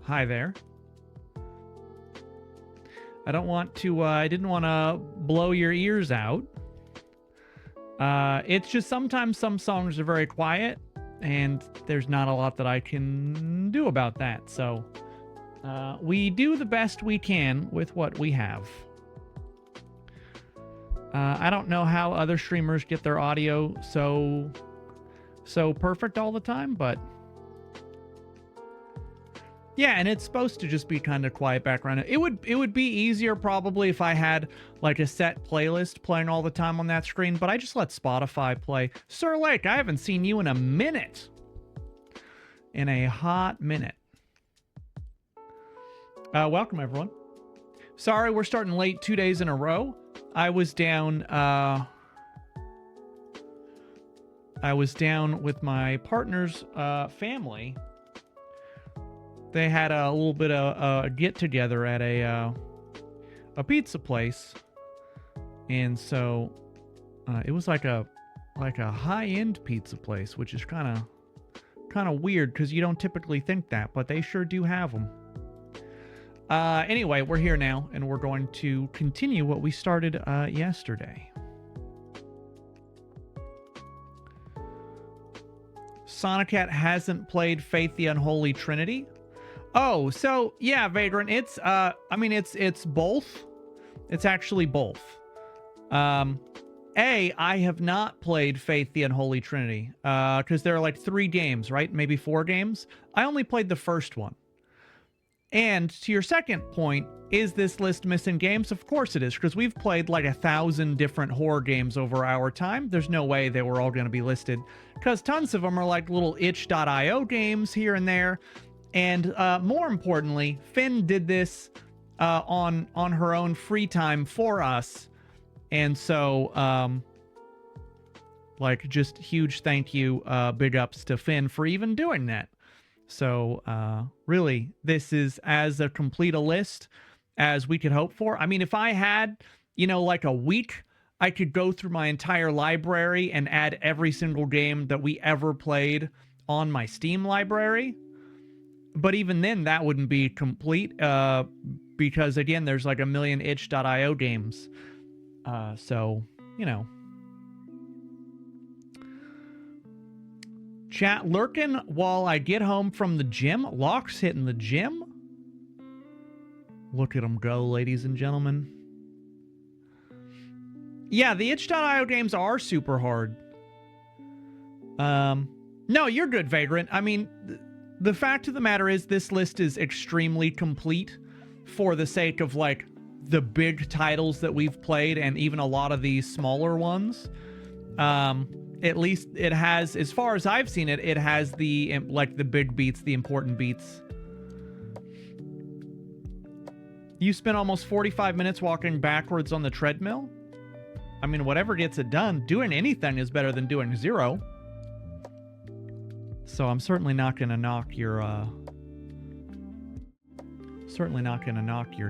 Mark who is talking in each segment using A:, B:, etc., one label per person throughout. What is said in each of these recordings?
A: Hi there. I don't want to, I didn't want to blow your ears out. It's just sometimes some songs are very quiet, and there's not a lot that I can do about that. So, we do the best we can with what we have. I don't know how other streamers get their audio so perfect all the time, but yeah, and it's supposed to just be kind of quiet background. It would be easier probably if I had like a set playlist playing all the time on that screen, but I just let Spotify play. Sir Lake, I haven't seen you in a minute. In a hot minute. Welcome everyone. Sorry, we're starting late 2 days in a row. I was down with my partner's family. They had a little bit of a get together at a pizza place, and so it was like a high end pizza place, which is kind of weird because you don't typically think that, but they sure do have them. Anyway, we're here now, and we're going to continue what we started yesterday. Sonicat hasn't played Faith the Unholy Trinity. Oh, so yeah, Vagrant, it's I mean it's both. It's actually both. I have not played Faith the Unholy Trinity because there are like 3 games, right? Maybe 4 games. I only played the first one. And to your second point, is this list missing games? Of course it is, because we've played like 1,000 different horror games over our time. There's no way they were all going to be listed, because tons of them are like little itch.io games here and there. And more importantly, Finn did this on her own free time for us. And so, like, just huge thank you, big ups to Finn for even doing that. So, really, this is as a complete a list as we could hope for. I mean, if I had, like a week, I could go through my entire library and add every single game that we ever played on my Steam library. But even then, that wouldn't be complete, because, again, there's like a million itch.io games. So, Chat lurking while I get home from the gym. Locke's hitting the gym. Look at him go, ladies and gentlemen. Yeah, the itch.io games are super hard. No, you're good, Vagrant. I mean, the fact of the matter is this list is extremely complete for the sake of, like, the big titles that we've played and even a lot of these smaller ones. At least it has, as far as I've seen it, it has the, like, the big beats, the important beats. You spent almost 45 minutes walking backwards on the treadmill? I mean, whatever gets it done, doing anything is better than doing 0. So I'm certainly not going to knock your,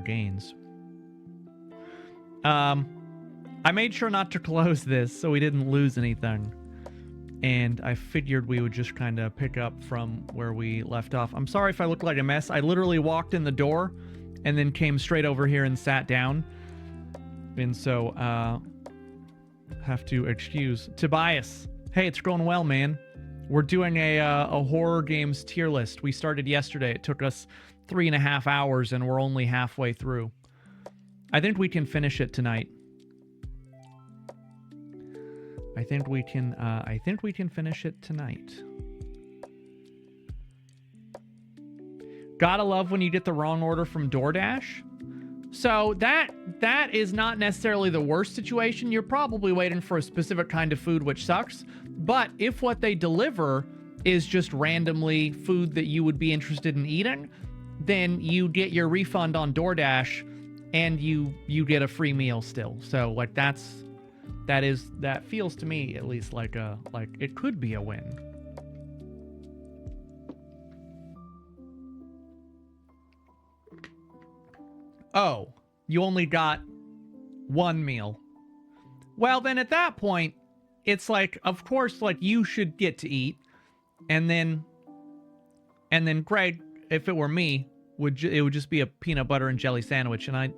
A: gains. I made sure not to close this so we didn't lose anything. And I figured we would just kind of pick up from where we left off. I'm sorry if I look like a mess. I literally walked in the door and then came straight over here and sat down. And so, have to excuse Tobias. Hey, it's going well, man. We're doing a horror games tier list. We started yesterday. It took us 3.5 hours and we're only halfway through. I think we can finish it tonight. I think we can finish it tonight. Gotta love when you get the wrong order from DoorDash. So that is not necessarily the worst situation. You're probably waiting for a specific kind of food, which sucks. But if what they deliver is just randomly food that you would be interested in eating, then you get your refund on DoorDash and you get a free meal still. So like that feels to me at least like it could be a win. Oh, you only got 1 meal. Well, then at that point, it's like, of course, like you should get to eat. And then Greg, if it were me, it would just be a peanut butter and jelly sandwich, and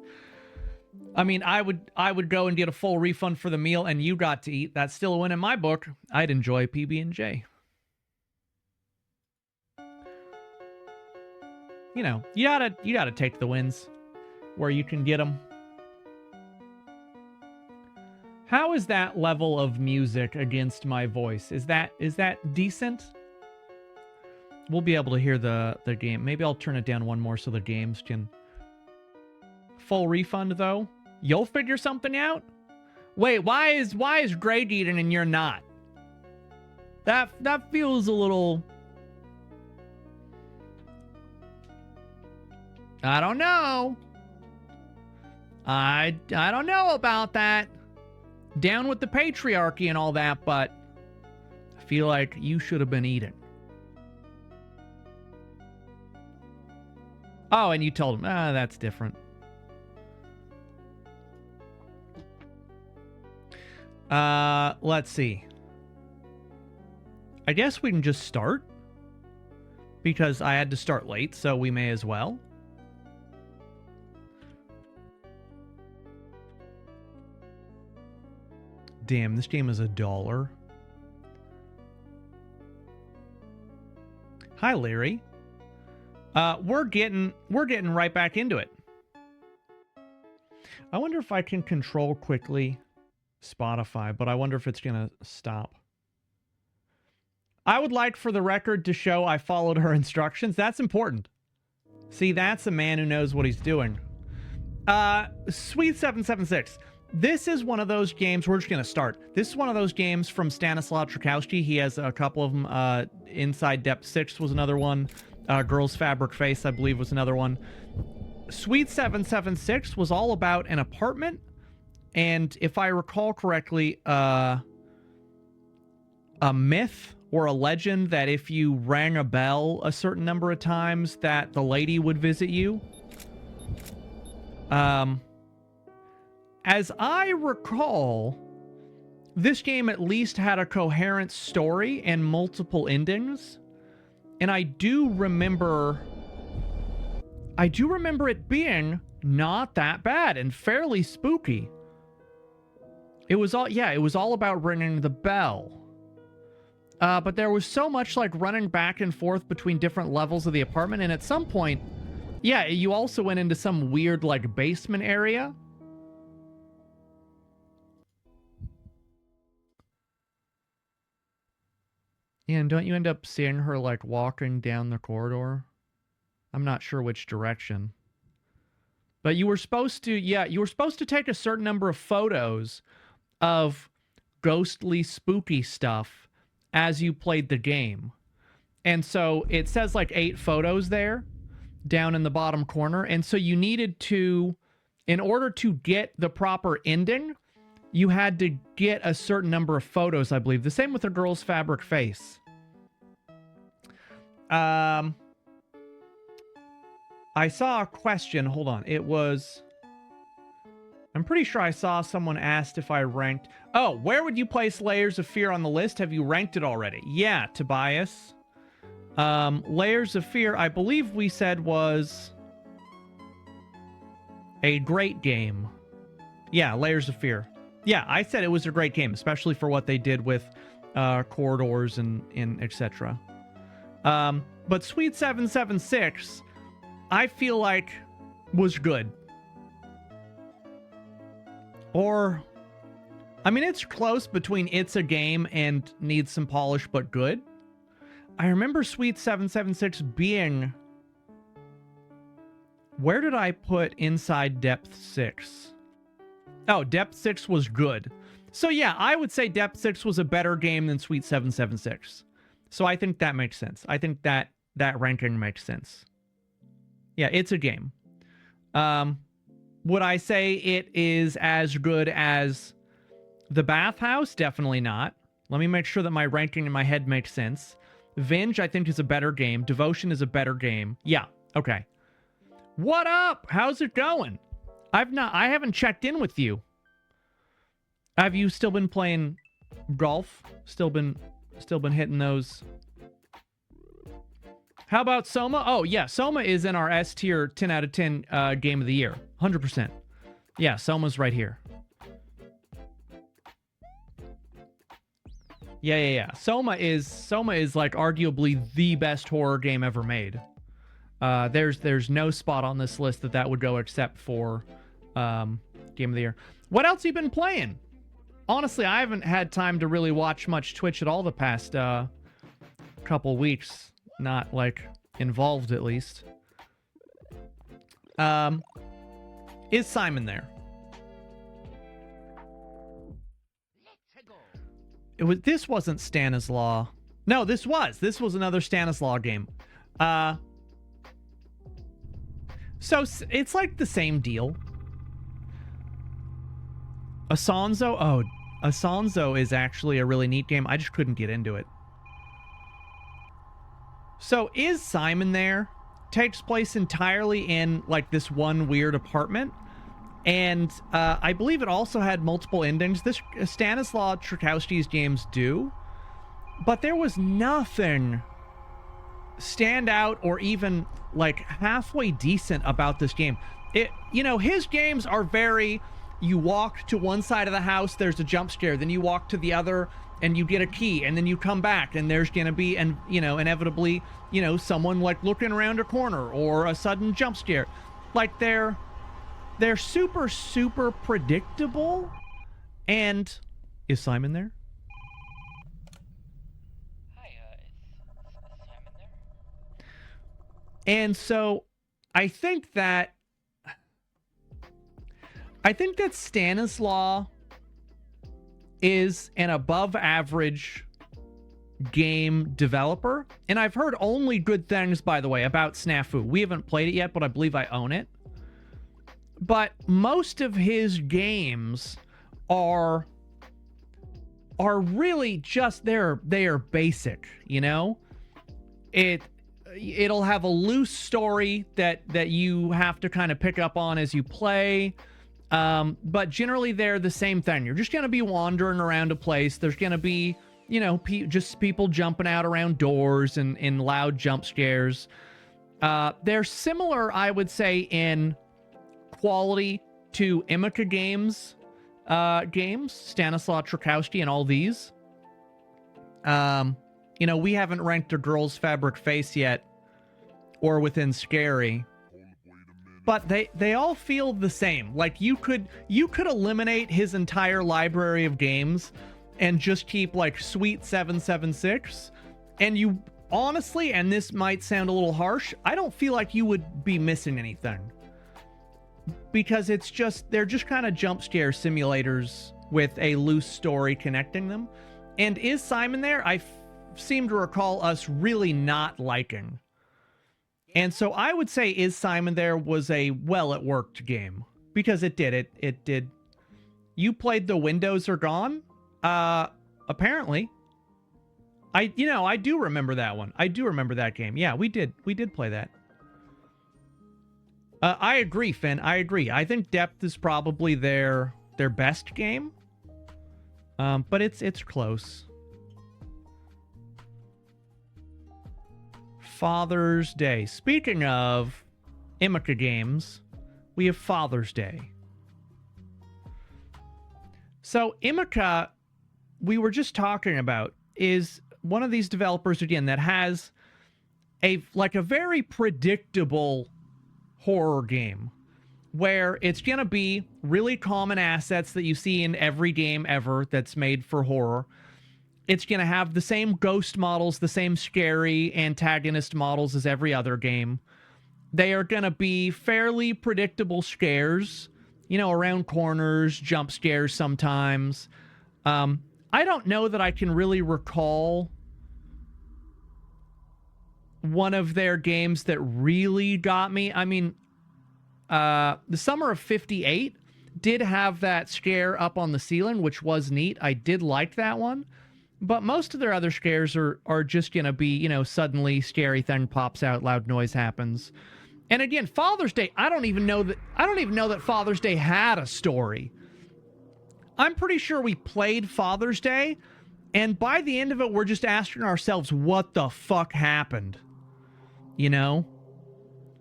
A: I mean, I would go and get a full refund for the meal, and you got to eat. That's still a win in my book. I'd enjoy PB&J. You know, you gotta take the wins where you can get them. How is that level of music against my voice? Is that decent? We'll be able to hear the game. Maybe I'll turn it down one more so the games can... Full refund, though? You'll figure something out? Wait, why is Greg eating and you're not? That feels a little... I don't know. I don't know about that. Down with the patriarchy and all that, but I feel like you should have been eating. Oh, and you told him, that's different. Let's see. I guess we can just start. Because I had to start late, so we may as well. Damn, this game is $1. Hi, Larry. We're getting right back into it. I wonder if I can control quickly Spotify, but I wonder if it's gonna stop. I would like for the record to show I followed her instructions. That's important. See, that's a man who knows what he's doing. Sweet 776. This is one of those games, we're just going to start. This is one of those games from Stanislaw Trukowski. He has a couple of them. Inside Depth 6 was another one. Girl's Fabric Face, I believe, was another one. Sweet 776 was all about an apartment. And if I recall correctly, a myth or a legend that if you rang a bell a certain number of times that the lady would visit you. As I recall, this game at least had a coherent story and multiple endings. And I do remember it being not that bad and fairly spooky. It was all about ringing the bell. But there was so much like running back and forth between different levels of the apartment. And at some point, yeah, you also went into some weird like basement area. Yeah, and don't you end up seeing her, like, walking down the corridor? I'm not sure which direction. But you were supposed to, you were supposed to take a certain number of photos of ghostly, spooky stuff as you played the game. And so it says, like, 8 photos there, down in the bottom corner. And so you needed to, in order to get the proper ending, you had to get a certain number of photos, I believe. The same with the girl's fabric face. I saw a question. Hold on. It was... I'm pretty sure I saw someone asked if I ranked... Oh, where would you place Layers of Fear on the list? Have you ranked it already? Yeah, Tobias. Layers of Fear, I believe we said was... a great game. Yeah, Layers of Fear. Yeah, I said it was a great game, especially for what they did with corridors and etc. But Sweet 776, I feel like, was good. Or, I mean, it's close between it's a game and needs some polish, but good. I remember Sweet 776 being... Where did I put Inside Depth 6? Oh, Depth 6 was good. So yeah, I would say Depth 6 was a better game than Sweet 776. So I think that makes sense. I think that ranking makes sense. Yeah, it's a game. Would I say it is as good as The Bathhouse? Definitely not. Let me make sure that my ranking in my head makes sense. Venge, I think, is a better game. Devotion is a better game. Yeah, okay. What up? How's it going? I haven't checked in with you. Have you still been playing golf? Still been hitting those? How about Soma? Oh, yeah. Soma is in our S tier 10 out of 10 game of the year. 100%. Yeah, Soma's right here. Yeah. Soma is like arguably the best horror game ever made. There's no spot on this list that would go except for game of the year. What else have you been playing? Honestly, I haven't had time to really watch much Twitch at all the past couple weeks. Not like involved at least. Is Simon there? This wasn't Stanislaw. No, this was another Stanislaw game. So it's like the same deal. Asanzo? Oh, Asanzo is actually a really neat game. I just couldn't get into it. So is Simon there? Takes place entirely in like this one weird apartment. And I believe it also had multiple endings. This Stanislaw Tchaikovsky's games do. But there was nothing stand out or even like halfway decent about this game. His games are very, you walk to one side of the house, there's a jump scare, then you walk to the other and you get a key, and then you come back and there's gonna be, and inevitably, someone like looking around a corner or a sudden jump scare. Like they're super, super predictable. And is Simon there? And so I think that Stanislaw is an above average game developer. And I've heard only good things, by the way, about Snafu. We haven't played it yet, but I believe I own it. But most of his games are really just, they are basic, It'll have a loose story that you have to kind of pick up on as you play. But generally they're the same thing. You're just going to be wandering around a place. There's going to be, just people jumping out around doors and loud jump scares. They're similar, I would say, in quality to Imika games, Stanislaw Tchaikovsky and all these. We haven't ranked a girl's fabric face yet, or within scary, but they all feel the same. Like you could eliminate his entire library of games and just keep like Sweet 776, and you honestly, and this might sound a little harsh, I don't feel like you would be missing anything, because they're just kind of jump scare simulators with a loose story connecting them. And is Simon there? I seem to recall us really not liking. And so I would say Is Simon There was a well-it-worked game, because it did. You played The Windows Are Gone? Apparently. I do remember that one. I do remember that game. Yeah, we did play that. I agree, Finn. I agree. I think Depth is probably their best game. But it's close. Father's Day. Speaking of Imika games, we have Father's Day. So Imika, we were just talking about, is one of these developers, again, that has a very predictable horror game, where it's going to be really common assets that you see in every game ever that's made for horror. It's going to have the same ghost models, the same scary antagonist models as every other game. They are going to be fairly predictable scares, around corners, jump scares sometimes. I don't know that I can really recall one of their games that really got me. I mean, the Summer of 58 did have that scare up on the ceiling, which was neat. I did like that one. But most of their other scares are just going to be, suddenly scary thing pops out, loud noise happens. And again, Father's Day, I don't even know that Father's Day had a story. I'm pretty sure we played Father's Day, and by the end of it, we're just asking ourselves, what the fuck happened? you know?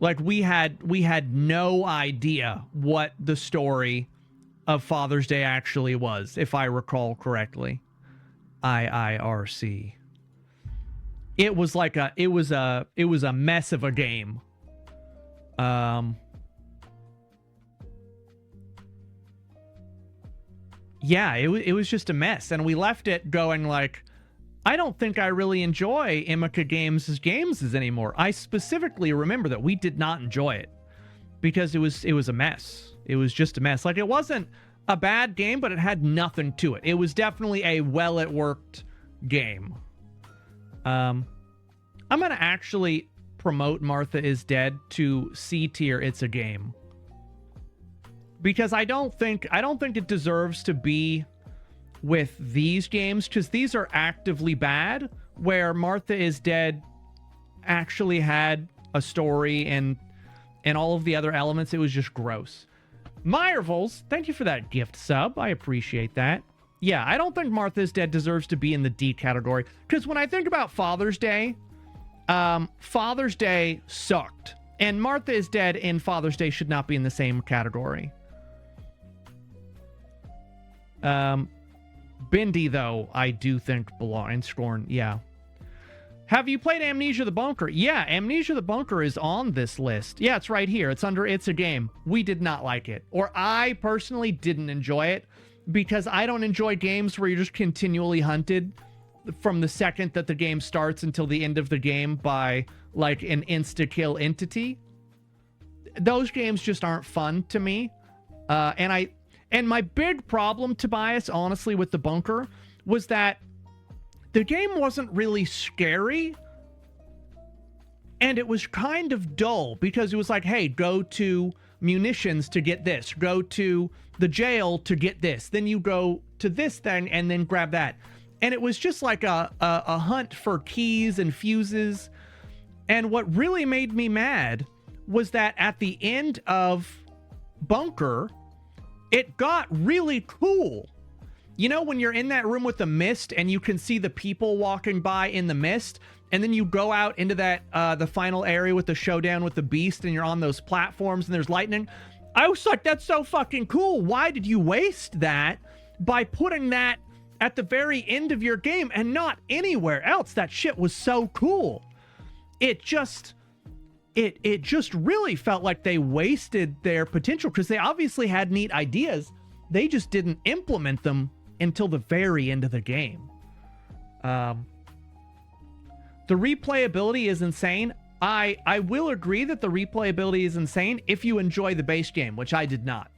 A: Like we had no idea what the story of Father's Day actually was, if I recall correctly. IIRC. It was like it was a mess of a game. Yeah, it was just a mess, and we left it going like, I don't think I really enjoy Imika Games' games anymore. I specifically remember that we did not enjoy it because it was a mess. It was just a mess. Like, it wasn't a bad game, but it had nothing to it. It was definitely a well-it-worked game. I'm gonna actually promote Martha is Dead to C tier. It's a game. Because I don't think it deserves to be with these games, because these are actively bad, where Martha is Dead actually had a story and all of the other elements. It was just gross. Meyervils, thank you for that gift sub. I appreciate that. Yeah, I don't think Martha is Dead deserves to be in the D category, because when I think about Father's Day sucked. And Martha is Dead and Father's Day should not be in the same category. Bindi, though, I do think belong, and Scorn, yeah. Have you played Amnesia the Bunker? Yeah, Amnesia the Bunker is on this list. Yeah, it's right here. It's under It's a Game. We did not like it. Or I personally didn't enjoy it, because I don't enjoy games where you're just continually hunted from the second that the game starts until the end of the game by, like, an insta-kill entity. Those games just aren't fun to me. And my big problem, Tobias, honestly, with the Bunker, was that the game wasn't really scary, and it was kind of dull, because it was like, hey, go to munitions to get this, go to the jail to get this, then you go to this thing, and then grab that. And it was just like a hunt for keys and fuses. And what really made me mad was that at the end of Bunker, it got really cool. You know, when you're in that room with the mist and you can see the people walking by in the mist, and then you go out into that the final area with the showdown with the beast, and you're on those platforms and there's lightning. I was like, that's so fucking cool. Why did you waste that by putting that at the very end of your game and not anywhere else? That shit was so cool. It just really felt like they wasted their potential, because they obviously had neat ideas. They just didn't implement them until the very end of the game. The replayability is insane. I will agree that the replayability is insane if you enjoy the base game, which I did not.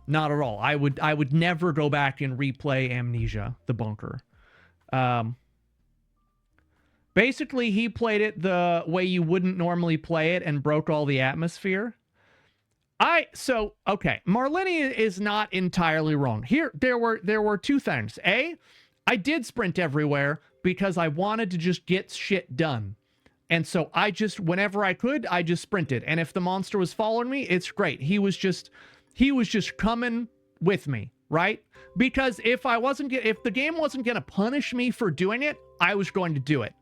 A: Not at all. I would never go back and replay Amnesia, the Bunker. Basically, he played it the way you wouldn't normally play it and broke all the atmosphere. Okay, Marlini is not entirely wrong. Here, there were two things. A, I did sprint everywhere because I wanted to just get shit done. And so I just, whenever I could, I just sprinted. And if the monster was following me, it's great. He was just coming with me, right? Because if the game wasn't going to punish me for doing it, I was going to do it.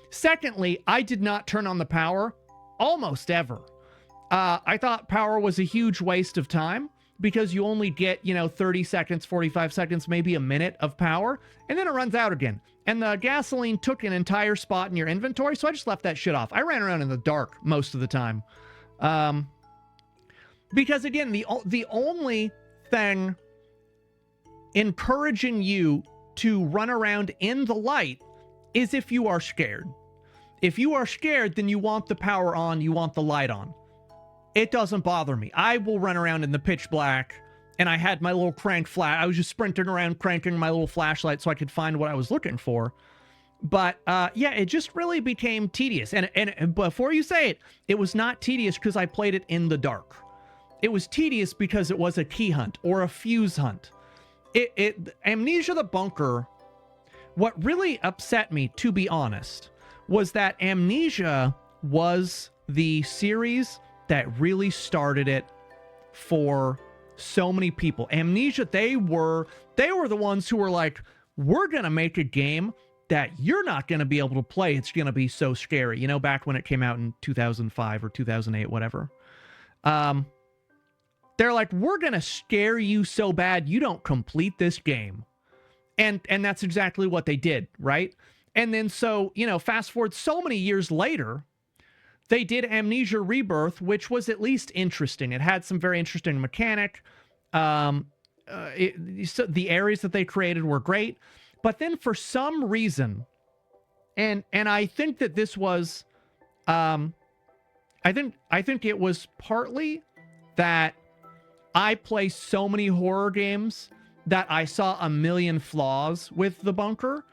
A: Secondly, I did not turn on the power almost ever. I thought power was a huge waste of time, because you only get, 30 seconds, 45 seconds, maybe a minute of power, and then it runs out again. And the gasoline took an entire spot in your inventory, so I just left that shit off. I ran around in the dark most of the time. Because again, the only thing encouraging you to run around in the light is if you are scared. If you are scared, then you want the power on, you want the light on. It doesn't bother me. I will run around in the pitch black, and I had my little crank flash. I was just sprinting around cranking my little flashlight so I could find what I was looking for. But yeah, it just really became tedious. And before you say it, it was not tedious because I played it in the dark. It was tedious because it was a key hunt or a fuse hunt. Amnesia the Bunker, what really upset me, to be honest, was that Amnesia was the series that really started it for so many people. Amnesia, they were the ones who were like, we're gonna make a game that you're not going to be able to play. It's going to be so scary. You know, back when it came out in 2005 or 2008, whatever. They're like, we're going to scare you so bad you don't complete this game. And that's exactly what they did, right? And then so, you know, fast forward so many years later, they did Amnesia Rebirth, which was at least interesting. It had some very interesting mechanic. So the areas that they created were great. But then for some reason, and I think that this was, I think it was partly that I play so many horror games that I saw a million flaws with the bunker.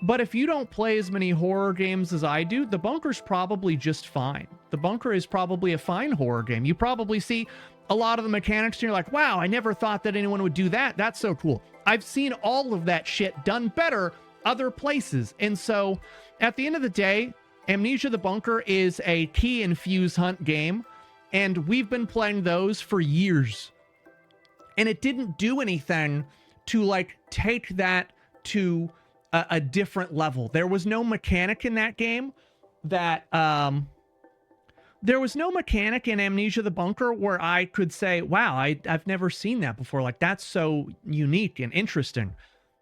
A: But if you don't play as many horror games as I do, the bunker's probably just fine. The bunker is probably a fine horror game. You probably see a lot of the mechanics and you're like, wow, I never thought that anyone would do that. That's so cool. I've seen all of that shit done better other places. And so at the end of the day, Amnesia the Bunker is a key and fuse hunt game. And we've been playing those for years. And it didn't do anything to like take that to a different level. There was no mechanic in that game that there was no mechanic in Amnesia the Bunker where I could say, wow, I've never seen that before. Like, that's so unique and interesting.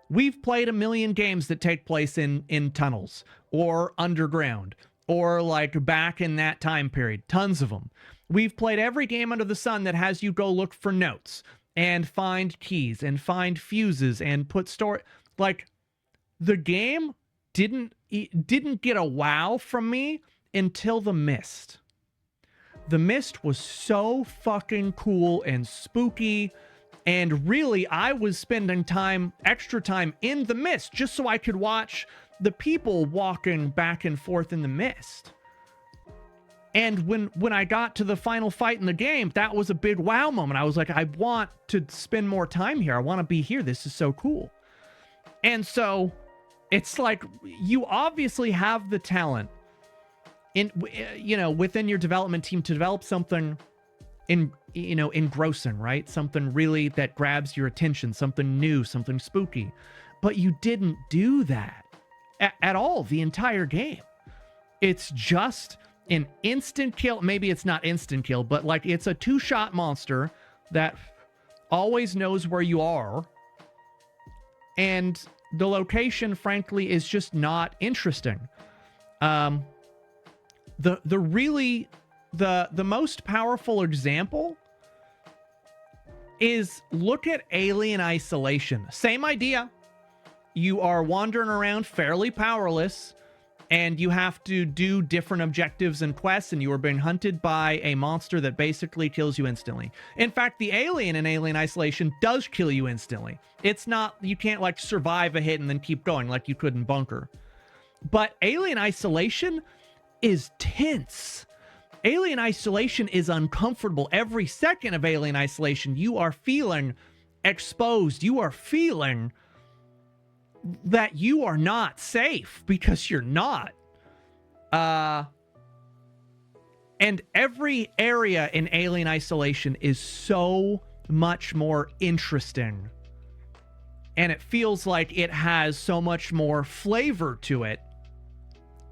A: We've played a million games that take place in tunnels or underground or like back in that time period. Tons of them. We've played every game under the sun that has you go look for notes and find keys and find fuses and put story. Like, the game didn't get a wow from me until The Mist. The Mist was so fucking cool and spooky, and really I was spending extra time in The Mist just so I could watch the people walking back and forth in the mist. And when I got to the final fight in the game, that was a big wow moment. I was like, I want to spend more time here. I want to be here. This is so cool. And so it's like, you obviously have the talent within your development team to develop something engrossing, right? Something really that grabs your attention, something new, something spooky. But you didn't do that at all the entire game. It's just an instant kill. Maybe it's not instant kill, but like it's a two-shot monster that always knows where you are. And the location, frankly, is just not interesting. The most powerful example is look at Alien Isolation. Same idea. You are wandering around fairly powerless, and you have to do different objectives and quests, and you are being hunted by a monster that basically kills you instantly. In fact, the alien in Alien Isolation does kill you instantly. It's not, you can't like survive a hit and then keep going like you could in Bunker. But Alien Isolation is tense. Alien Isolation is uncomfortable. Every second of Alien Isolation, you are feeling exposed. You are feeling that you are not safe because you're not. And every area in Alien Isolation is so much more interesting. And it feels like it has so much more flavor to it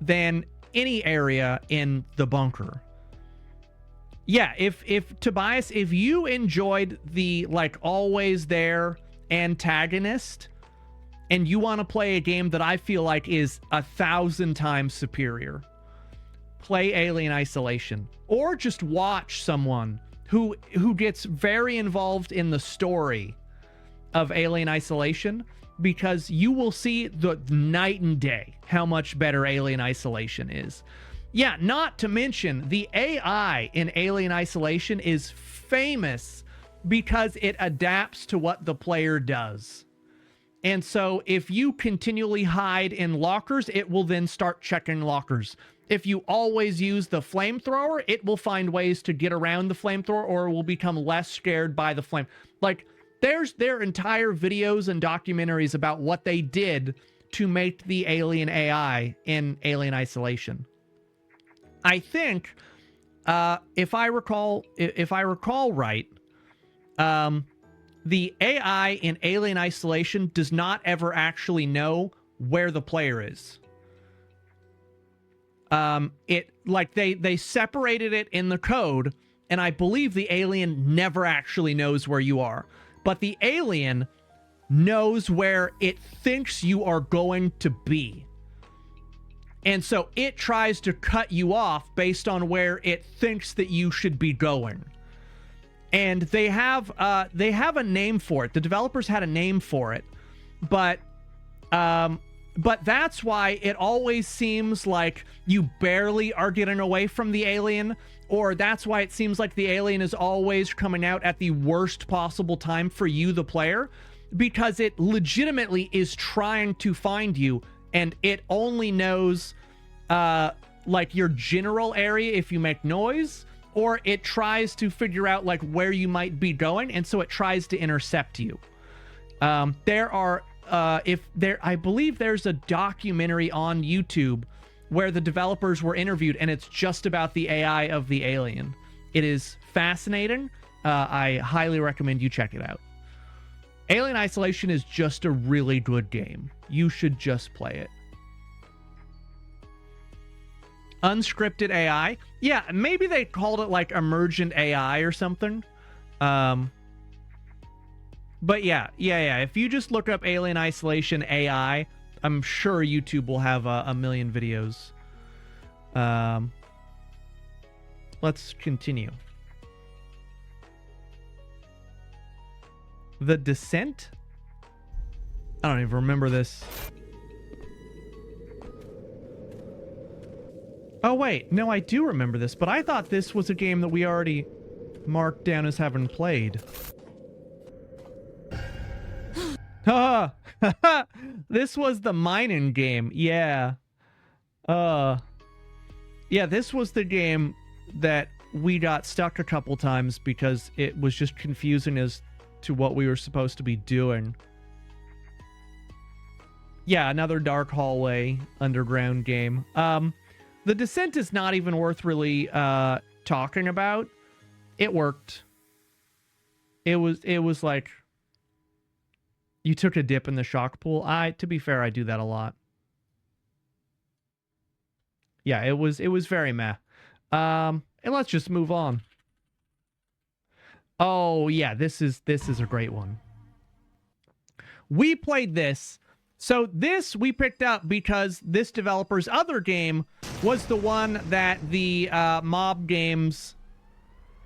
A: than any area in the Bunker. Yeah, if Tobias, if you enjoyed the like always there antagonist, and you want to play a game that I feel like is 1,000 times superior, play Alien Isolation. Or just watch someone who gets very involved in the story of Alien Isolation, because you will see the night and day how much better Alien Isolation is. Yeah, not to mention the AI in Alien Isolation is famous because it adapts to what the player does. And so if you continually hide in lockers, it will then start checking lockers. If you always use the flamethrower, it will find ways to get around the flamethrower, or will become less scared by the flame. Like, there's their entire videos and documentaries about what they did to make the alien AI in Alien Isolation. I think, if I recall right, the AI in Alien Isolation does not ever actually know where the player is. They separated it in the code, and I believe the alien never actually knows where you are. But the alien knows where it thinks you are going to be. And so it tries to cut you off based on where it thinks that you should be going. And they have a name for it. The developers had a name for it, but that's why it always seems like you barely are getting away from the alien, or that's why it seems like the alien is always coming out at the worst possible time for you, the player, because it legitimately is trying to find you, and it only knows like your general area if you make noise, or it tries to figure out like where you might be going, and so it tries to intercept you. I believe there's a documentary on YouTube where the developers were interviewed, and it's just about the AI of the alien. It is fascinating. I highly recommend you check it out. Alien Isolation is just a really good game. You should just play it. Unscripted AI. Yeah, maybe they called it like emergent AI or something. But yeah. If you just look up Alien Isolation AI, I'm sure YouTube will have a million videos. Let's continue. The Descent? I don't even remember this. Oh, wait. No, I do remember this, but I thought this was a game that we already marked down as having played. Ah! This was the mining game. Yeah. Yeah, this was the game that we got stuck a couple times because it was just confusing as to what we were supposed to be doing. Yeah, another dark hallway underground game. The Descent is not even worth really talking about. It worked. It was like you took a dip in the shock pool. To be fair, I do that a lot. Yeah, it was very meh. And let's just move on. Oh yeah, this is a great one. We played this. So this we picked up because this developer's other game was the one that the Mob Games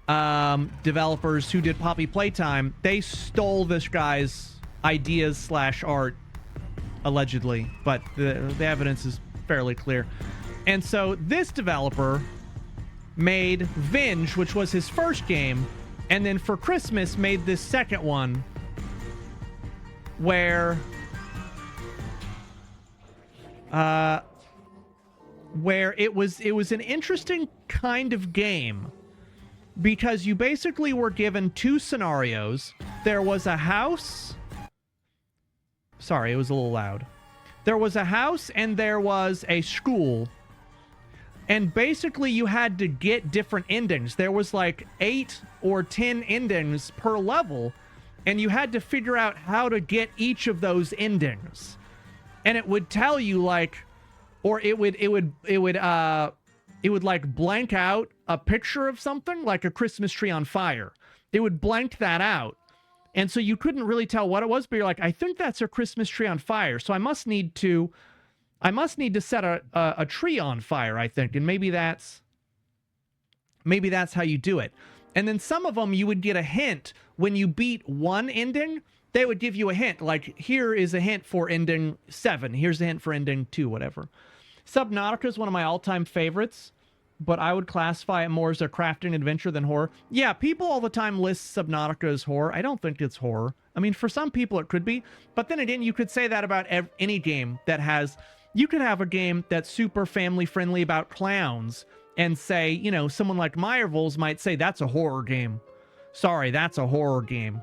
A: developers who did Poppy Playtime, they stole this guy's ideas / art, allegedly, but the evidence is fairly clear. And so this developer made Vinge, which was his first game, and then for Christmas made this second one where it was an interesting kind of game because you basically were given two scenarios. There was a house. Sorry, it was a little loud. There was a house and there was a school. And basically you had to get different endings. There was like 8 or 10 endings per level, and you had to figure out how to get each of those endings. And it would tell you like, or it would like blank out a picture of something like a Christmas tree on fire. It would blank that out. And so you couldn't really tell what it was, but you're like, I think that's a Christmas tree on fire. So I must need to set a tree on fire, I think. And maybe that's how you do it. And then some of them you would get a hint when you beat one ending. They would give you a hint, like, here is a hint for ending 7. Here's a hint for ending 2, whatever. Subnautica is one of my all-time favorites, but I would classify it more as a crafting adventure than horror. Yeah, people all the time list Subnautica as horror. I don't think it's horror. I mean, for some people it could be, but then again, you could say that about any game that has... You could have a game that's super family-friendly about clowns and say, you know, someone like Meyervolz might say, that's a horror game. Sorry, that's a horror game.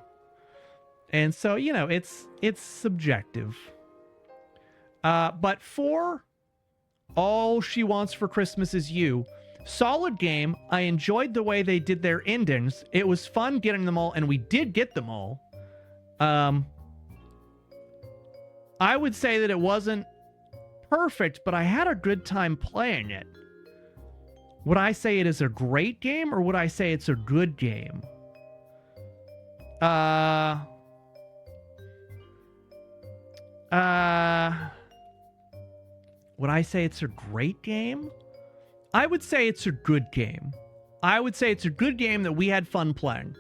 A: And so, you know, it's subjective. But for All She Wants for Christmas Is You, solid game. I enjoyed the way they did their endings. It was fun getting them all, and we did get them all. I would say that it wasn't perfect, but I had a good time playing it. Would I say it is a great game, or would I say it's a good game? Would I say it's a great game? I would say it's a good game. I would say it's a good game that we had fun playing.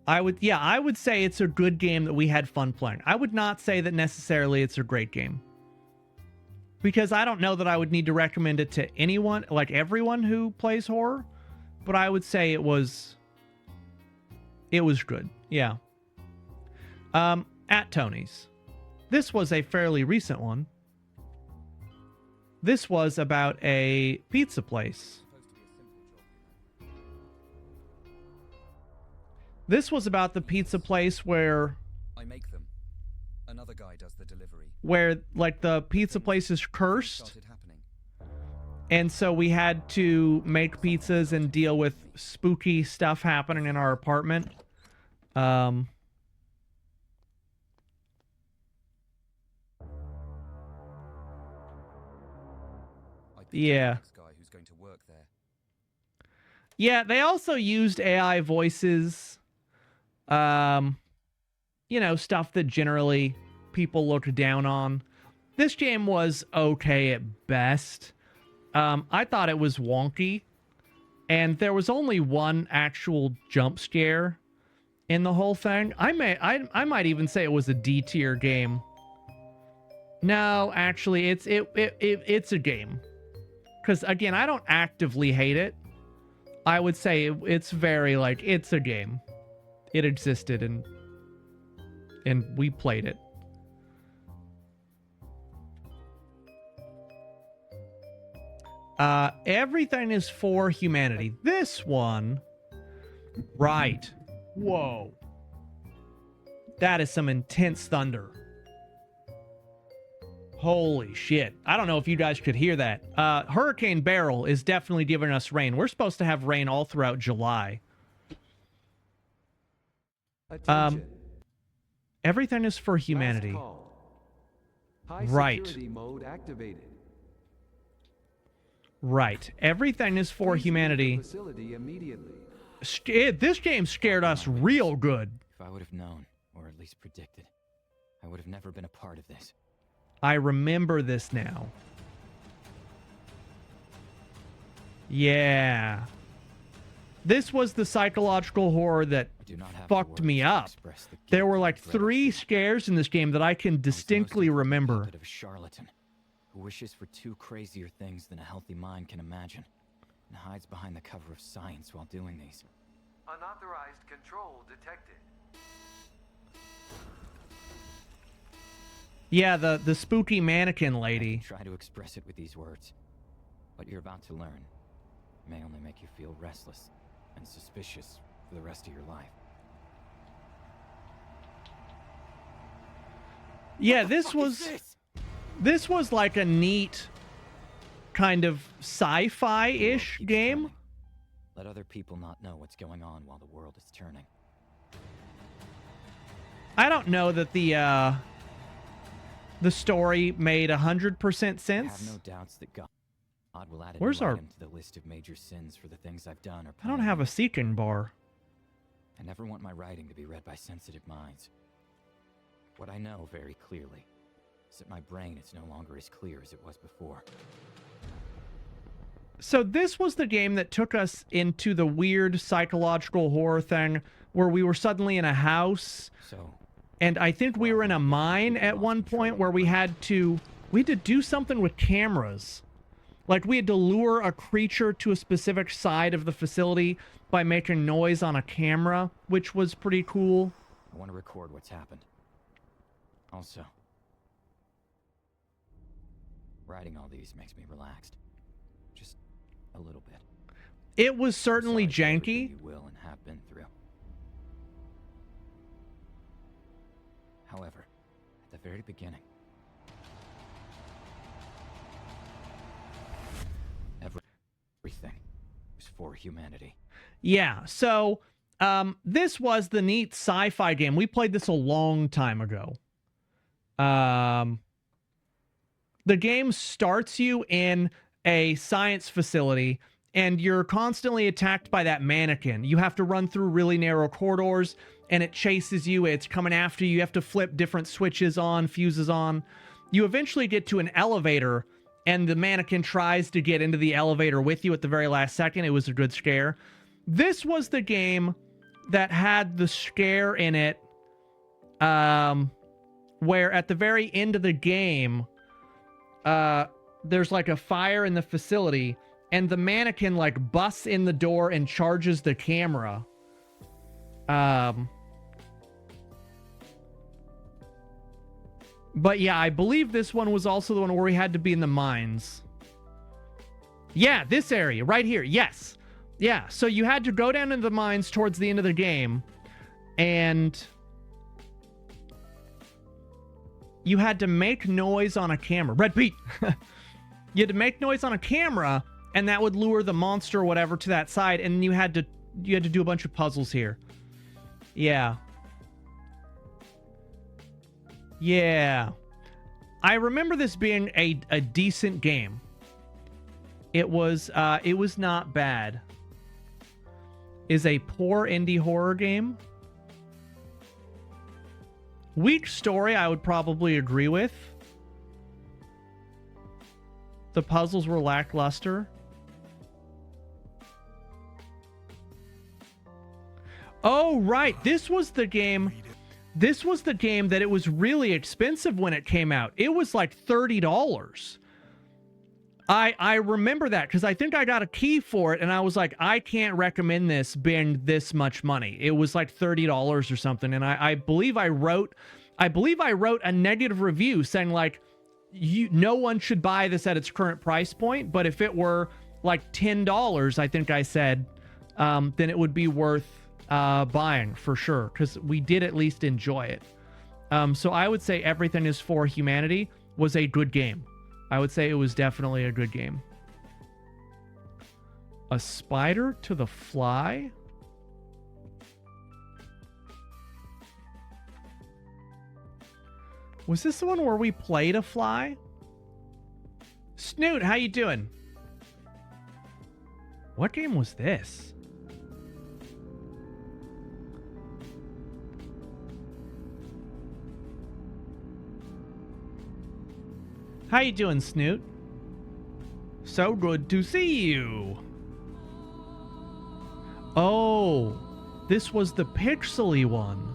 A: I would say it's a good game that we had fun playing. I would not say that necessarily it's a great game. Because I don't know that I would need to recommend it to anyone, like everyone who plays horror, but I would say it was good. Yeah. At Tony's. This was a fairly recent one. This was about a pizza place. This was about the pizza place where
B: I make them. Another guy does the delivery.
A: Where like the pizza place is cursed. And so we had to make pizzas and deal with spooky stuff happening in our apartment. Yeah.
B: Who's going to work there.
A: Yeah, they also used AI voices. You know, stuff that generally people look down on. This game was okay at best. I thought it was wonky. And there was only one actual jump scare in the whole thing. I might even say it was a D tier game. No, actually, it's a game. Because again, I don't actively hate it. I would say it's very like it's a game. It existed and we played it. Everything is for humanity. This one, right? Whoa, that is some intense thunder. Holy shit. I don't know if you guys could hear that. Hurricane Beryl is definitely giving us rain. We're supposed to have rain all throughout July.
C: Attention.
A: Everything is for humanity.
C: High
A: Right.
C: security mode activated.
A: Right. Everything is for
C: Please leave the
A: humanity.
C: facility immediately.
A: This game scared us real good.
D: If I would have known, or at least predicted, I would have never been a part of this.
A: I remember this now. Yeah. This was the psychological horror that fucked me up. There were like 3 scares in this game that I can distinctly remember.
D: Of a charlatan who wishes for 2 crazier things than a healthy mind can imagine, and hides behind the cover of science while doing these.
C: Unauthorized control detected.
A: Yeah, the spooky mannequin lady.
D: Try to express it with these words. What you're about to learn may only make you feel restless and suspicious for the rest of your life.
A: Yeah, this was like a neat kind of sci-fi-ish game.
D: Let other people not know what's going on while the world is turning.
A: I don't know that the story made 100% sense.
D: I have no doubts that God will add a new item to the list of major sins for the things I've done or
A: I don't have a seeking bar.
D: I never want my writing to be read by sensitive minds. What I know very clearly is that my brain is no longer as clear as it was before.
A: So this was the game that took us into the weird psychological horror thing where we were suddenly in a house. And I think we were in a mine at one point where we had to do something with cameras. Like we had to lure a creature to a specific side of the facility by making noise on a camera, which was pretty cool.
D: I want to record what's happened. Also, writing all these makes me relaxed. Just a little bit.
A: It was certainly janky.
D: You will and have been through. However, at the very beginning, everything was for humanity.
A: Yeah, so this was the neat sci-fi game. We played this a long time ago. The game starts you in a science facility, and you're constantly attacked by that mannequin. You have to run through really narrow corridors, and it chases you. It's coming after you. You have to flip different switches on, fuses on. You eventually get to an elevator, and the mannequin tries to get into the elevator with you at the very last second. It was a good scare. This was the game that had the scare in it, where at the very end of the game, there's like a fire in the facility, and the mannequin like busts in the door and charges the camera. But yeah, I believe this one was also the one where we had to be in the mines. Yeah, this area right here. Yes. Yeah, so you had to go down into the mines towards the end of the game, and you had to make noise on a camera. Red Pete! You had to make noise on a camera, and that would lure the monster or whatever to that side, and you had to do a bunch of puzzles here. Yeah. Yeah. I remember this being a decent game. It was not bad. Is a poor indie horror game. Weak story, I would probably agree with. The puzzles were lackluster. Oh, right. This was the game that it was really expensive when it came out. It was like $30. I remember that because I think I got a key for it, and I was like, I can't recommend this being this much money. It was like $30 or something, and I believe I wrote a negative review saying like, no one should buy this at its current price point, but if it were like $10, I think I said, then it would be worth buying for sure, because we did at least enjoy it. So I would say Everything Is for Humanity was a good game. I would say it was definitely a good game. A Spider to the Fly? Was this the one where we played a fly? Snoot, how you doing? What game was this? How you doing, Snoot? So good to see you. Oh, this was the pixely one.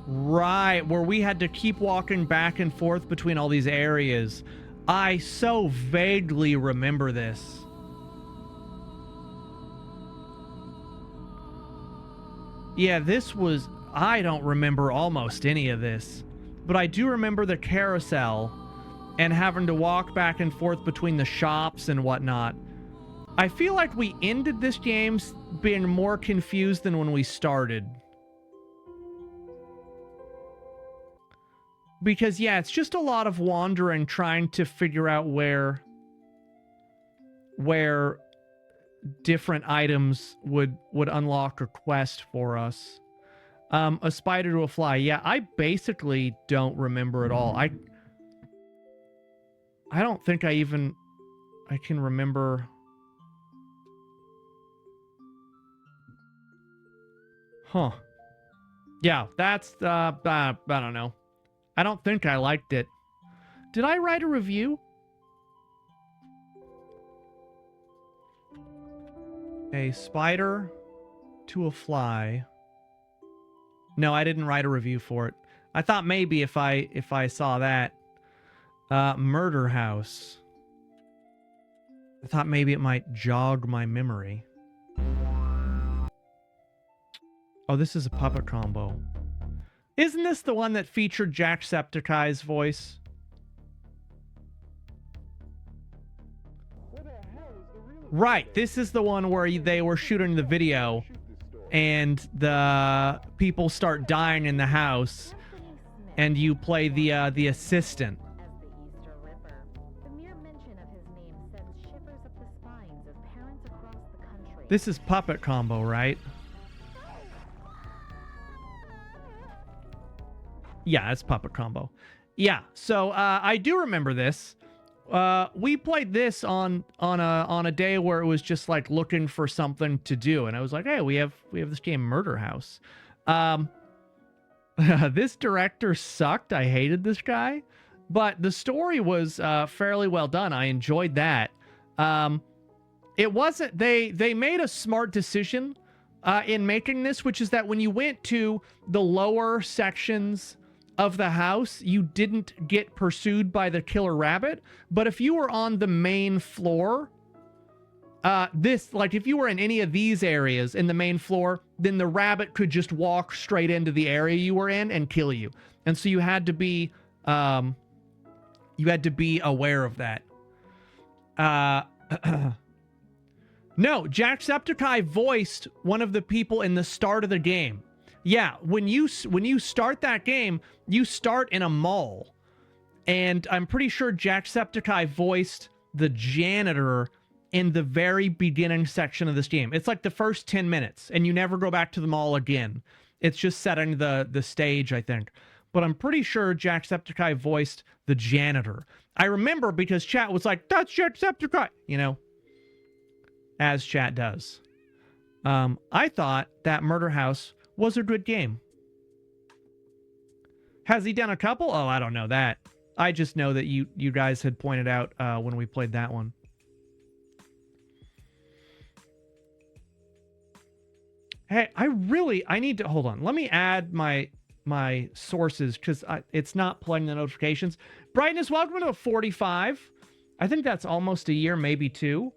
A: Right, where we had to keep walking back and forth between all these areas. I so vaguely remember this. Yeah, this was... I don't remember almost any of this. But I do remember the carousel and having to walk back and forth between the shops and whatnot. I feel like we ended this game being more confused than when we started. Because, yeah, it's just a lot of wandering, trying to figure out where different items would unlock a quest for us. A spider to a fly. Yeah, I basically don't remember at all. I don't think I can remember. Huh. Yeah, that's, I don't know. I don't think I liked it. Did I write a review? A spider to a fly. No, I didn't write a review for it. I thought maybe if I saw that. Murder House. I thought maybe it might jog my memory. Oh, this is a puppet combo. Isn't this the one that featured Jacksepticeye's voice? Right, this is the one where they were shooting the video and the people start dying in the house and you play the assistant. This is puppet combo, right? Yeah, it's Puppet Combo. Yeah, so I do remember this. We played this on a day where it was just like looking for something to do, and I was like, hey, we have this game Murder House. This director sucked. I hated this guy, but the story was fairly well done. I enjoyed that. It wasn't, they made a smart decision in making this, which is that when you went to the lower sections of the house, you didn't get pursued by the killer rabbit. But if you were on the main floor, if you were in any of these areas in the main floor, then the rabbit could just walk straight into the area you were in and kill you. And so you had to be aware of that. No, Jacksepticeye voiced one of the people in the start of the game. Yeah, when you start that game, you start in a mall. And I'm pretty sure Jacksepticeye voiced the janitor in the very beginning section of this game. It's like the first 10 minutes, and you never go back to the mall again. It's just setting the stage, I think. But I'm pretty sure Jacksepticeye voiced the janitor. I remember because chat was like, that's Jacksepticeye, as chat does. I thought that Murder House was a good game. Has he done a couple? Oh, I don't know that. I just know that you guys had pointed out when we played that one. Hey, I need to, hold on. Let me add my sources because it's not playing the notifications. Brightness, welcome to 45. I think that's almost a year, maybe 2.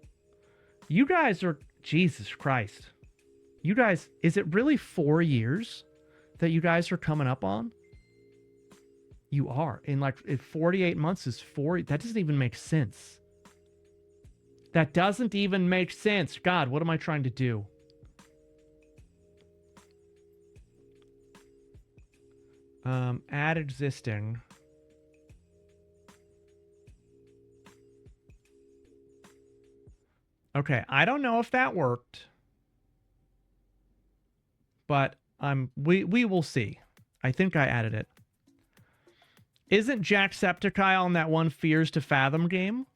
A: You guys are, Jesus Christ. You guys, is it really 4 years that you guys are coming up on? You are. In 48 months is 4. That doesn't even make sense. That doesn't even make sense. God, what am I trying to do? Add existing. Okay, I don't know if that worked. But we will see. I think I added it. Isn't Jacksepticeye on that one Fears to Fathom game?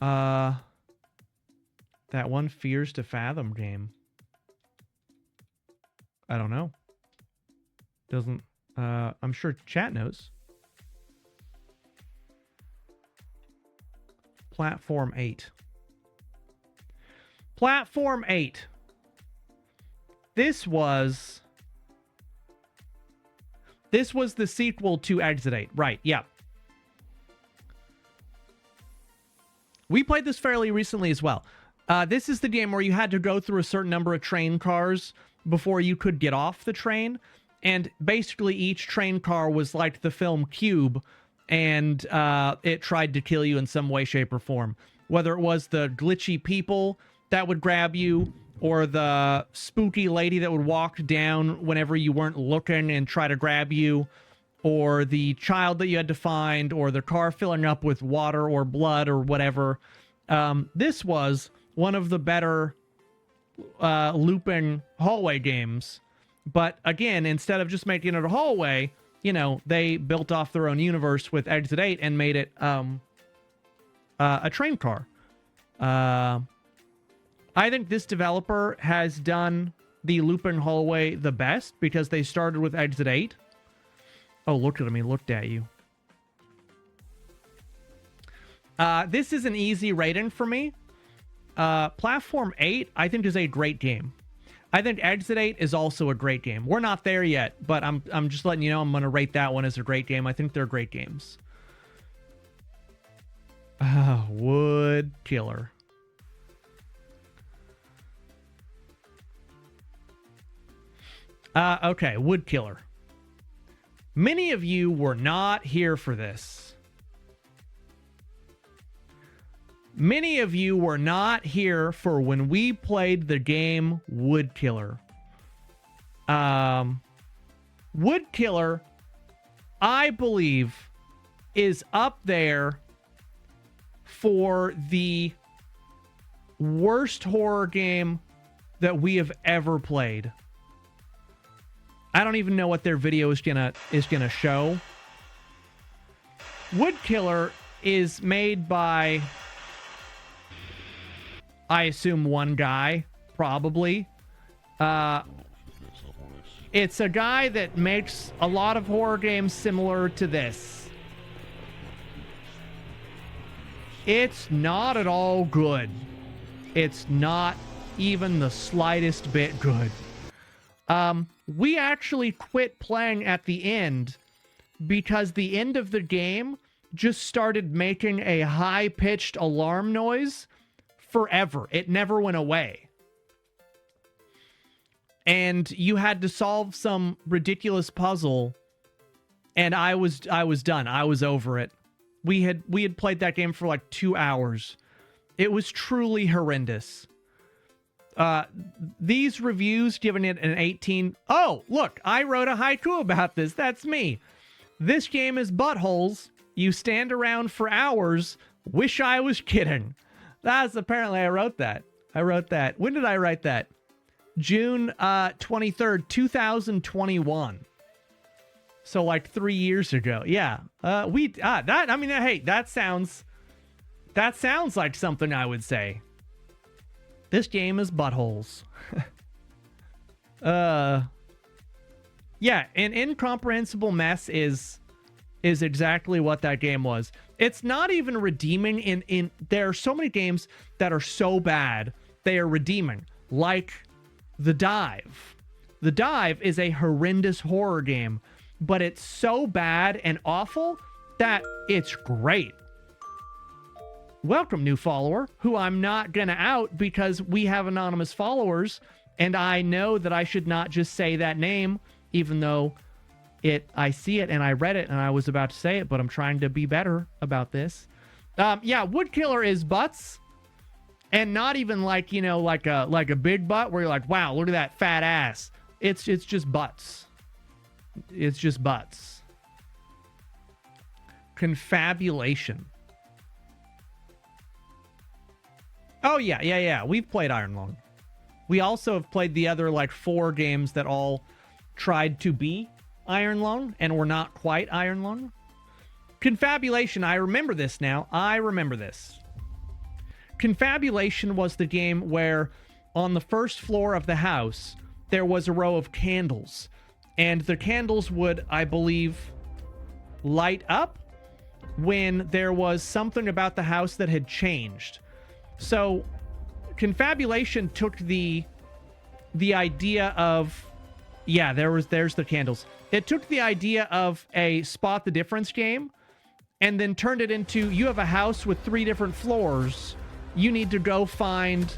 A: That one Fears to Fathom game. I don't know. Doesn't I'm sure chat knows. Platform 8. Platform 8. This was the sequel to Exit 8. Right, yeah. We played this fairly recently as well. This is the game where you had to go through a certain number of train cars before you could get off the train. And basically each train car was like the film Cube, and it tried to kill you in some way, shape, or form. Whether it was the glitchy people that would grab you, or the spooky lady that would walk down whenever you weren't looking and try to grab you, or the child that you had to find, or the car filling up with water or blood or whatever. This was one of the better looping hallway games. But again, instead of just making it a hallway, they built off their own universe with Exit 8 and made it a train car. I think this developer has done the looping hallway the best because they started with Exit 8. Oh, look at him. He looked at you. This is an easy rating for me. Platform 8, I think, is a great game. I think Exit 8 is also a great game. We're not there yet, but I'm just letting you know I'm going to rate that one as a great game. I think they're great games. Wood Killer. Okay, Wood Killer. Many of you were not here for this. Many of you were not here for when we played the game Wood Killer. Wood Killer, I believe, is up there for the worst horror game that we have ever played. I don't even know what their video is gonna show. Woodkiller is made by, I assume, one guy, probably. It's a guy that makes a lot of horror games similar to this. It's not at all good. It's not even the slightest bit good. We actually quit playing at the end because the end of the game just started making a high-pitched alarm noise forever. It never went away. And you had to solve some ridiculous puzzle, and I was done. I was over it. We had played that game for like 2 hours. It was truly horrendous. These reviews giving it an 18. Oh, look, I wrote a haiku about this. That's me. This game is buttholes. You stand around for hours. Wish I was kidding. That's apparently I wrote that. When did I write that? June 23rd, 2021. So like 3 years ago. Yeah. Hey, that sounds like something I would say. This game is buttholes. Yeah, an incomprehensible mess is exactly what that game was. It's not even redeeming in there are so many games that are so bad they are redeeming, like The Dive. The Dive is a horrendous horror game, but it's so bad and awful that it's great. Welcome, new follower, who I'm not gonna out because we have anonymous followers, and I know that I should not just say that name, even though I see it and I read it and I was about to say it, but I'm trying to be better about this. Yeah, Woodkiller is butts, and not even like, you know, like a big butt where you're like, wow, look at that fat ass. It's just butts. It's just butts. Confabulation. Oh, yeah. We've played Iron Lung. We also have played the other, like, 4 games that all tried to be Iron Lung and were not quite Iron Lung. Confabulation, I remember this now. I remember this. Confabulation was the game where on the first floor of the house, there was a row of candles. And the candles would, I believe, light up when there was something about the house that had changed. So, Confabulation took the idea of, yeah, there's the candles. It took the idea of a spot the difference game, and then turned it into, you have a house with 3 different floors. You need to go find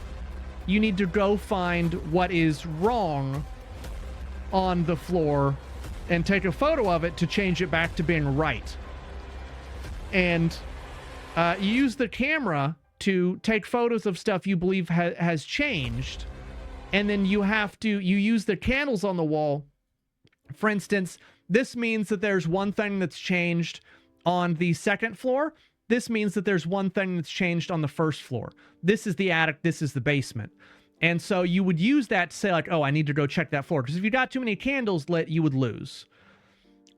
A: what is wrong on the floor and take a photo of it to change it back to being right. And you use the camera to take photos of stuff you believe has changed, and then you use the candles on the wall. For instance, this means that there's one thing that's changed on the second floor. This means that there's one thing that's changed on the first floor. This is the attic, this is the basement. And so you would use that to say, like, oh, I need to go check that floor. Because if you got too many candles lit, you would lose.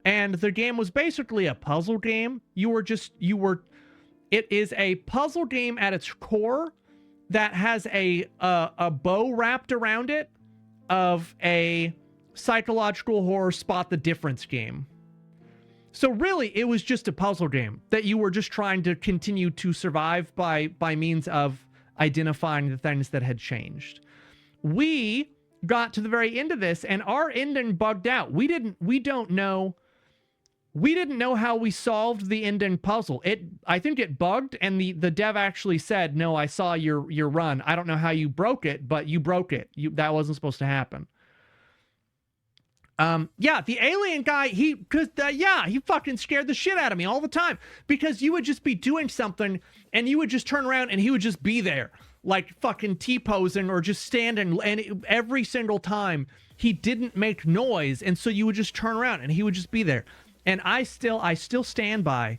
A: And the game was basically a puzzle game. It is a puzzle game at its core that has a bow wrapped around it of a psychological horror spot the difference game. So really, it was just a puzzle game that you were just trying to continue to survive by means of identifying the things that had changed. We got to the very end of this, and our ending bugged out. We don't know how we solved the ending puzzle. I think it bugged, and the dev actually said, "No, I saw your run. I don't know how you broke it, but you broke it. That wasn't supposed to happen." Yeah, the alien guy, he fucking scared the shit out of me all the time, because you would just be doing something and you would just turn around and he would just be there, like fucking T-posing or just standing, and every single time he didn't make noise, and so you would just turn around and he would just be there. And I still stand by,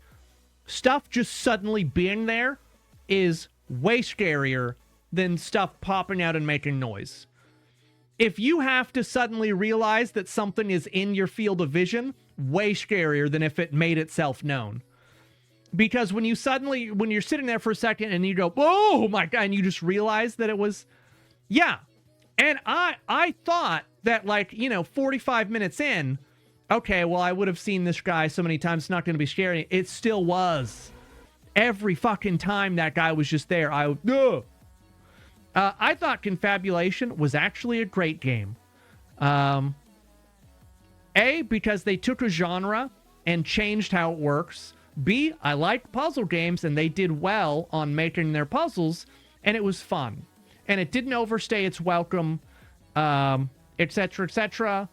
A: stuff just suddenly being there is way scarier than stuff popping out and making noise. If you have to suddenly realize that something is in your field of vision, way scarier than if it made itself known. Because when you're sitting there for a second and you go, oh my God, and you just realize that it was, yeah. And I thought that, like, 45 minutes in, okay, well, I would have seen this guy so many times, it's not going to be scary. It still was. Every fucking time that guy was just there, I thought Confabulation was actually a great game. A, because they took a genre and changed how it works. B, I like puzzle games, and they did well on making their puzzles, and it was fun. And it didn't overstay its welcome, etc., etc.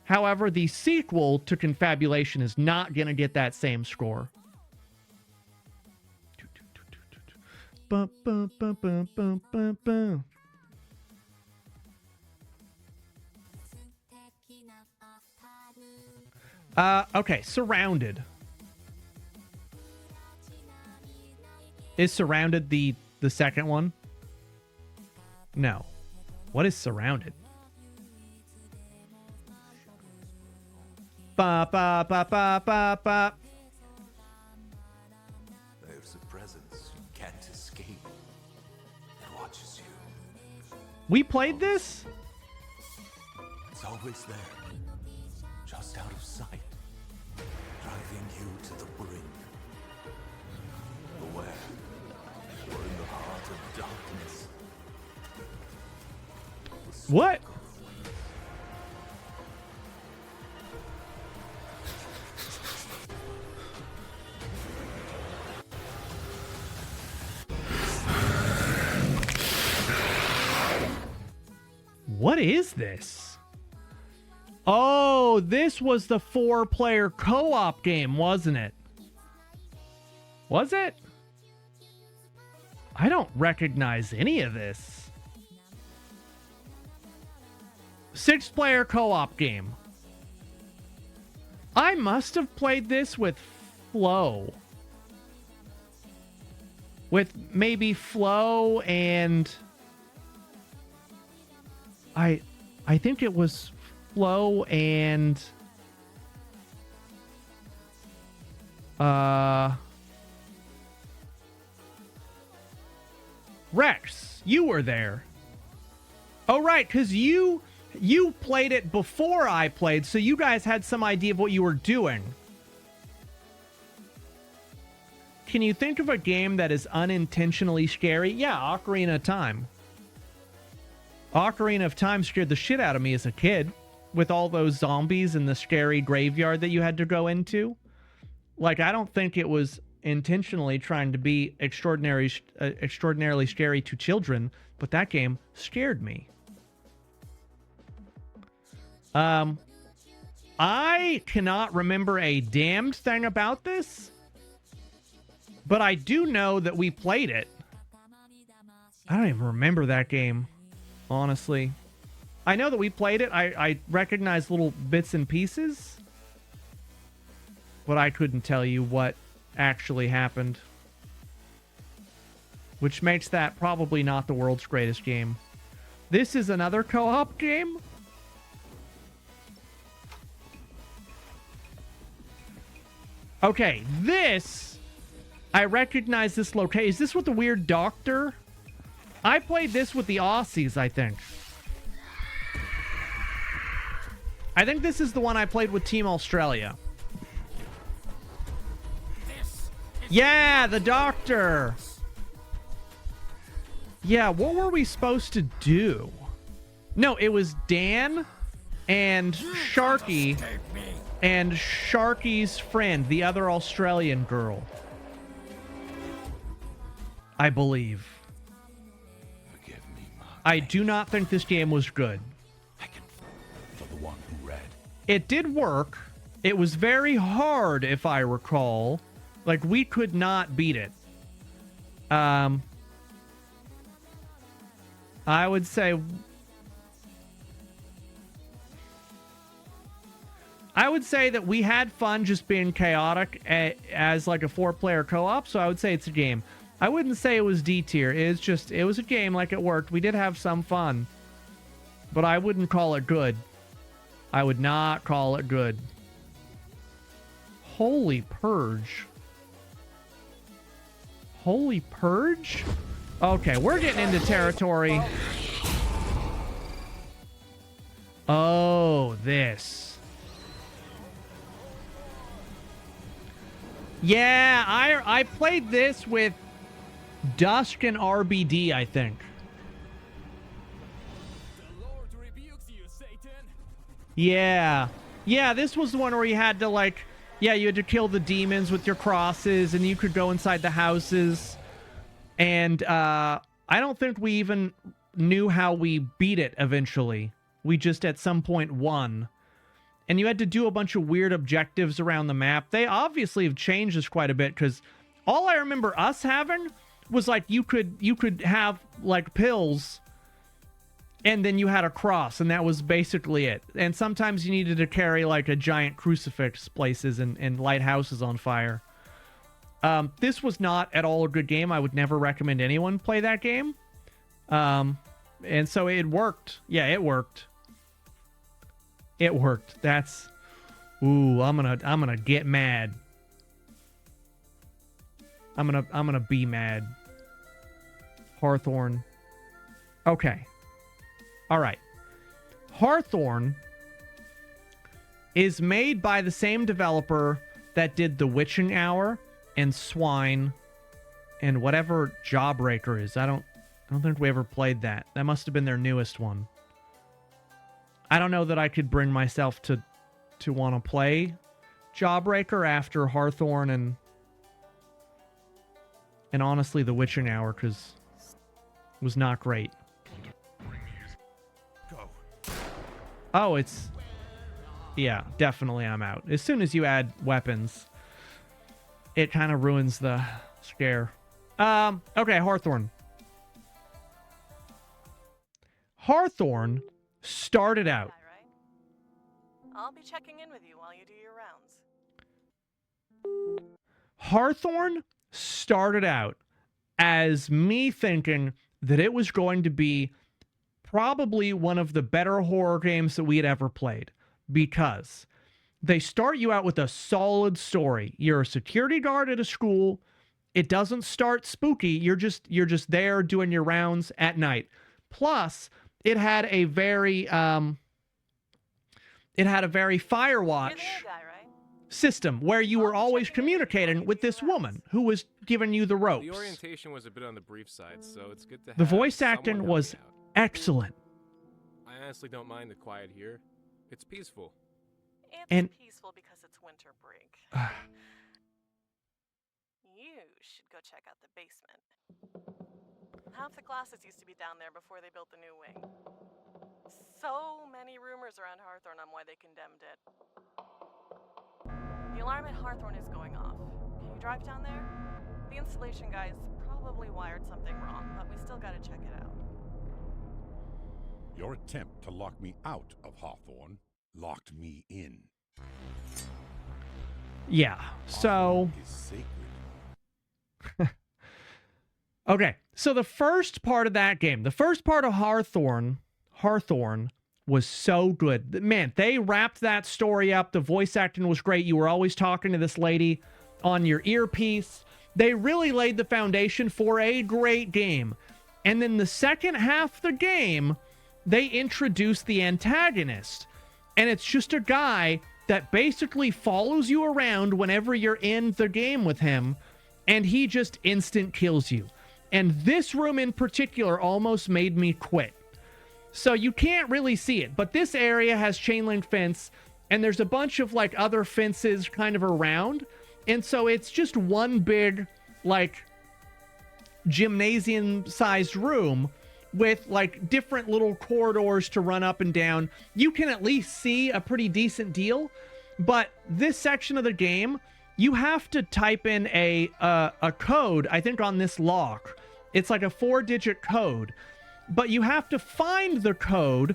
A: However, the sequel to Confabulation is not going to get that same score. Okay, Surrounded. Is Surrounded the second one? No. What is Surrounded? Ba ba ba ba ba ba.
E: There's a presence you can't escape. It watches you.
A: We played this?
E: It's always there. Just out of sight. Driving you to the brink. Beware. You're in the heart of darkness.
A: What? What is this? Oh, this was the 4-player co-op game, wasn't it? Was it? I don't recognize any of this. 6-player co-op game. I must have played this with Flo. With maybe Flo and... I think it was Flo and... Rex, you were there. Oh, right, because you played it before I played, so you guys had some idea of what you were doing. Can you think of a game that is unintentionally scary? Yeah, Ocarina of Time. Ocarina of Time scared the shit out of me as a kid, with all those zombies and the scary graveyard that you had to go into. Like, I don't think it was intentionally trying to be extraordinarily scary to children, but that game scared me. I cannot remember a damned thing about this, but I do know that we played it. I don't even remember that game, honestly. I know that we played it. I recognize little bits and pieces, but I couldn't tell you what actually happened, which makes that probably not the world's greatest game. This is another co-op game? Okay, this... I recognize this location. Is this with the weird doctor? I played this with the Aussies, I think. I think this is the one I played with Team Australia. Yeah, the doctor. Yeah, what were we supposed to do? No, it was Dan and Sharky and Sharky's friend, the other Australian girl. I believe.
E: Forgive me, Mark.
A: I do not think this game was good.
E: I can for the one who read.
A: It did work. It was very hard, if I recall. Like, we could not beat it. I would say... that we had fun just being chaotic as like a 4-player co-op, so I would say it's a game. I wouldn't say it was D tier. It was a game, like, it worked. We did have some fun. but I wouldn't call it good. I would not call it good. Holy Purge. Holy Purge? Okay, we're getting into territory. Oh, this. Yeah, I played this with Dusk and RBD, I think.
F: The Lord rebukes you, Satan.
A: Yeah. Yeah, this was the one where you had to, like, yeah, you had to kill the demons with your crosses, and you could go inside the houses. And I don't think we even knew how we beat it eventually. We just at some point won. And you had to do a bunch of weird objectives around the map. They obviously have changed this quite a bit, because all I remember us having was like you could have like pills, and then you had a cross, and that was basically it. And sometimes you needed to carry like a giant crucifix places and light houses on fire. This was not at all a good game. I would never recommend anyone play that game. And so it worked. Yeah, it worked. It worked. That's... Ooh, I'm gonna get mad. I'm gonna be mad. Hawthorne. Okay. All right. Hawthorne is made by the same developer that did The Witching Hour and Swine and whatever Jawbreaker is. I don't think we ever played that. That must have been their newest one. I don't know that I could bring myself to want to play Jawbreaker after Hawthorne and honestly The Witching Hour, because it was not great. Oh, it's... Yeah, definitely I'm out. As soon as you add weapons, it kind of ruins the scare. Okay, Hawthorne. Hawthorne started out.
G: I'll be checking in with you while you do your rounds.
A: Hawthorne started out as me thinking that it was going to be probably one of the better horror games that we had ever played, because they start you out with a solid story. You're a security guard at a school. It doesn't start spooky. You're just there doing your rounds at night. Plus, it had a very Firewatch system where you were always communicating with this woman who was giving you the ropes.
H: The orientation was a bit on the brief side, so it's good to have
A: The voice
H: someone
A: acting
H: help
A: was
H: me out.
A: excellent.
H: I honestly don't mind the quiet here. It's peaceful.
G: It's peaceful because it's winter break. You should go check out the basement. Half the classes used to be down there before they built the new wing. So many rumors around Hawthorne on why they condemned it. The alarm at Hawthorne is going off. Can you drive down there? The installation guys probably wired something wrong, but we still gotta check it out.
E: Your attempt to lock me out of Hawthorne locked me in.
A: Yeah, so...
E: Hawthorne is sacred.
A: Okay, so the first part of that game, the first part of Hawthorne was so good. Man, they wrapped that story up. The voice acting was great. You were always talking to this lady on your earpiece. They really laid the foundation for a great game. And then the second half of the game, they introduced the antagonist. And it's just a guy that basically follows you around whenever you're in the game with him, and he just instant kills you. And this room in particular almost made me quit. So you can't really see it, but this area has chain link fence, and there's a bunch of like other fences kind of around. And so it's just one big like gymnasium sized room with like different little corridors to run up and down. You can at least see a pretty decent deal, but this section of the game, you have to type in a code, I think on this lock. It's like a 4-digit code, but you have to find the code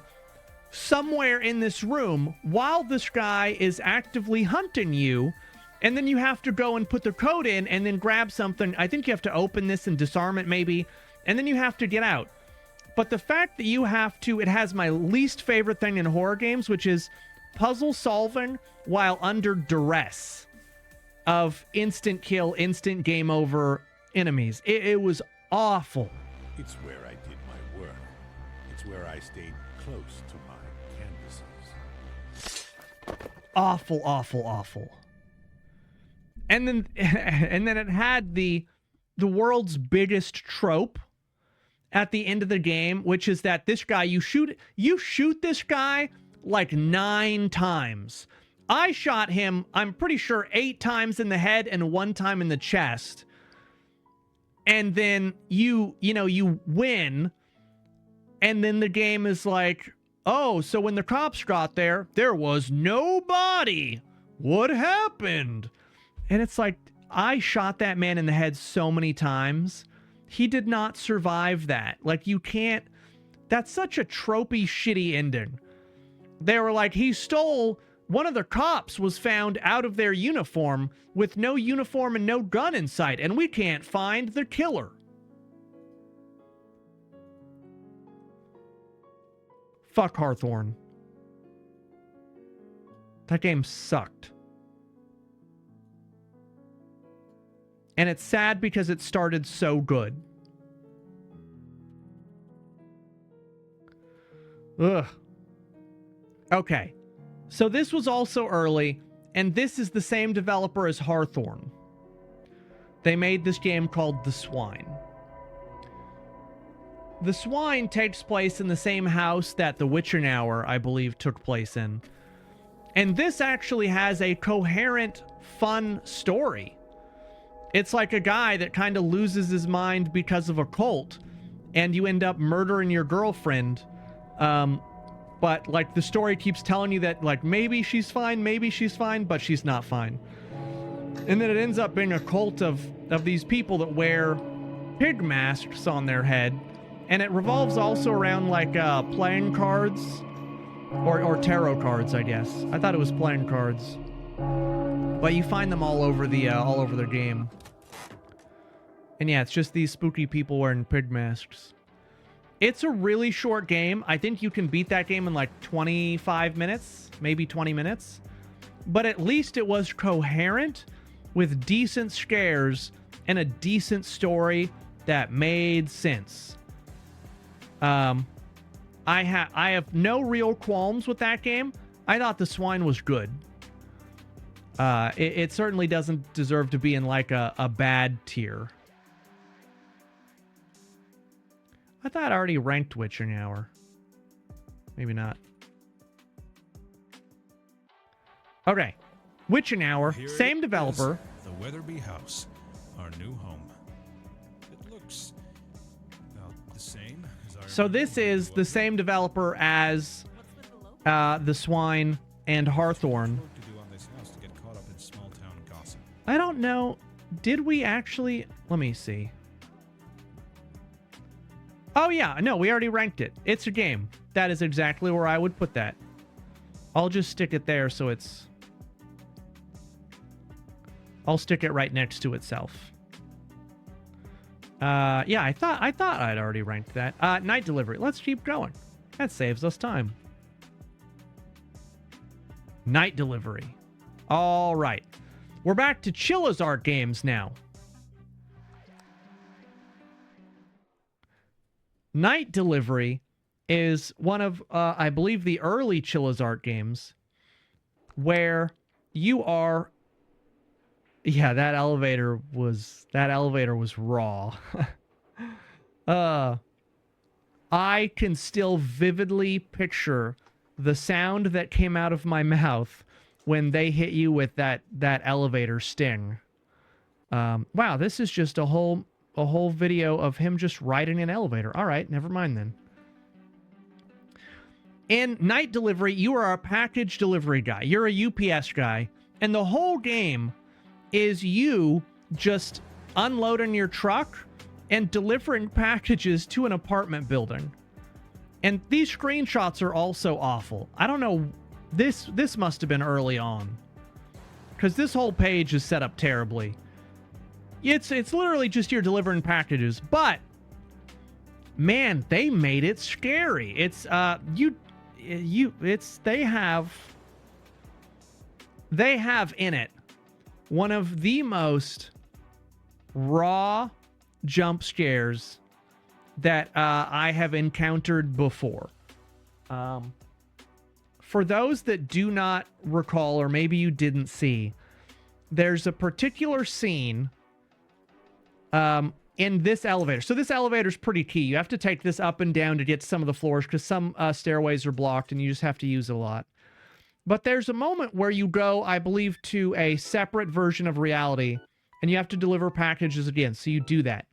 A: somewhere in this room while this guy is actively hunting you. And then you have to go and put the code in and then grab something. I think you have to open this and disarm it maybe. And then you have to get out. But the fact that you have to, it has my least favorite thing in horror games, which is puzzle solving while under duress of instant kill, instant game over enemies. It was awful.
E: It's where I did my work. It's where I stayed close to my canvases.
A: Awful, awful, awful. And then it had the world's biggest trope at the end of the game, which is that this guy, you shoot this guy like 9 times. I shot him, I'm pretty sure 8 times in the head and 1 time in the chest. And then you win, and then the game is like, oh, so when the cops got there was nobody. What happened? And it's like, I shot that man in the head so many times. He did not survive that. Like, you can't... That's such a tropey, shitty ending. They were like, he stole... One of the cops was found out of their uniform with no uniform and no gun in sight, and we can't find the killer. Fuck Hawthorne. That game sucked. And it's sad because it started so good. Ugh. Okay. So this was also early, and this is the same developer as Hawthorne. They made this game called The Swine. The Swine takes place in the same house that The Witching Hour, I believe, took place in. And this actually has a coherent, fun story. It's like a guy that kind of loses his mind because of a cult, and you end up murdering your girlfriend. But, like, the story keeps telling you that, like, maybe she's fine, but she's not fine. And then it ends up being a cult of these people that wear pig masks on their head. And it revolves also around, like, playing cards. Or tarot cards, I guess. I thought it was playing cards. But you find them all over their game. And yeah, it's just these spooky people wearing pig masks. It's a really short game. I think you can beat that game in like 25 minutes, maybe 20 minutes. But at least it was coherent with decent scares and a decent story that made sense. I have no real qualms with that game. I thought The Swine was good. It certainly doesn't deserve to be in like a bad tier. I thought I already ranked Witching Hour. Maybe not. Okay. Witching Hour,
I: Here
A: same
I: it
A: developer.
I: is, the Weatherby House, our new home. It looks about the same as our
A: So this is the same developer as The Swine and Hawthorne.
I: work to do on this house to get caught up in small town gossip.
A: I don't know. Did we actually... Let me see. Oh, yeah. No, we already ranked it. It's a game. That is exactly where I would put that. I'll just stick it there so it's... I'll stick it right next to itself. Yeah, I thought I'd already ranked that. Night Delivery. Let's keep going. That saves us time. Night Delivery. All right. We're back to Chilla's Art games now. Night Delivery is one of, I believe, the early Chilla's Art games where you are... Yeah, that elevator was raw. I can still vividly picture the sound that came out of my mouth when they hit you with that elevator sting. Wow, this is just a whole video of him just riding an elevator. All right, never mind then. In Night Delivery, you are a package delivery guy. You're a UPS guy, and the whole game is you just unloading your truck and delivering packages to an apartment building. And these screenshots are also awful. I don't know, this must have been early on, because this whole page is set up terribly. It's literally just you're delivering packages, but man, they made it scary. It's they have in it one of the most raw jump scares that I have encountered before. For those that do not recall, or maybe you didn't see, there's a particular scene in this elevator. So this elevator is pretty key. You have to take this up and down to get to some of the floors because some stairways are blocked and you just have to use it a lot. But there's a moment where you go, I believe, to a separate version of reality and you have to deliver packages again. So you do that.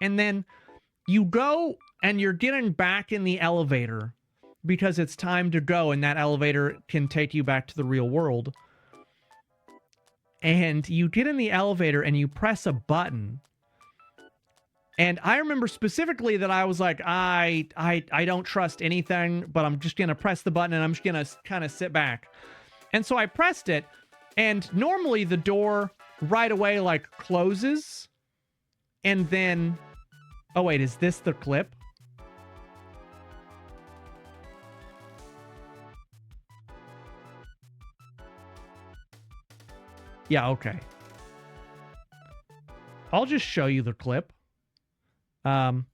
A: And then you go and you're getting back in the elevator because it's time to go and that elevator can take you back to the real world. And you get in the elevator and you press a button. And I remember specifically that I was like, I don't trust anything, but I'm just going to press the button and I'm just going to kind of sit back. And so I pressed it, and normally the door right away like closes. And then, oh wait, is this the clip? Yeah, okay. I'll just show you the clip. You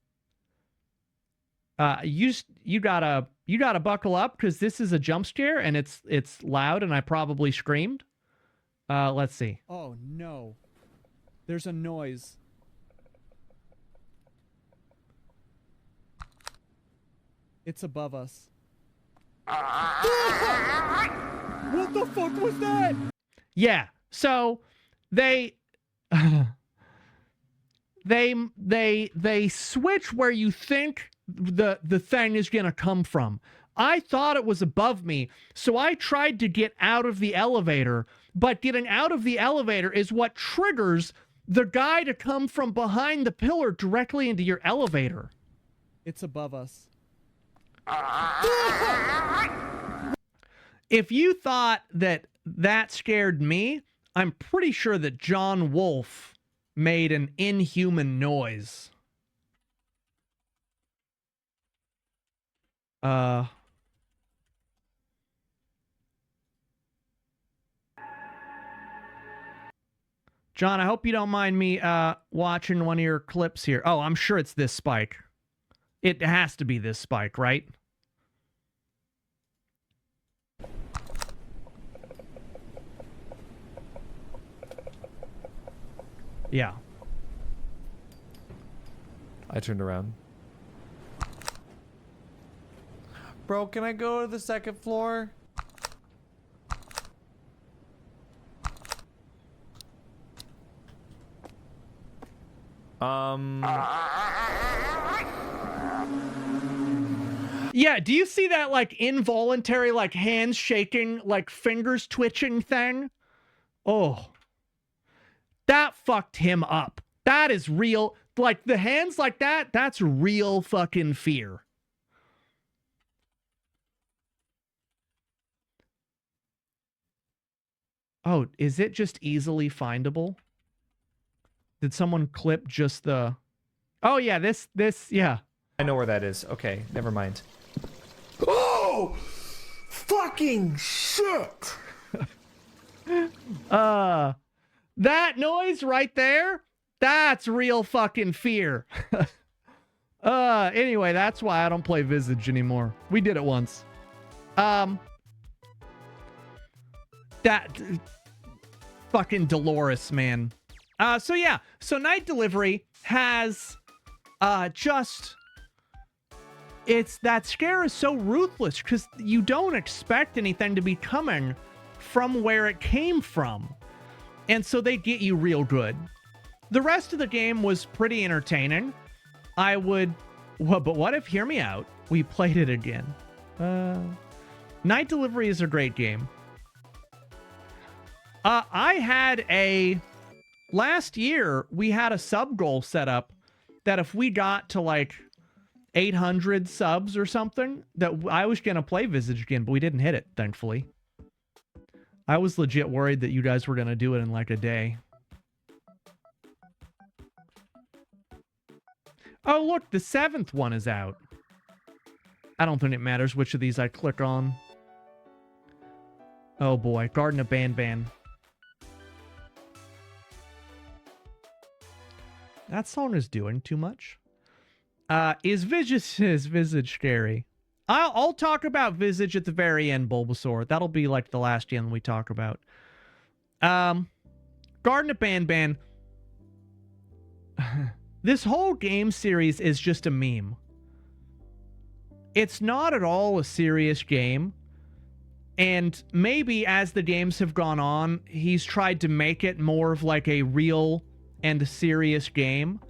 A: gotta buckle up because this is a jump scare and it's loud and I probably screamed. Let's see.
J: Oh no. There's a noise. It's above us. What the fuck was that?
A: Yeah. So they they switch where you think the thing is going to come from. I thought it was above me, so I tried to get out of the elevator, but getting out of the elevator is what triggers the guy to come from behind the pillar directly into your elevator.
J: It's above us.
A: If you thought that scared me, I'm pretty sure that John Wolfe made an inhuman noise. John, I hope you don't mind me watching one of your clips here. Oh, I'm sure it's this spike. It has to be this spike, right? Yeah.
K: I turned around. Bro, can I go to the second floor?
A: Yeah, do you see that like involuntary like hands shaking, like fingers twitching thing? Oh. That fucked him up. That is real. Like the hands like that, that's real fucking fear. Oh, is it just easily findable? Did someone clip just the... Oh, yeah, this, yeah.
K: I know where that is. Okay, never mind. Oh! Fucking shit!
A: That noise right there, that's real fucking fear. Anyway, that's why I don't play Visage anymore. We did it once. That fucking Dolores, man. So yeah, so Night Delivery has that scare is so ruthless because you don't expect anything to be coming from where it came from. And so they get you real good. The rest of the game was pretty entertaining. But what if, hear me out, we played it again. Night Delivery is a great game. Last year, we had a sub goal set up that if we got to like 800 subs or something, that I was going to play Visage again, but we didn't hit it, thankfully. I was legit worried that you guys were going to do it in like a day. Oh, look, the 7th one is out. I don't think it matters which of these I click on. Oh boy, Garden of Banban. That song is doing too much. Is Visage scary? I'll talk about Visage at the very end, Bulbasaur. That'll be like the last gen we talk about. Garden of Banban. This whole game series is just a meme. It's not at all a serious game. And maybe as the games have gone on, he's tried to make it more of like a real and serious game.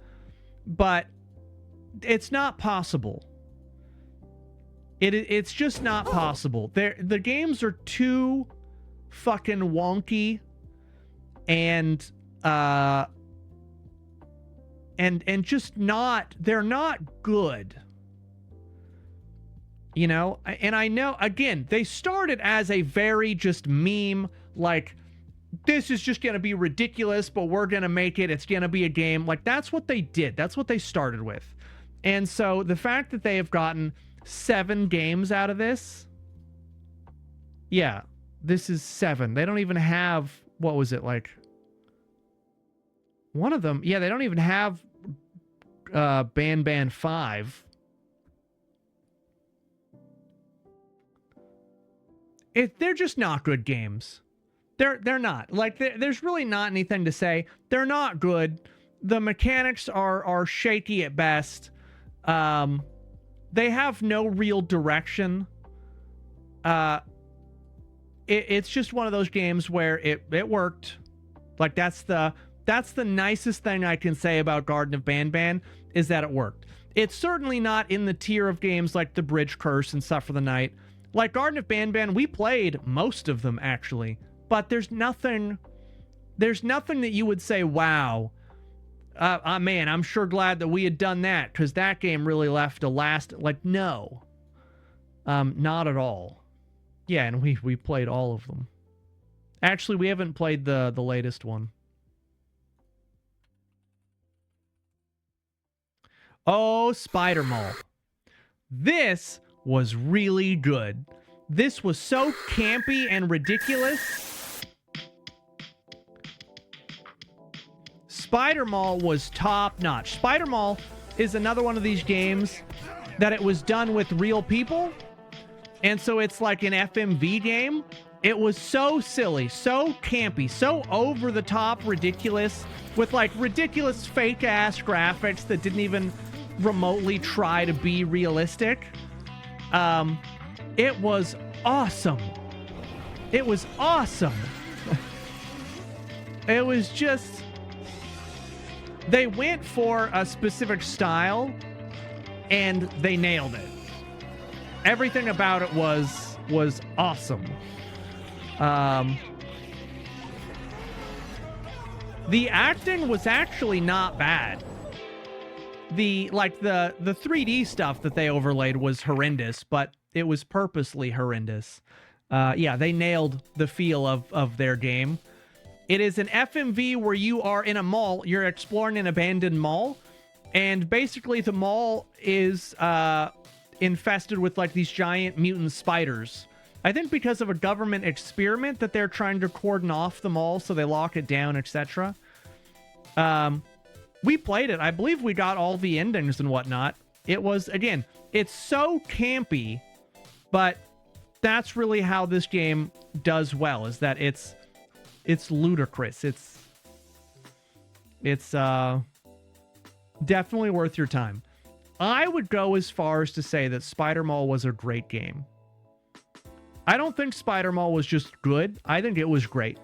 A: But it's not possible. It's just not possible. The games are too fucking wonky and just not, they're not good. You know, and I know, again, they started as a very just meme, like, this is just going to be ridiculous, but we're going to make it. It's going to be a game. Like, that's what they did. That's what they started with. And so the fact that they have gotten 7 games out of this, yeah, this is 7. They don't even have, what was it, like, one of them, yeah, they don't even have Banban 5. They're just not good games. They're not. Like, there's really not anything to say. They're not good. The mechanics are shaky at best. They have no real direction. It's just one of those games where it worked. Like, that's the nicest thing I can say about Garden of Banban, is that it worked. It's certainly not in the tier of games like The Bridge Curse and Suffer the Night. Like Garden of Banban, we played most of them actually, but there's nothing that you would say, wow, man, I'm sure glad that we had done that, because that game really left a last, like, no. Not at all. Yeah, and we played all of them. Actually, we haven't played the latest one. Oh, Spider Mall. This was really good. This was so campy and ridiculous. Spider Mall was top notch. Spider Mall is another one of these games that it was done with real people. And so it's like an FMV game. It was so silly, so campy, so over the top ridiculous, with like ridiculous fake ass graphics that didn't even remotely try to be realistic. It was awesome. It was awesome. It was just, they went for a specific style and they nailed it. Everything about it was awesome. The acting was actually not bad. The 3D stuff that they overlaid was horrendous, but it was purposely horrendous. Yeah, they nailed the feel of their game. It is an FMV where you are in a mall. You're exploring an abandoned mall, and basically the mall is infested with like these giant mutant spiders. I think because of a government experiment that they're trying to cordon off the mall, so they lock it down, etc. We played it. I believe we got all the endings and whatnot. It was, again, it's so campy, but that's really how this game does well, is that it's ludicrous. It's definitely worth your time. I would go as far as to say that Spider Mall was a great game. I don't think Spider Mall was just good. I think it was great.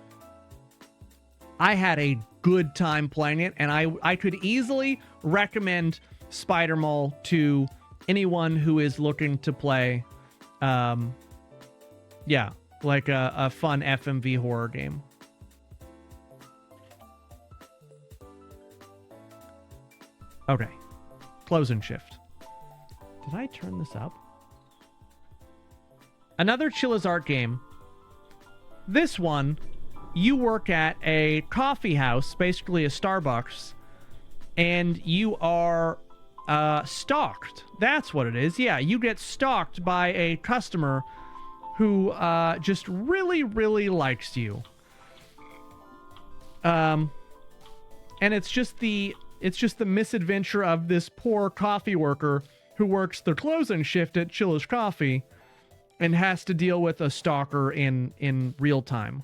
A: I had a good time playing it, and I could easily recommend Spider Mall to anyone who is looking to play, yeah, like a fun FMV horror game. Okay, close and shift. Did I turn this up? Another Chilla's Art game. This one, you work at a coffee house, basically a Starbucks, and you are stalked. That's what it is. Yeah, you get stalked by a customer who just really, really likes you. And it's just the misadventure of this poor coffee worker who works the closing shift at Chilla's Coffee and has to deal with a stalker in real time.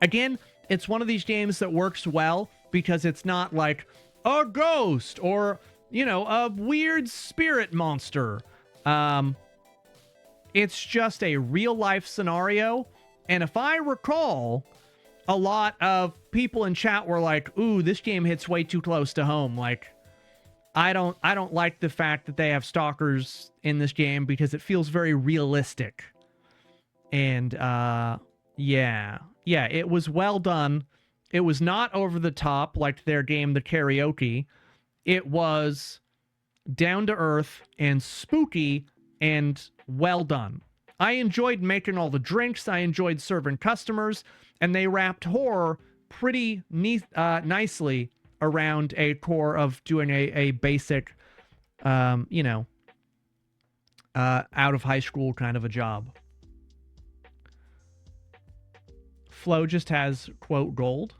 A: Again, it's one of these games that works well because it's not like a ghost or, a weird spirit monster. It's just a real life scenario. And if I recall, a lot of people in chat were like, ooh, this game hits way too close to home. Like, I don't like the fact that they have stalkers in this game because it feels very realistic. And yeah, it was well done. It was not over the top like their game, The Karaoke. It was down to earth and spooky and well done. I enjoyed making all the drinks. I enjoyed serving customers, and they wrapped horror pretty nicely around a core of doing a basic, out of high school kind of a job. Flo just has, quote, gold.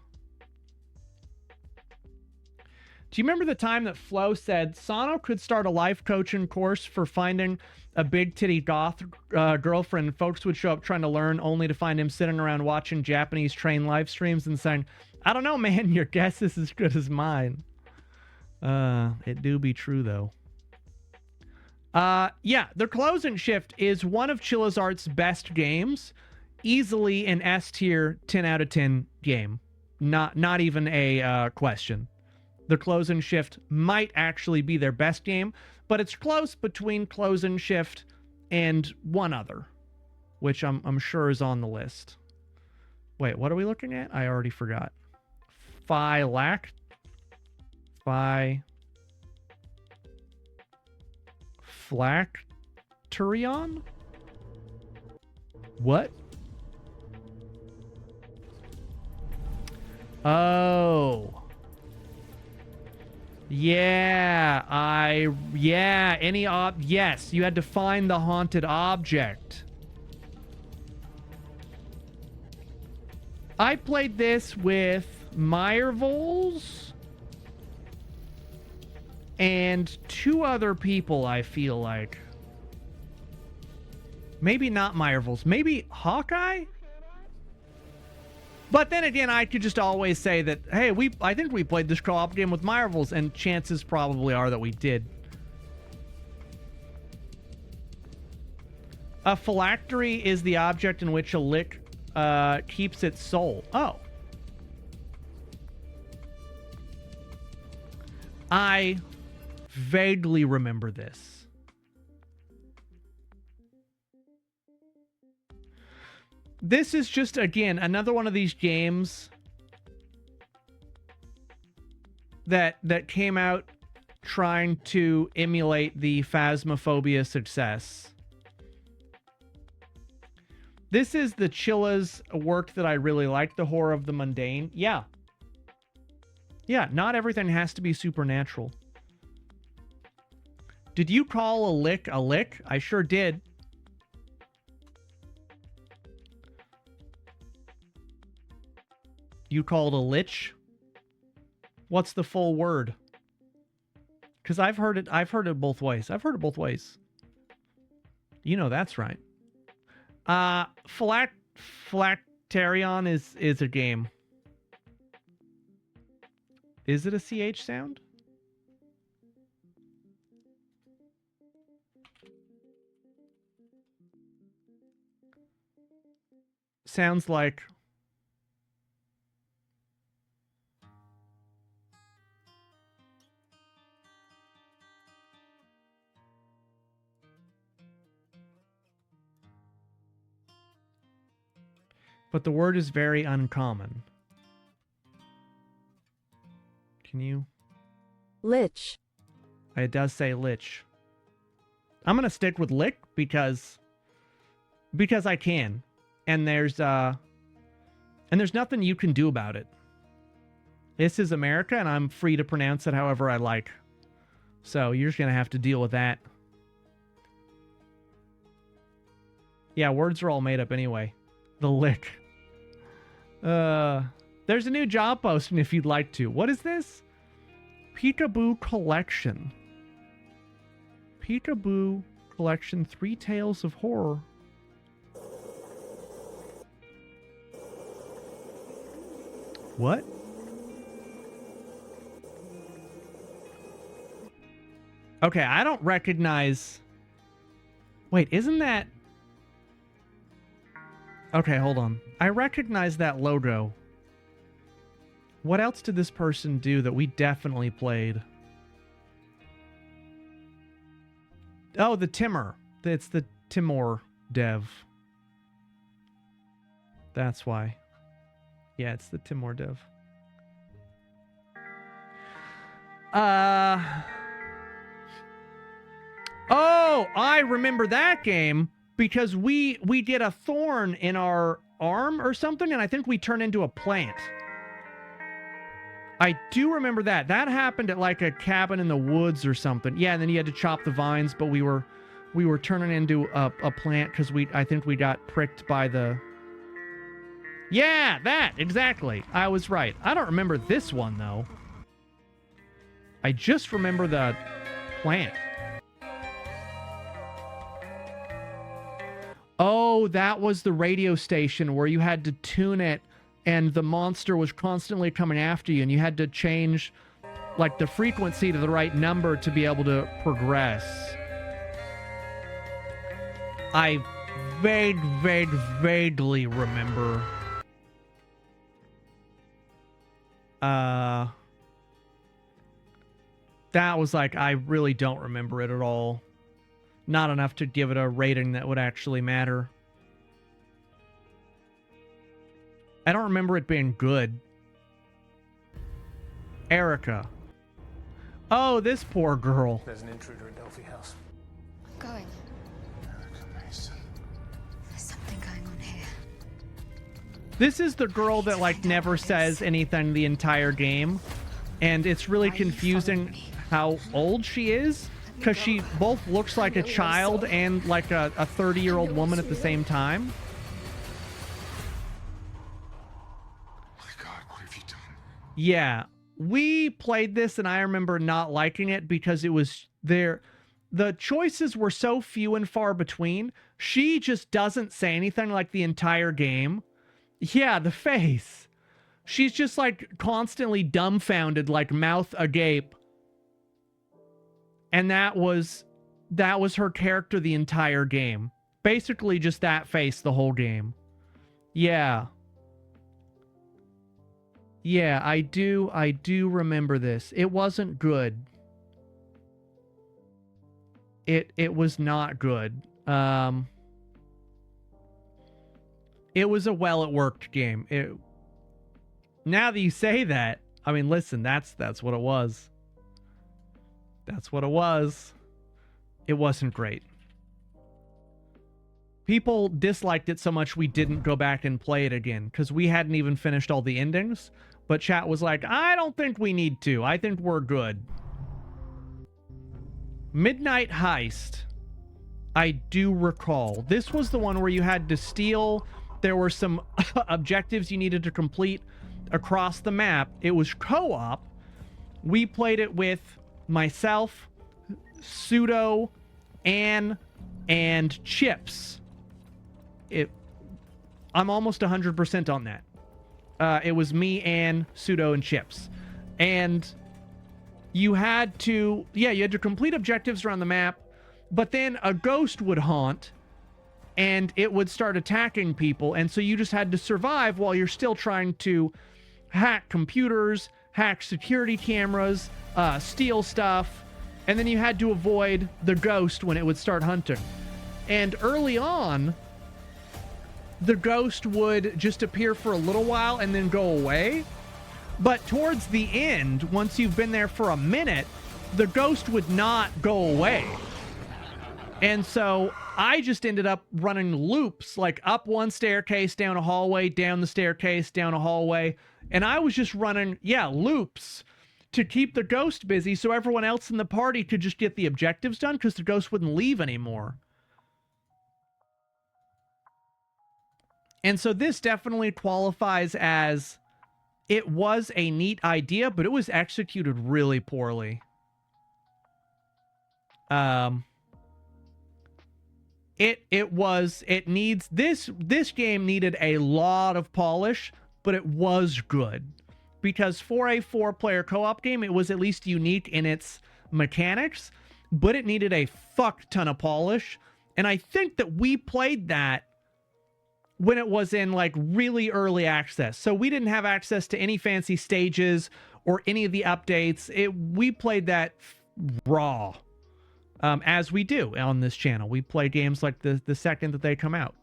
A: Do you remember the time that Flo said Sano could start a life coaching course for finding a big titty goth girlfriend? Folks would show up trying to learn only to find him sitting around watching Japanese train live streams and saying, I don't know, man, your guess is as good as mine. It do be true, though. Yeah, The Closing Shift is one of Chilla's Art's best games. Easily an S tier 10 out of 10 game. Not even a question. The Closing Shift might actually be their best game, but it's close between Closing Shift and one other, which I'm sure is on the list. Wait, what are we looking at? I already forgot. Flactorion? What? Oh. Yeah, yes, you had to find the haunted object. I played this with Meyervols and 2 other people, I feel like. Maybe not Meyervols, maybe Hawkeye? But then again, I could just always say that, hey, I think we played this co-op game with Meyervols, and chances probably are that we did. A phylactery is the object in which a lick keeps its soul. Oh. I vaguely remember this. This is just, again, another one of these games that came out trying to emulate the Phasmophobia success. This is the Chilla's work that I really like, the horror of the mundane. Yeah. Yeah, not everything has to be supernatural. Did you call a lick a lick? I sure did. You called a lich? What's the full word? Because I've heard it both ways. You know that's right. Phylacterion is a game. Is it a CH sound? Sounds like... But the word is very uncommon. Can you?
L: Lich.
A: It does say lich. I'm gonna stick with lick because I can, and there's nothing you can do about it. This is America, and I'm free to pronounce it however I like. So you're just going to have to deal with that. Yeah, words are all made up anyway. The lick. There's a new job posting if you'd like to. What is this? Peekaboo Collection. Peekaboo Collection 3 Tales of Horror. What? Okay, I don't recognize... Wait, isn't that... Okay, hold on. I recognize that logo. What else did this person do that we definitely played? Oh, the Timor. It's the Timor dev. That's why. Yeah, it's the Timor dev. Oh, I remember that game because we get a thorn in our arm or something, and I think we turn into a plant. I do remember that. That happened at like a cabin in the woods or something. Yeah, and then you had to chop the vines, but we were turning into a plant because I think we got pricked by the... Yeah, that, exactly. I was right. I don't remember this one, though. I just remember the plant. Oh, that was the radio station where you had to tune it and the monster was constantly coming after you and you had to change like the frequency to the right number to be able to progress. I vaguely remember. That was like, I really don't remember it at all. Not enough to give it a rating that would actually matter. I don't remember it being good. Erica. Oh, this poor girl.
E: There's an intruder at Delphi House.
M: I'm going.
E: Erica Mason.
M: There's something going on here.
A: This is the girl that like never says anything the entire game. And it's really confusing how old she is. Because she both looks like a child and like a 30-year-old woman at the same time.
E: My God, what have you done?
A: Yeah, we played this and I remember not liking it because it was there. The choices were so few and far between. She just doesn't say anything like the entire game. Yeah, the face. She's just like constantly dumbfounded, like mouth agape. And that was her character the entire game. Basically just that face the whole game. Yeah. Yeah, I do remember this. It wasn't good. It was not good. It was a well-it-worked game. Now that you say that, I mean, listen, that's what it was. That's what it was. It wasn't great. People disliked it so much we didn't go back and play it again because we hadn't even finished all the endings. But chat was like, I don't think we need to. I think we're good. Midnight Heist. I do recall. This was the one where you had to steal. There were some objectives you needed to complete across the map. It was co-op. We played it with myself, Pseudo, Anne, and Chips. I'm almost 100% on that. It was me, Anne, Pseudo, and Chips. And you had to complete objectives around the map, but then a ghost would haunt, and it would start attacking people, and so you just had to survive while you're still trying to hack computers, hack security cameras, steal stuff, and then you had to avoid the ghost when it would start hunting. And early on, the ghost would just appear for a little while and then go away. But towards the end, once you've been there for a minute, the ghost would not go away. And so I just ended up running loops, like up one staircase, down a hallway, down the staircase, down a hallway. And I was just running, loops to keep the ghost busy so everyone else in the party could just get the objectives done because the ghost wouldn't leave anymore. And so this definitely qualifies as it was a neat idea, but it was executed really poorly. This game needed a lot of polish, but it was good. Because for a 4-player co-op game, it was at least unique in its mechanics, but it needed a fuck ton of polish. And I think that we played that when it was in like really early access. So we didn't have access to any fancy stages or any of the updates. We played that raw, as we do on this channel. We play games like the second that they come out.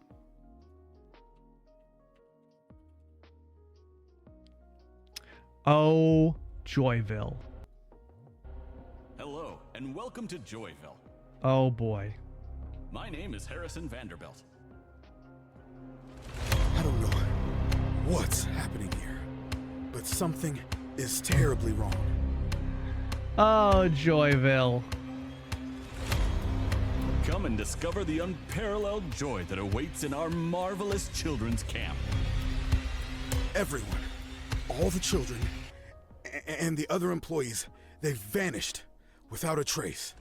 A: Oh, Joyville.
N: Hello, and welcome to Joyville.
A: Oh boy.
N: My name is Harrison Vanderbilt.
O: I don't know what's happening here, but something is terribly wrong.
A: Oh, Joyville.
N: Come and discover the unparalleled joy that awaits in our marvelous children's camp.
O: Everyone, all the children, and the other employees, they've vanished without a trace.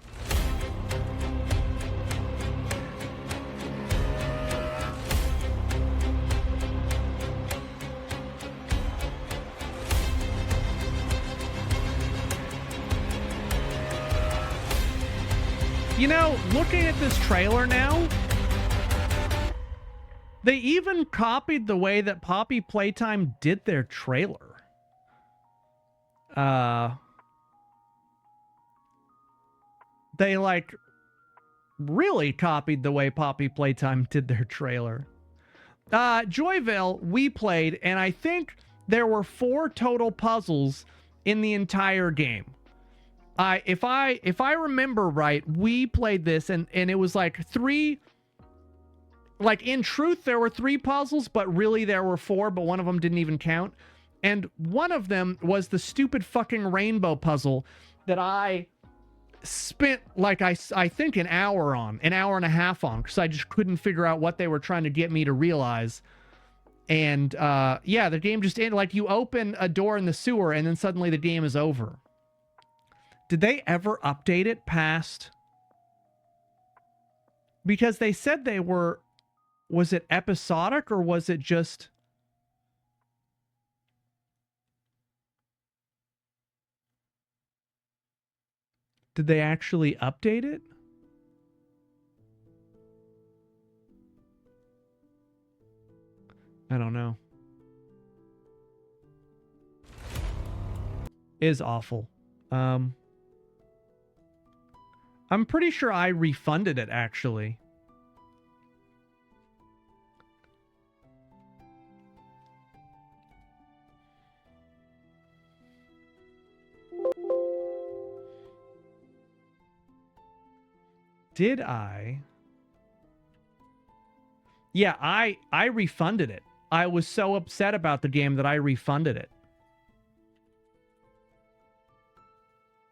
A: You know, looking at this trailer now, they even copied the way that Poppy Playtime did their trailer. They like really copied the way Poppy Playtime did their trailer. Joyville, we played, and I think there were 4 total puzzles in the entire game. If I remember right, we played this and it was like 3. Like in truth, there were 3 puzzles, but really there were 4, but one of them didn't even count. And one of them was the stupid fucking rainbow puzzle that I spent like I think an hour and a half on, because I just couldn't figure out what they were trying to get me to realize. And yeah, the game just ended. Like you open a door in the sewer and then suddenly the game is over. Did they ever update it past? Because they said they were, was it episodic or was it just... Did they actually update it? I don't know. It is awful. I'm pretty sure I refunded it, actually. Did I? Yeah, I refunded it. I was so upset about the game that I refunded it.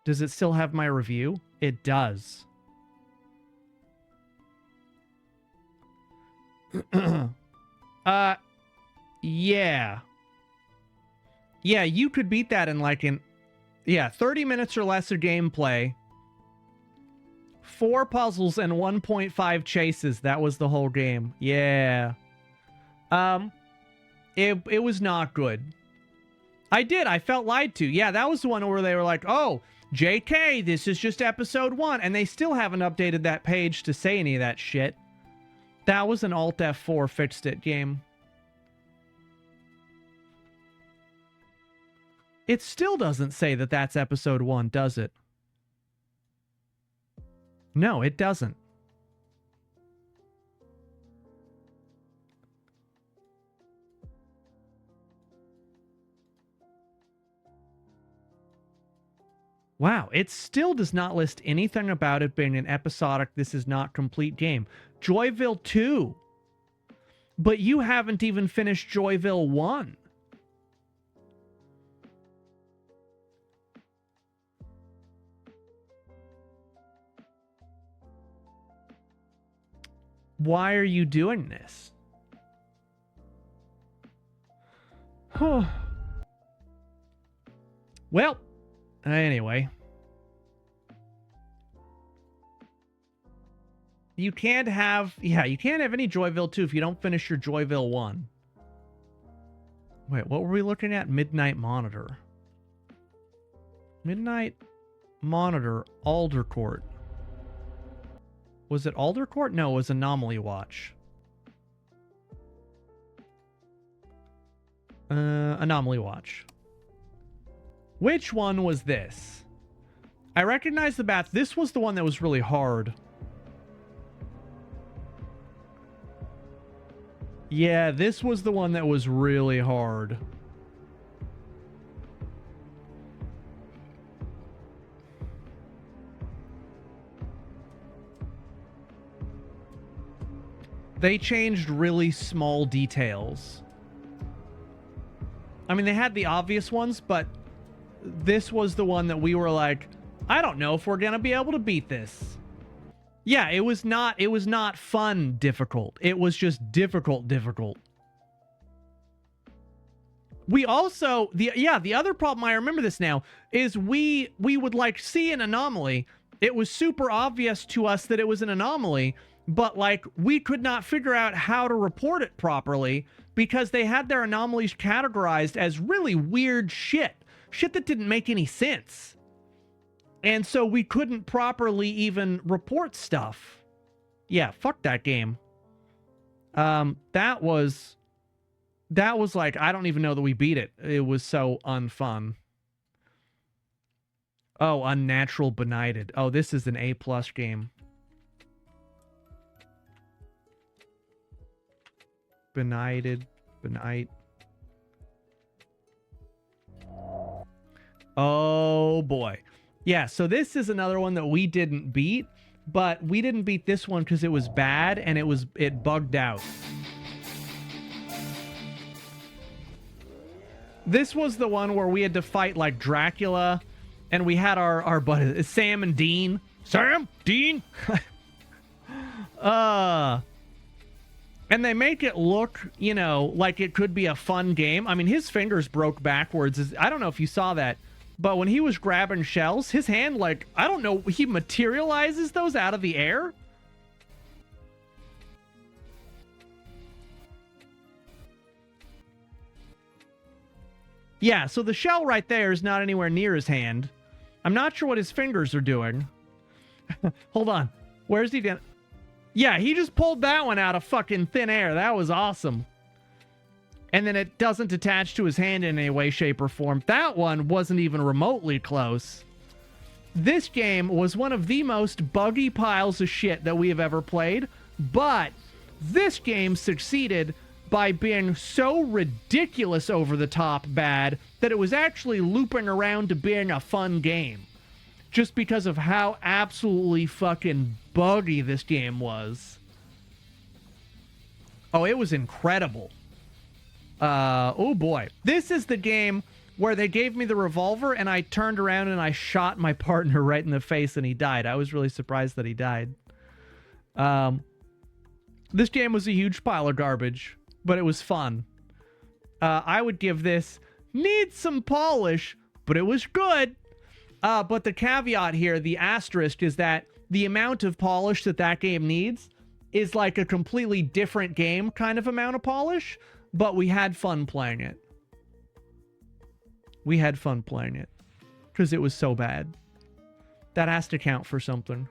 A: Does it still have my review? It does. Yeah. Yeah, you could beat that in like 30 minutes or less of gameplay. 4 puzzles and 1.5 chases. That was the whole game. Yeah. It was not good. I felt lied to. Yeah, that was the one where they were like, oh, JK, this is just episode 1. And they still haven't updated that page to say any of that shit. That was an Alt F4 fixed it game. It still doesn't say that that's episode 1, does it? No, it doesn't. Wow, it still does not list anything about it being an episodic, this is not complete game. Joyville 2. But you haven't even finished Joyville 1. Why are you doing this? Huh. Well, anyway. You can't have any Joyville 2 if you don't finish your Joyville 1. Wait, what were we looking at? Midnight Monitor. Midnight Monitor, Aldercourt. Was it Aldercourt? No, it was Anomaly Watch. Anomaly Watch. Which one was this? I recognize the bath. This was the one that was really hard. Yeah, this was the one that was really hard. They changed really small details. I mean, they had the obvious ones, but this was the one that we were like, I don't know if we're gonna be able to beat this. Yeah, it was not fun difficult. It was just difficult. We also, the other problem, I remember this now, is we would like see an anomaly. It was super obvious to us that it was an anomaly, but like we could not figure out how to report it properly because they had their anomalies categorized as really weird shit that didn't make any sense. And so we couldn't properly even report stuff. Yeah, fuck that game. That was like, I don't even know that we beat it. It was so unfun. Oh, Unnatural Benighted. Oh, this is an A+ game. Benighted. Oh, boy. Yeah, so this is another one that we didn't beat, but we didn't beat this one because it was bad and it bugged out. This was the one where we had to fight like Dracula, and we had our buddies, Sam and Dean. Sam, Dean. And they make it look, you know, like it could be a fun game. I mean, his fingers broke backwards. I don't know if you saw that. But when he was grabbing shells, his hand, like, I don't know, he materializes those out of the air? Yeah, so the shell right there is not anywhere near his hand. I'm not sure what his fingers are doing. Hold on. Where's he? Yeah, he just pulled that one out of fucking thin air. That was awesome. And then it doesn't attach to his hand in any way, shape, or form. That one wasn't even remotely close. This game was one of the most buggy piles of shit that we have ever played, but this game succeeded by being so ridiculous over the top bad that it was actually looping around to being a fun game. Just because of how absolutely fucking buggy this game was. Oh, it was incredible. Oh boy. This is the game where they gave me the revolver and I turned around and I shot my partner right in the face and he died. I was really surprised that he died. This game was a huge pile of garbage, but it was fun. I would give this, needs some polish, but it was good. But the caveat here, the asterisk, is that the amount of polish that game needs is like a completely different game kind of amount of polish. But we had fun playing it. We had fun playing it. Because it was so bad. That has to count for something.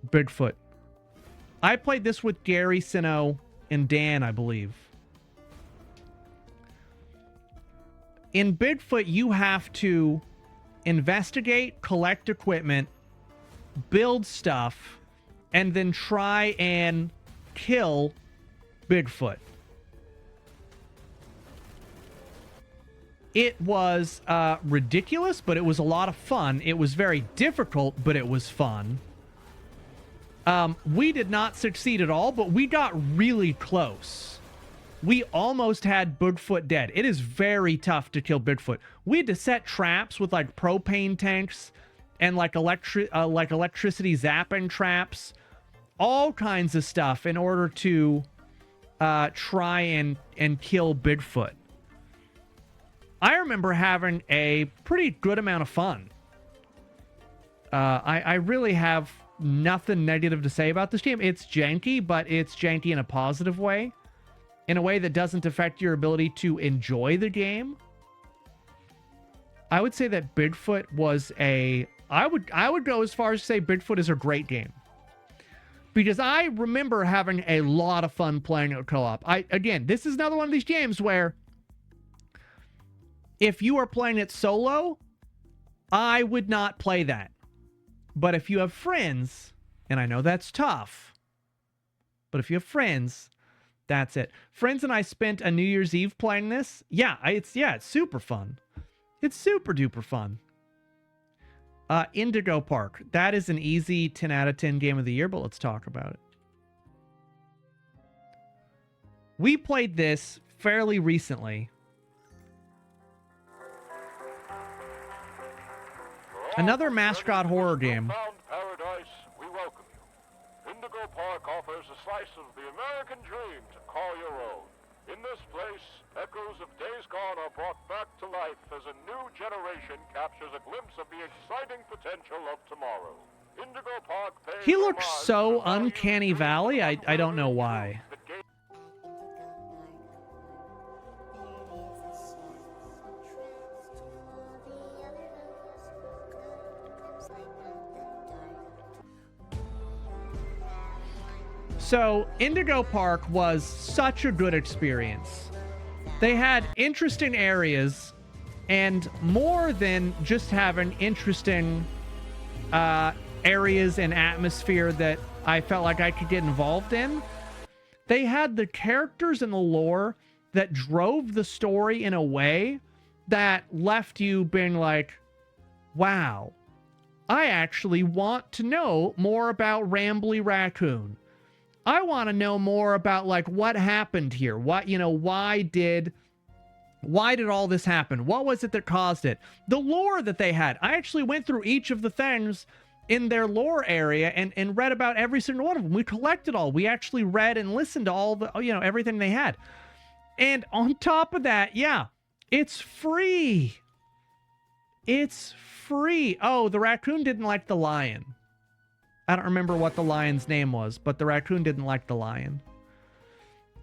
A: Bigfoot. I played this with Gary, Sino, and Dan, I believe. In Bigfoot, you have to investigate, collect equipment, build stuff, and then try and kill Bigfoot. It was ridiculous, but it was a lot of fun. It was very difficult, but it was fun. We did not succeed at all, but we got really close. We almost had Bigfoot dead. It is very tough to kill Bigfoot. We had to set traps with like propane tanks and like electricity zapping traps, all kinds of stuff in order to try and kill Bigfoot. I remember having a pretty good amount of fun. I really have nothing negative to say about this game. It's janky, but it's janky in a positive way. In a way that doesn't affect your ability to enjoy the game. I would say that Bigfoot was I would go as far as to say Bigfoot is a great game. Because I remember having a lot of fun playing it co-op. Again, this is another one of these games where if you are playing it solo, I would not play that. But if you have friends, and I know that's tough, but if you have friends, that's it. Friends and I spent a New Year's Eve playing this. Yeah, it's super fun. It's super duper fun. Indigo Park. That is an easy 10 out of 10 game of the year, but let's talk about it. We played this fairly recently. Another mascot horror game.
P: Paradise, we welcome you. Indigo Park offers a slice of the American dream to call your own. In this place, echoes of days gone are brought back to life as a new generation captures a glimpse of the exciting potential of tomorrow. Indigo Park pays
A: He looks so uncanny valley. I don't know why. So, Indigo Park was such a good experience. They had interesting areas, and more than just having interesting areas and atmosphere that I felt like I could get involved in, they had the characters and the lore that drove the story in a way that left you being like, wow, I actually want to know more about Rambly Raccoon. I want to know more about like what happened here. What, why did all this happen? What was it that caused it? The lore that they had. I actually went through each of the things in their lore area and read about every single one of them. We collected all. We actually read and listened to all the, everything they had. And on top of that, yeah, it's free. It's free. Oh, the raccoon didn't like the lion. I don't remember what the lion's name was, but the raccoon didn't like the lion.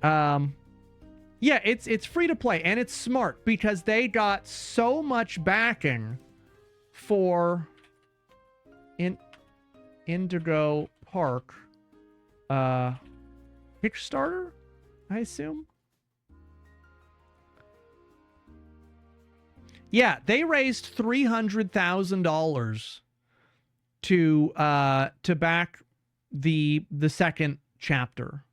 A: Yeah, it's free to play, and it's smart because they got so much backing for Indigo Park Kickstarter, I assume. Yeah, they raised $300,000 to back the second chapter.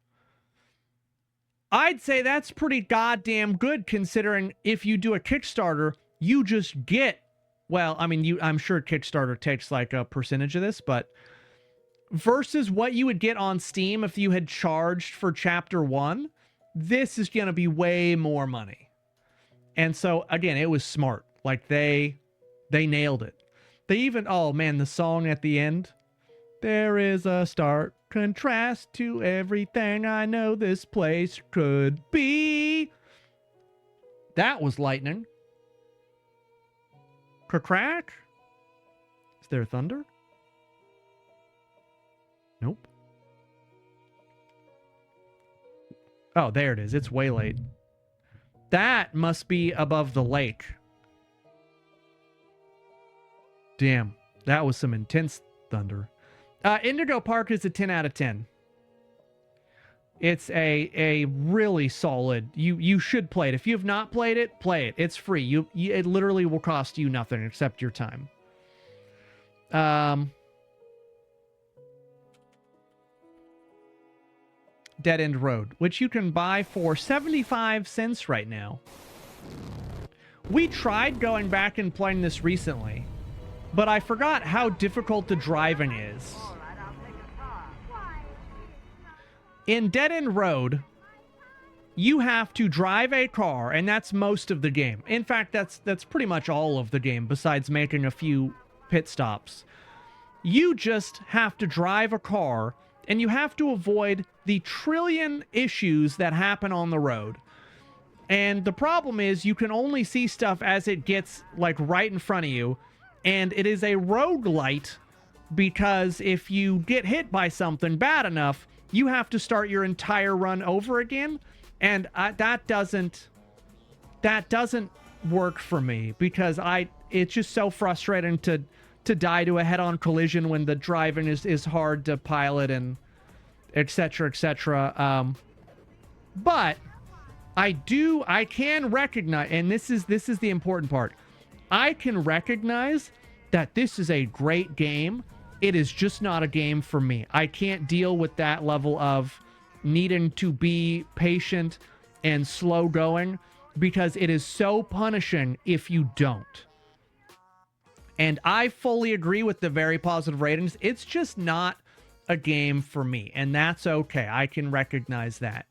A: I'd say that's pretty goddamn good considering if you do a Kickstarter, you just get, well, I mean, I'm sure Kickstarter takes like a percentage of this, but versus what you would get on Steam if you had charged for chapter 1, this is going to be way more money. And so again, it was smart. Like they nailed it. They even, oh man, the song at the end. There is a stark contrast to everything I know this place could be. That was lightning. Crack? Is there thunder? Nope. Oh, there it is. It's way late. That must be above the lake. Damn, that was some intense thunder. Indigo Park is a 10 out of 10. It's a really solid. You should play it. If you have not played it, play it. It's free. It literally will cost you nothing except your time. Dead End Road, which you can buy for 75 cents right now. We tried going back and playing this recently, but I forgot how difficult the driving is. In Dead End Road, you have to drive a car, and that's most of the game. In fact, that's pretty much all of the game, besides making a few pit stops. You just have to drive a car, and you have to avoid the trillion issues that happen on the road. And the problem is you can only see stuff as it gets, like, right in front of you. And it is a roguelite, because if you get hit by something bad enough, you have to start your entire run over again. And that doesn't work for me, because it's just so frustrating to die to a head-on collision when the driving is hard to pilot, and etc., etc. But I can recognize, and this is the important part, I can recognize that this is a great game. It is just not a game for me. I can't deal with that level of needing to be patient and slow going, because it is so punishing if you don't. And I fully agree with the very positive ratings. It's just not a game for me, and that's okay. I can recognize that.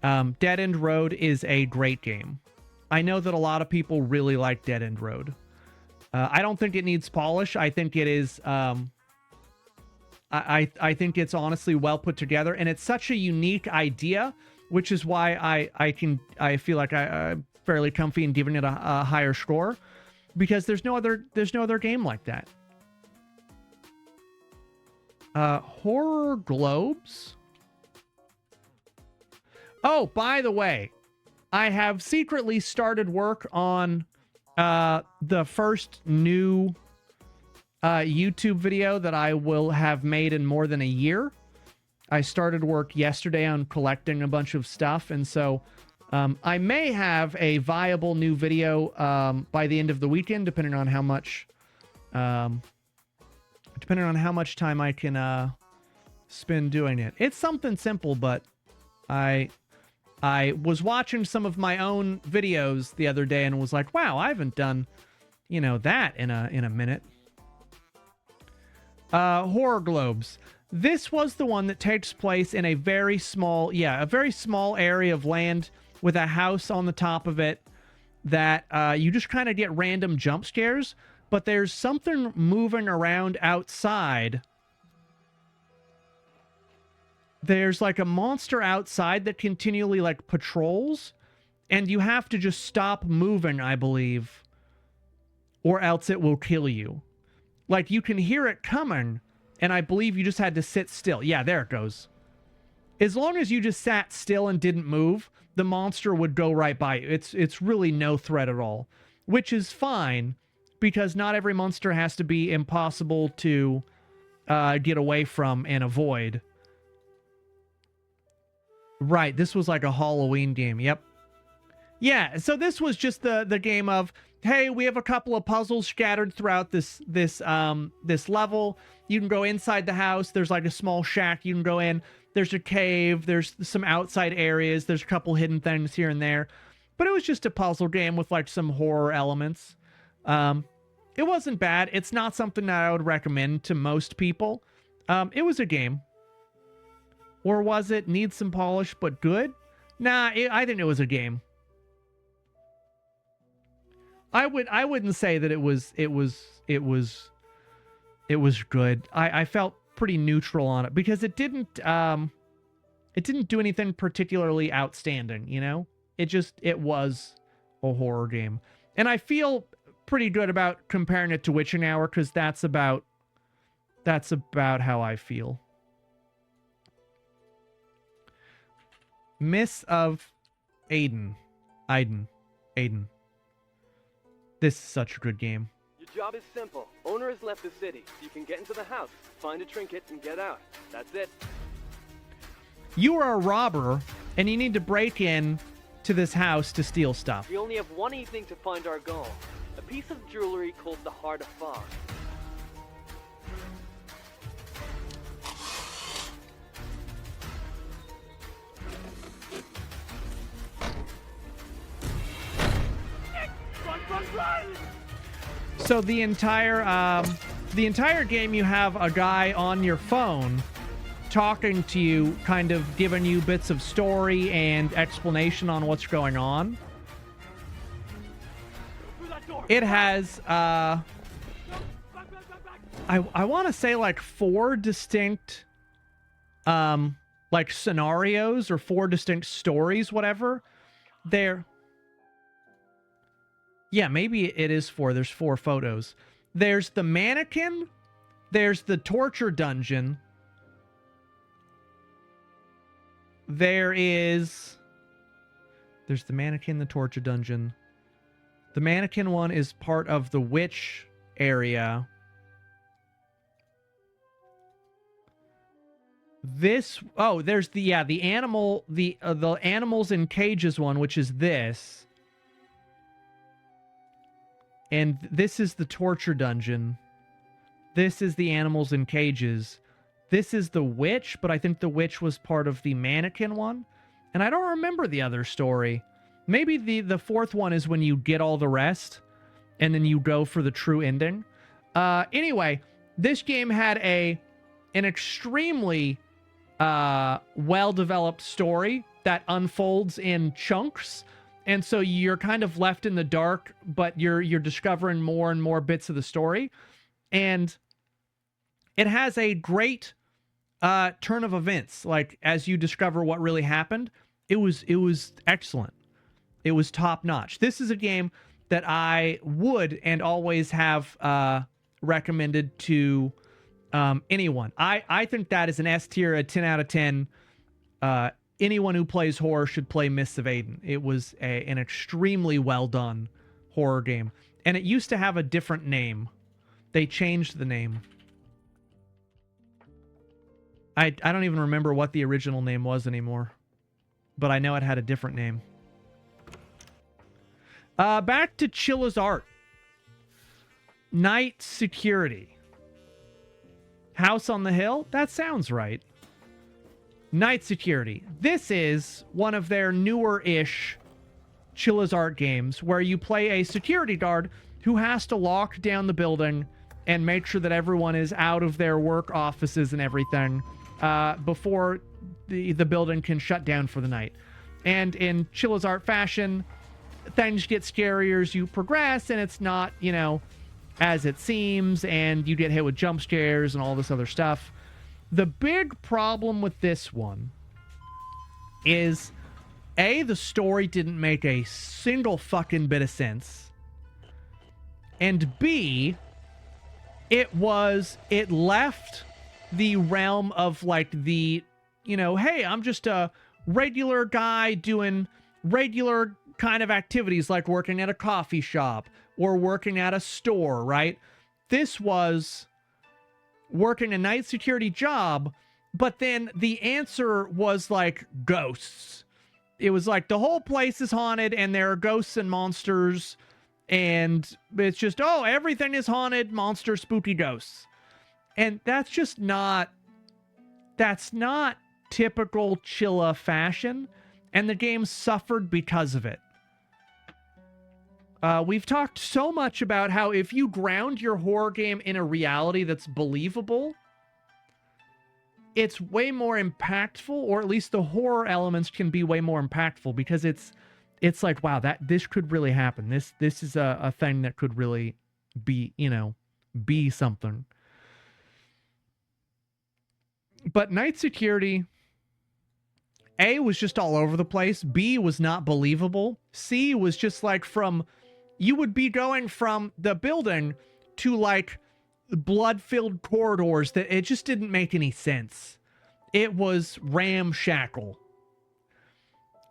A: Dead End Road is a great game. I know that a lot of people really like Dead End Road. I don't think it needs polish. I think it is... I think it's honestly well put together, and it's such a unique idea, which is why I feel like I'm fairly comfy in giving it a higher score, because there's no other game like that. Horror Globes. Oh, by the way, I have secretly started work on the first new YouTube video that I will have made in more than a year. I started work yesterday on collecting a bunch of stuff, and so I may have a viable new video by the end of the weekend, depending on how much time I can spend doing it. It's something simple, but I was watching some of my own videos the other day and was like, wow, I haven't done, that in a minute. Horror Globes. This was the one that takes place in a very small area of land with a house on the top of it that you just kind of get random jump scares, but there's something moving around outside. There's like a monster outside that continually like patrols, and you have to just stop moving, I believe, or else it will kill you. Like, you can hear it coming, and I believe you just had to sit still. Yeah, there it goes. As long as you just sat still and didn't move, the monster would go right by you. It's really no threat at all, which is fine, because not every monster has to be impossible to get away from and avoid. Right, this was like a Halloween game. Yep. Yeah, so this was just the game of, hey, we have a couple of puzzles scattered throughout this level. You can go inside the house. There's like a small shack you can go in. There's a cave. There's some outside areas. There's a couple hidden things here and there. But it was just a puzzle game with like some horror elements. It wasn't bad. It's not something that I would recommend to most people. It was a game. Or was it needs some polish but good? Nah, I think it was a game. I wouldn't say that it was good. I felt pretty neutral on it, because it didn't do anything particularly outstanding, It was a horror game. And I feel pretty good about comparing it to Witching Hour, because that's about how I feel. Miss of Aiden. This is such a good game.
Q: Your job is simple. Owner has left the city, so you can get into the house, find a trinket, and get out. That's it.
A: You are a robber, and you need to break in to this house to steal stuff.
Q: We only have one evening to find our goal. A piece of jewelry called the Heart of Fog.
A: So the entire game, you have a guy on your phone talking to you, kind of giving you bits of story and explanation on what's going on. It has I want to say like 4 distinct like scenarios or 4 distinct stories, whatever. Yeah, maybe it is 4. There's 4 photos. There's the mannequin, there's the torture dungeon. There's the mannequin, the torture dungeon. The mannequin one is part of the witch area. There's the animal, the animals in cages one, which is this. And this is the torture dungeon. This is the animals in cages. This is the witch, but I think the witch was part of the mannequin one. And I don't remember the other story. Maybe the 4th one is when you get all the rest and then you go for the true ending. Anyway, this game had an extremely well-developed story that unfolds in chunks. And so you're kind of left in the dark, but you're discovering more and more bits of the story. And it has a great turn of events. Like, as you discover what really happened, it was excellent. It was top-notch. This is a game that I would and always have recommended to anyone. I think that is an S tier, a 10 out of 10. Anyone who plays horror should play Mists of Aden. It was an extremely well done horror game. And it used to have a different name. They changed the name. I don't even remember what the original name was anymore. But I know it had a different name. Back to Chilla's art. Night Security. House on the Hill? That sounds right. Night Security. This is one of their newer-ish Chilla's art games where you play a security guard who has to lock down the building and make sure that everyone is out of their work offices and everything before the building can shut down for the night. And in Chilla's art fashion, things get scarier as you progress, and it's not, as it seems, and you get hit with jump scares and all this other stuff. The big problem with this one is, A, the story didn't make a single fucking bit of sense. And B, it left the realm of like the, hey, I'm just a regular guy doing regular kind of activities like working at a coffee shop or working at a store, right? This was working a night security job, but then the answer was like ghosts. It was like the whole place is haunted and there are ghosts and monsters, and it's just, everything is haunted, monster, spooky ghosts. And that's not typical Chilla fashion, and the game suffered because of it. We've talked so much about how if you ground your horror game in a reality that's believable, it's way more impactful, or at least the horror elements can be way more impactful because it's like, wow, this could really happen. This is a thing that could really be, be something. But Night Security, A, was just all over the place. B, was not believable. C, was just like you would be going from the building to like blood-filled corridors that it just didn't make any sense. It was ramshackle.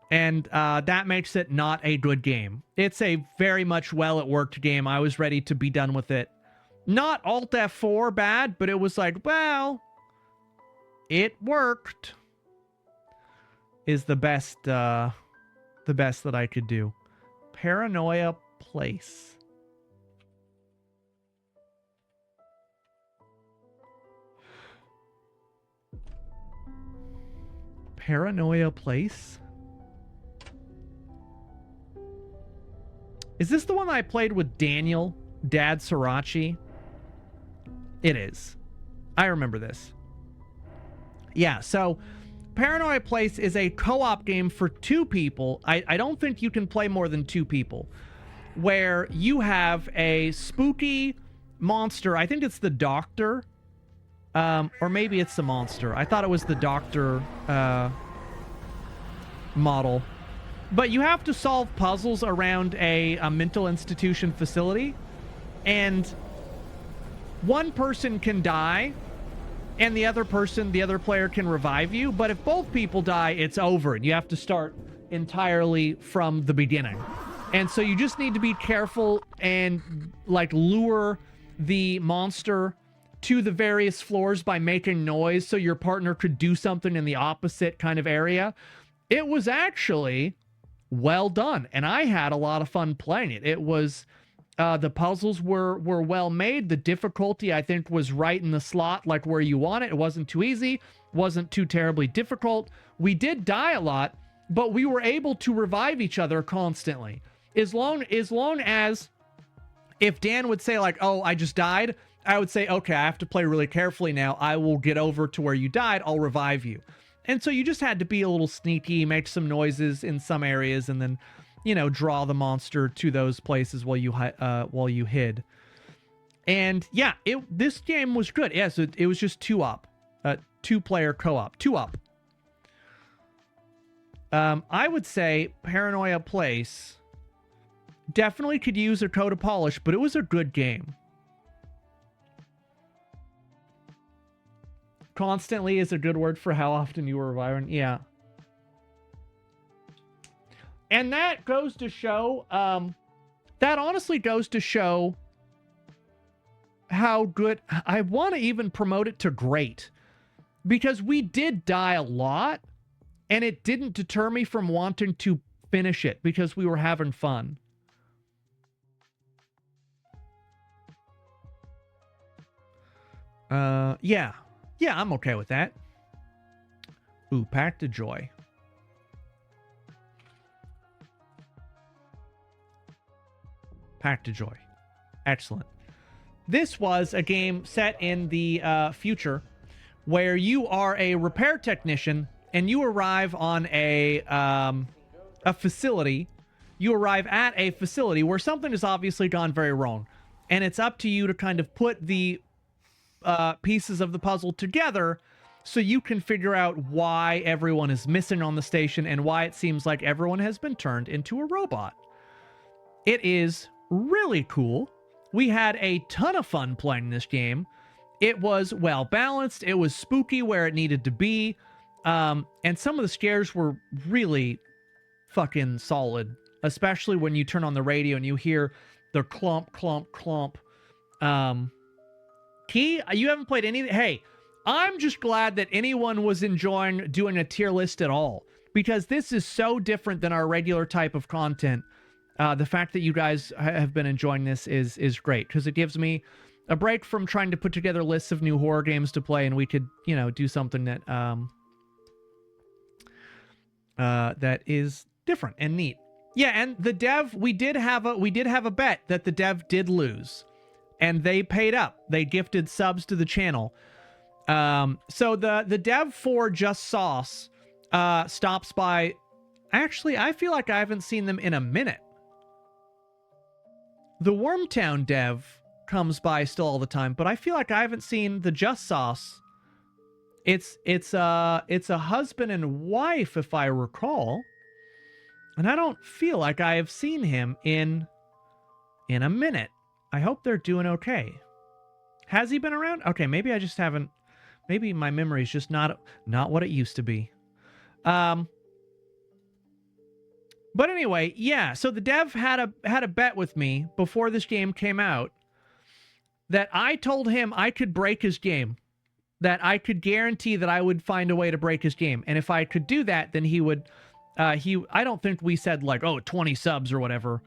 A: And that makes it not a good game. It's a very much well-it-worked game. I was ready to be done with it. Not Alt F4 bad, but it was like, well, it worked. Is the best that I could do. Paranoia Place. Paranoia Place? Is this the one I played with Daniel, Dad Srirachi? It is. I remember this. Yeah, so Paranoia Place is a co-op game for 2 people. I don't think you can play more than 2 people. Where you have a spooky monster, I think it's the doctor. Or maybe it's the monster. I thought it was the doctor model. But you have to solve puzzles around a mental institution facility. And one person can die, and the other player can revive you. But if both people die, it's over. And you have to start entirely from the beginning. And so you just need to be careful and, like, lure the monster to the various floors by making noise so your partner could do something in the opposite kind of area. It was actually well done, and I had a lot of fun playing it. It was, the puzzles were well made. The difficulty, I think, was right in the slot, like where you want it. It wasn't too easy, wasn't too terribly difficult. We did die a lot, but we were able to revive each other constantly. As long as, if Dan would say, like, oh, I just died, I would say, okay, I have to play really carefully now. I will get over to where you died. I'll revive you. And so you just had to be a little sneaky, make some noises in some areas, and then, you know, draw the monster to those places while you hid. And yeah, this game was good. Yes, it was just 2-up, 2-player co-op, 2-up. I would say Paranoia Place definitely could use a coat of polish, but it was a good game. Constantly is a good word for how often you were reviving. Yeah. And that goes to show, that honestly goes to show how good, I want to even promote it to great. Because we did die a lot, and it didn't deter me from wanting to finish it because we were having fun. Yeah. Yeah, I'm okay with that. Ooh, Pact of Joy. Pact of Joy. Excellent. This was a game set in the future where you are a repair technician and you arrive on a facility. You arrive at a facility where something has obviously gone very wrong. And it's up to you to kind of put the pieces of the puzzle together so you can figure out why everyone is missing on the station and why it seems like everyone has been turned into a robot. It is really cool. We had a ton of fun playing this game. It was well balanced. It was spooky where it needed to be. And some of the scares were really fucking solid, especially when you turn on the radio and you hear the clomp, clomp, clomp. Key, you haven't played any... Hey, I'm just glad that anyone was enjoying doing a tier list at all, because this is so different than our regular type of content. The fact that you guys have been enjoying this is great, because it gives me a break from trying to put together lists of new horror games to play, and we could, you know, do something that that is different and neat. Yeah, and the dev, we did have a bet that the dev did lose. And they paid up. They gifted subs to the channel. So the dev for Just Sauce stops by. Actually, I feel like I haven't seen them in a minute. The Wormtown dev comes by still all the time, but I feel like I haven't seen the Just Sauce. It's a husband and wife, if I recall. And I don't feel like I have seen him in a minute. I hope they're doing okay. Has he been around? Okay, maybe I just haven't... Maybe my memory's just not what it used to be. But anyway, yeah, so the dev had a bet with me before this game came out that I told him I could break his game. That I could guarantee that I would find a way to break his game. And if I could do that, then he would... I don't think we said, like, oh, 20 subs or whatever.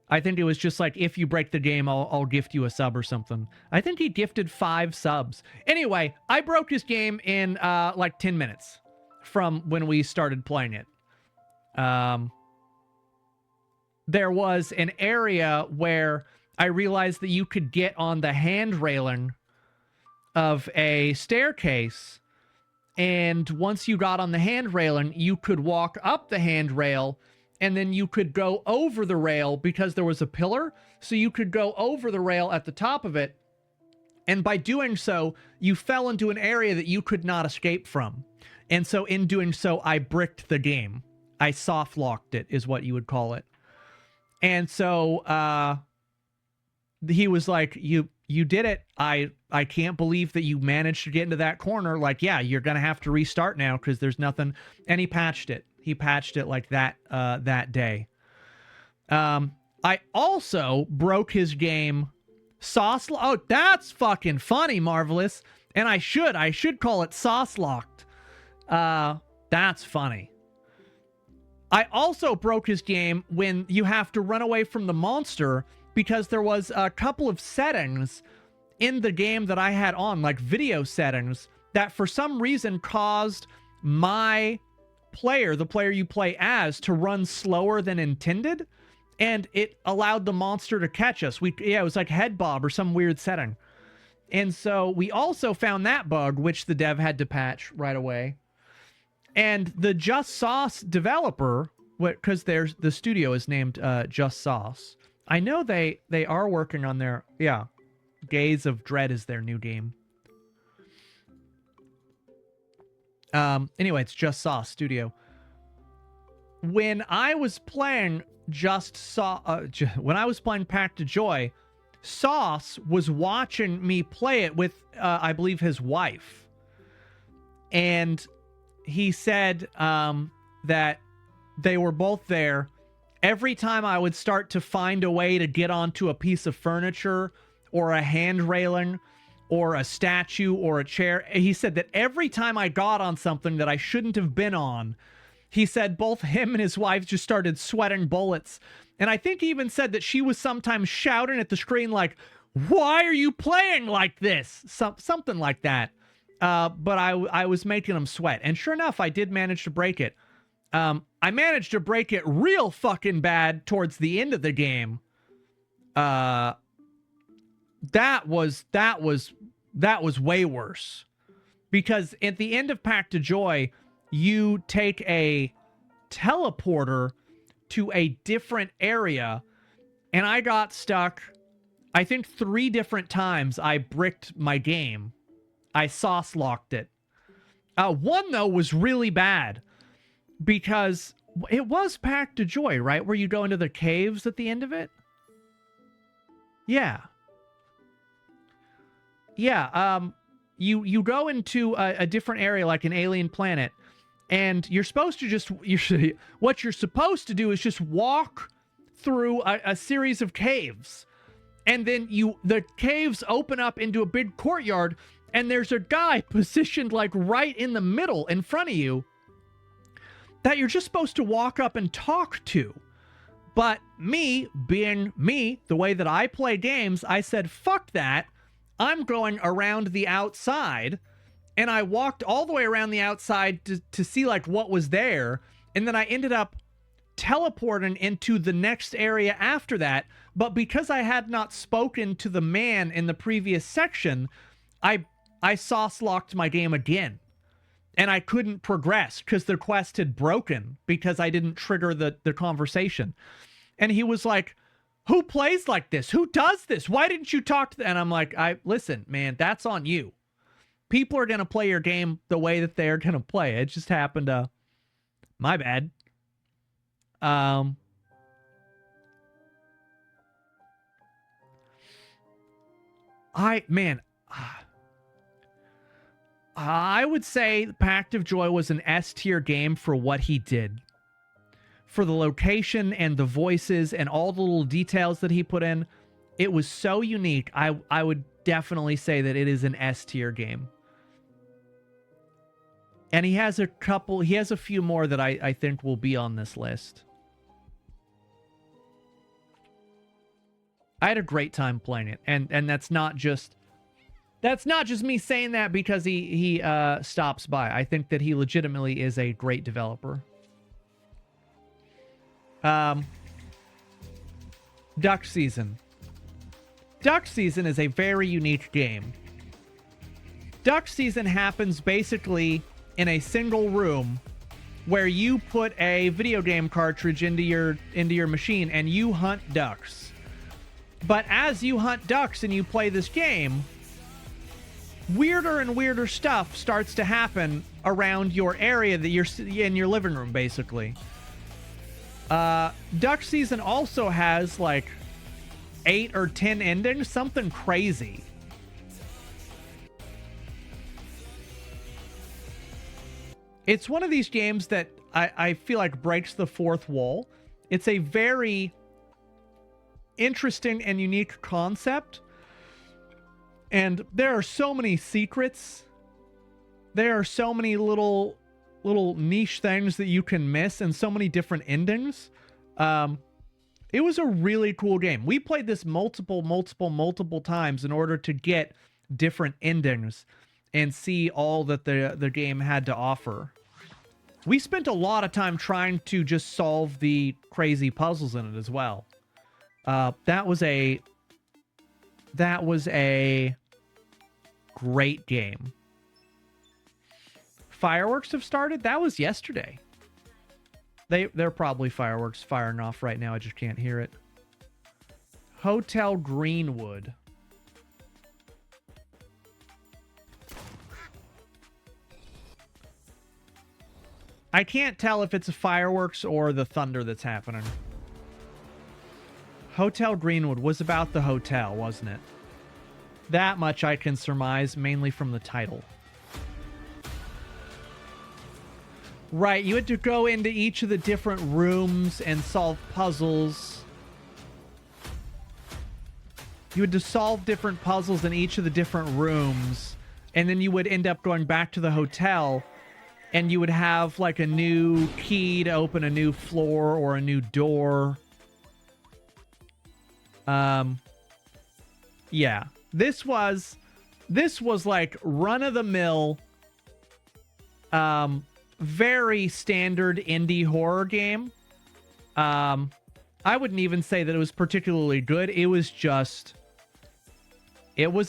A: I think it was just like, if you break the game, I'll gift you a sub or something. I think he gifted 5 subs. Anyway, I broke his game in like 10 minutes from when we started playing it. There was an area where I realized that you could get on the hand railing of a staircase, and once you got on the hand railing, you could walk up the handrail and then you could go over the rail because there was a pillar. So you could go over the rail at the top of it. And by doing so, you fell into an area that you could not escape from. And so in doing so, I bricked the game. I soft locked it, is what you would call it. And so he was like, you did it. I can't believe that you managed to get into that corner. Like, yeah, you're going to have to restart now because there's nothing. And he patched it. He patched it like that day. I also broke his game. Oh, that's fucking funny, Marvelous. And I should call it sauce locked. That's funny. I also broke his game when you have to run away from the monster because there was a couple of settings in the game that I had on, like video settings, that for some reason caused my player, the player you play as, to run slower than intended. And it allowed the monster to catch us. It was like head bob or some weird setting. And so we also found that bug, which the dev had to patch right away. And the Just Sauce developer, because the studio is named Just Sauce. I know they are working on their, Gaze of Dread is their new game. Anyway, it's Just Sauce Studio. When I was playing when I was playing Pt2, Sauce was watching me play it with, I believe, his wife. And he said that they were both there. Every time I would start to find a way to get onto a piece of furniture or a hand railing or a statue or a chair, he said that every time I got on something that I shouldn't have been on, he said both him and his wife just started sweating bullets. And I think he even said that she was sometimes shouting at the screen like, "Why are you playing like this?" Something like that. But I was making him sweat. And sure enough, I did manage to break it. I managed to break it real fucking bad towards the end of the game. That was way worse. Because at the end of Pt2, you take a teleporter to a different area, and I got stuck, I think 3 different times I bricked my game. I sauce locked it. One, though, was really bad, because it was Pt2, right? Where you go into the caves at the end of it? Yeah. Yeah, you go into a different area, like an alien planet, and you're supposed to what you're supposed to do is just walk through a series of caves. And then the caves open up into a big courtyard, and there's a guy positioned like right in the middle in front of you that you're just supposed to walk up and talk to. But me, being me, the way that I play games, I said, fuck that. I'm going around the outside. And I walked all the way around the outside to see like what was there. And then I ended up teleporting into the next area after that. But because I had not spoken to the man in the previous section, I sauce locked my game again. And I couldn't progress because the quest had broken because I didn't trigger the conversation. And he was like, "Who plays like this? Who does this? Why didn't you talk to them?" And I'm like, listen, man, that's on you. People are going to play your game the way that they're going to play. It just happened to... My bad. I would say Pt2 was an S-tier game for what he did. For the location and the voices and all the little details that he put in. It was so unique. I would definitely say that it is an S-tier game. And he has a few more that I think will be on this list. I had a great time playing it. And that's not just me saying that because he stops by. I think that he legitimately is a great developer. Duck Season. Duck Season is a very unique game. Duck Season happens basically in a single room where you put a video game cartridge into your machine and you hunt ducks. But as you hunt ducks and you play this game, weirder and weirder stuff starts to happen around your area that you're in your living room, basically. Duck Season also has like 8 or 10 endings, something crazy. It's one of these games that I feel like breaks the fourth wall. It's a very interesting and unique concept. And there are so many secrets. There are so many little niche things that you can miss and so many different endings. It was a really cool game. We played this multiple times in order to get different endings and see all that the game had to offer. We spent a lot of time trying to just solve the crazy puzzles in it as well. That was a great game. Fireworks have started? That was yesterday. They're probably fireworks firing off right now. I just can't hear it. Hotel Greenwood. I can't tell if it's a fireworks or the thunder that's happening. Hotel Greenwood was about the hotel, wasn't it? That much I can surmise, mainly from the title. Right, you had to go into each of the different rooms and solve puzzles. You had to solve different puzzles in each of the different rooms, and then you would end up going back to the hotel, and you would have like a new key to open a new floor or a new door. Yeah. This was like run-of-the-mill, very standard indie horror game. I wouldn't even say that it was particularly good. It was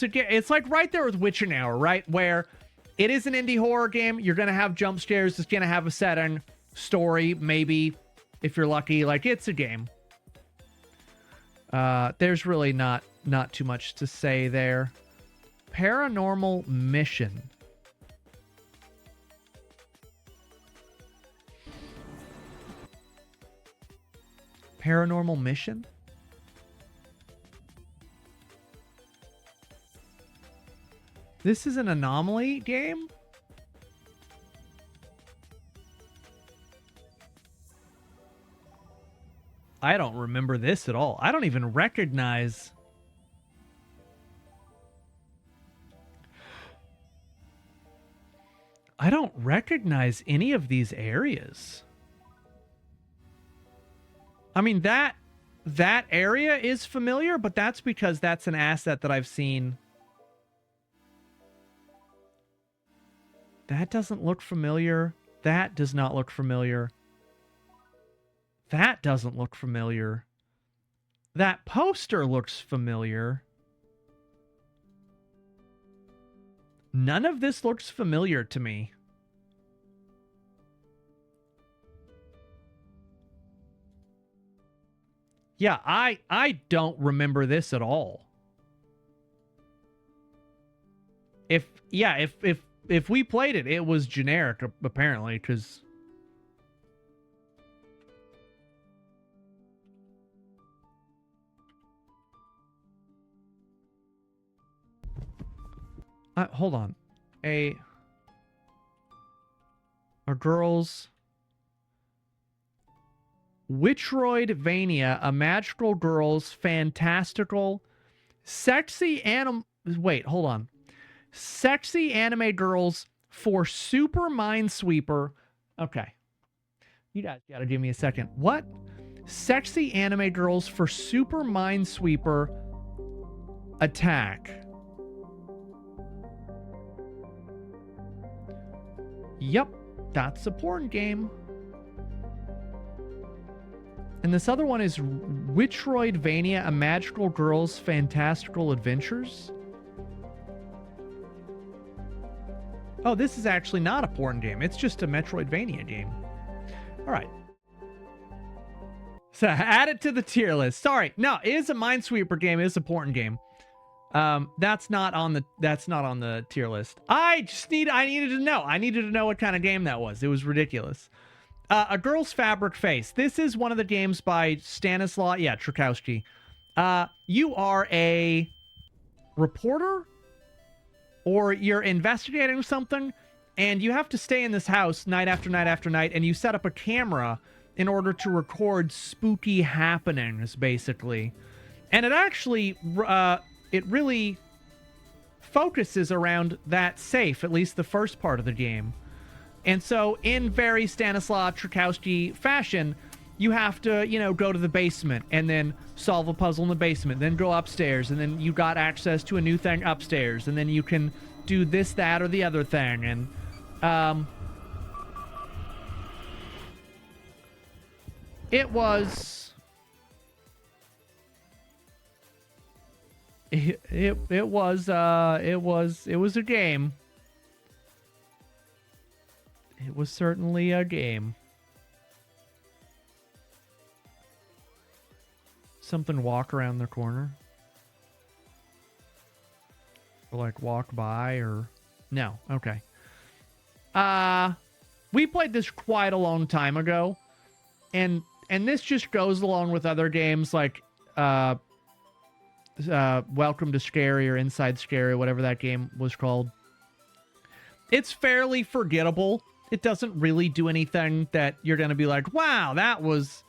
A: a game. It's like right there with Witching Hour, right? Where it is an indie horror game. You're going to have jump scares. It's going to have a setting, story, maybe, if you're lucky. Like, it's a game. There's really not too much to say there. Paranormal Mission. Paranormal Mission? This is an Anomaly game? I don't remember this at all. I don't even recognize... I don't recognize any of these areas. I mean, that area is familiar, but that's because that's an asset that I've seen. That doesn't look familiar. That does not look familiar. That doesn't look familiar. That poster looks familiar. None of this looks familiar to me. Yeah, I don't remember this at all. If we played it, it was generic apparently, because hold on. A girl's Witchroidvania, a magical girl's fantastical, sexy wait, hold on. Sexy anime girls for Super Minesweeper. Okay. You guys gotta give me a second. What? Sexy anime girls for Super Minesweeper attack. Yep, that's a porn game. And this other one is Witchroidvania, a magical girl's fantastical adventures. Oh, this is actually not a porn game. It's just a Metroidvania game. All right. So add it to the tier list. Sorry, no, it is a Minesweeper game. It is a porn game. That's not on the tier list. I needed to know. I needed to know what kind of game that was. It was ridiculous. A Girl's Fabric Face. This is one of the games by Stanislaw Trukowski. You are a reporter, or you're investigating something, and you have to stay in this house night after night after night, and you set up a camera in order to record spooky happenings, basically. And it actually, it really focuses around that safe, at least the first part of the game. And so, in very Stanislaw Trukowski fashion, you have to, go to the basement and then solve a puzzle in the basement, then go upstairs, and then you got access to a new thing upstairs, and then you can do this, that, or the other thing. And, it was a game. It was certainly a game. Something walk around the corner? Or like walk by, or no, okay. We played this quite a long time ago, and this just goes along with other games like Welcome to Scary or Inside Scary, whatever that game was called. It's fairly forgettable. It doesn't really do anything that you're going to be like, wow, that was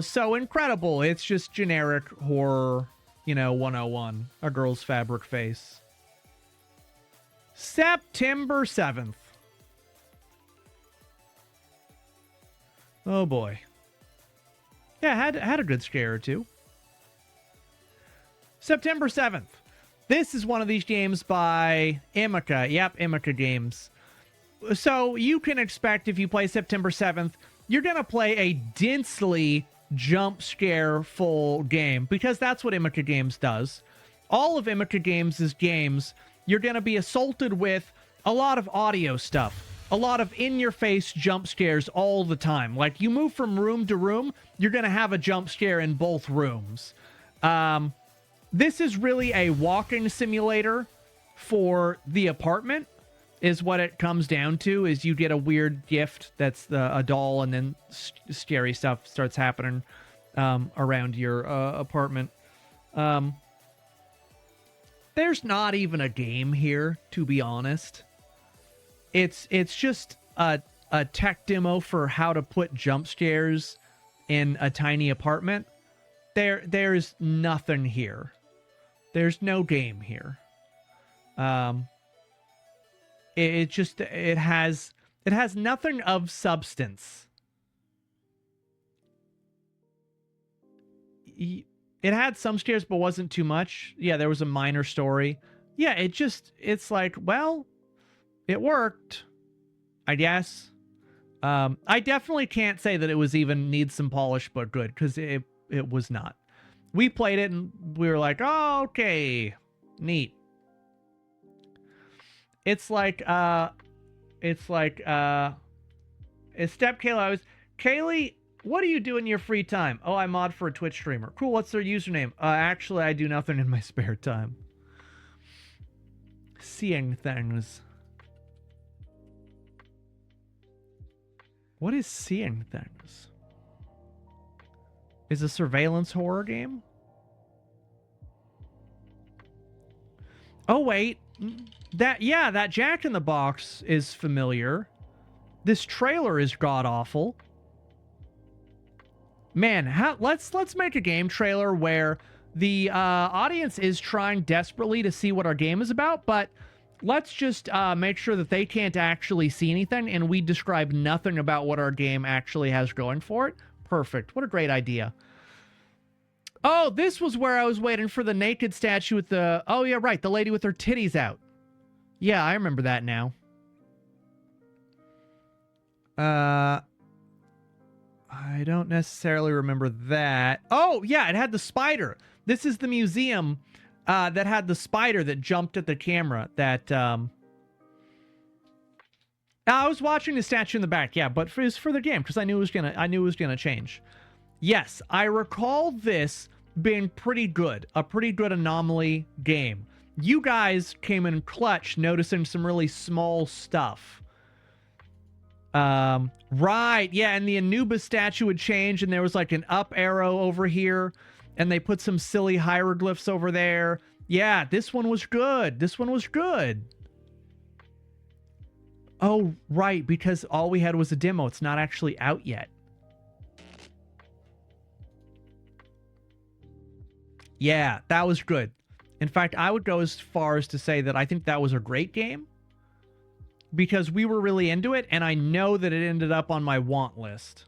A: so incredible. It's just generic horror, 101. A Girl's Fabric Face. September 7th. Oh boy. Yeah, had a good scare or two. September 7th. This is one of these games by Imica. Yep, Imica Games. So you can expect, if you play September 7th, you're going to play a densely jump scare full game, because that's what Imica Games does. All of Imica Games' games, you're going to be assaulted with a lot of audio stuff. A lot of in-your-face jump scares all the time. Like, you move from room to room, you're going to have a jump scare in both rooms. This is really a walking simulator for the apartment, is what it comes down to. Is you get a weird gift that's a doll, and then scary stuff starts happening around your apartment. There's not even a game here, to be honest. It's just a tech demo for how to put jump scares in a tiny apartment. There's nothing here. There's no game here. It has nothing of substance. It had some scares, but wasn't too much. Yeah, there was a minor story. Yeah, it's like, well, it worked, I guess. I definitely can't say that it was even needs some polish, but good, because it was not. We played it and we were like, oh, okay, neat. It's like Step Kayla. Kaylee, what do you do in your free time? Oh, I mod for a Twitch streamer. Cool, what's their username? Actually, I do nothing in my spare time. Seeing things. What is Seeing Things? Is a surveillance horror game? Oh, wait. That Jack in the Box is familiar. This trailer is god-awful. Man, let's make a game trailer where the audience is trying desperately to see what our game is about, but let's just make sure that they can't actually see anything, and we describe nothing about what our game actually has going for it. Perfect. What a great idea. Oh, this was where I was waiting for the naked statue with the... Oh, yeah, right. The lady with her titties out. Yeah, I remember that now. I don't necessarily remember that. Oh, yeah, it had the spider. This is the museum that had the spider that jumped at the camera. That I was watching the statue in the back, yeah, but it was for the game because I knew it was gonna change. Yes, I recall this being pretty good, a pretty good anomaly game. You guys came in clutch, noticing some really small stuff. Right, yeah, and the Anubis statue would change, and there was like an up arrow over here, and they put some silly hieroglyphs over there. Yeah, this one was good. This one was good. Oh, right, because all we had was a demo. It's not actually out yet. Yeah, that was good. In fact, I would go as far as to say that I think that was a great game because we were really into it, and I know that it ended up on my want list.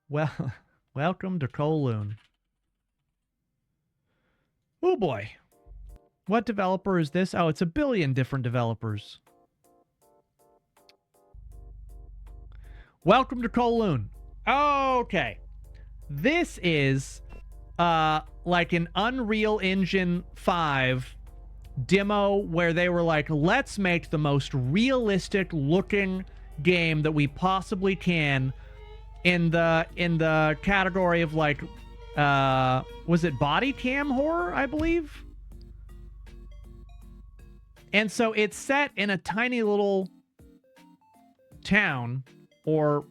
A: Well, welcome to Kowloon. Oh boy. What developer is this? Oh, it's a billion different developers. Welcome to Kowloon. Okay. This is like an Unreal Engine 5 demo where they were like, let's make the most realistic looking game that we possibly can in the category of like was it body cam horror, I believe? And so it's set in a tiny little town or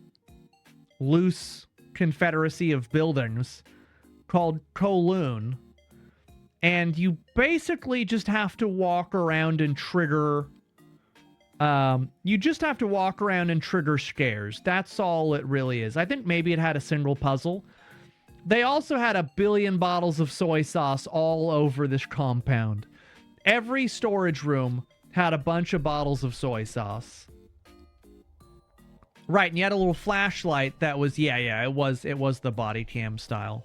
A: loose confederacy of buildings called Kowloon. And you basically just have to walk around and trigger scares. That's all it really is. I think maybe it had a single puzzle. They also had a billion bottles of soy sauce all over this compound. Every storage room had a bunch of bottles of soy sauce. Right, and you had a little flashlight that was, it was the body cam style.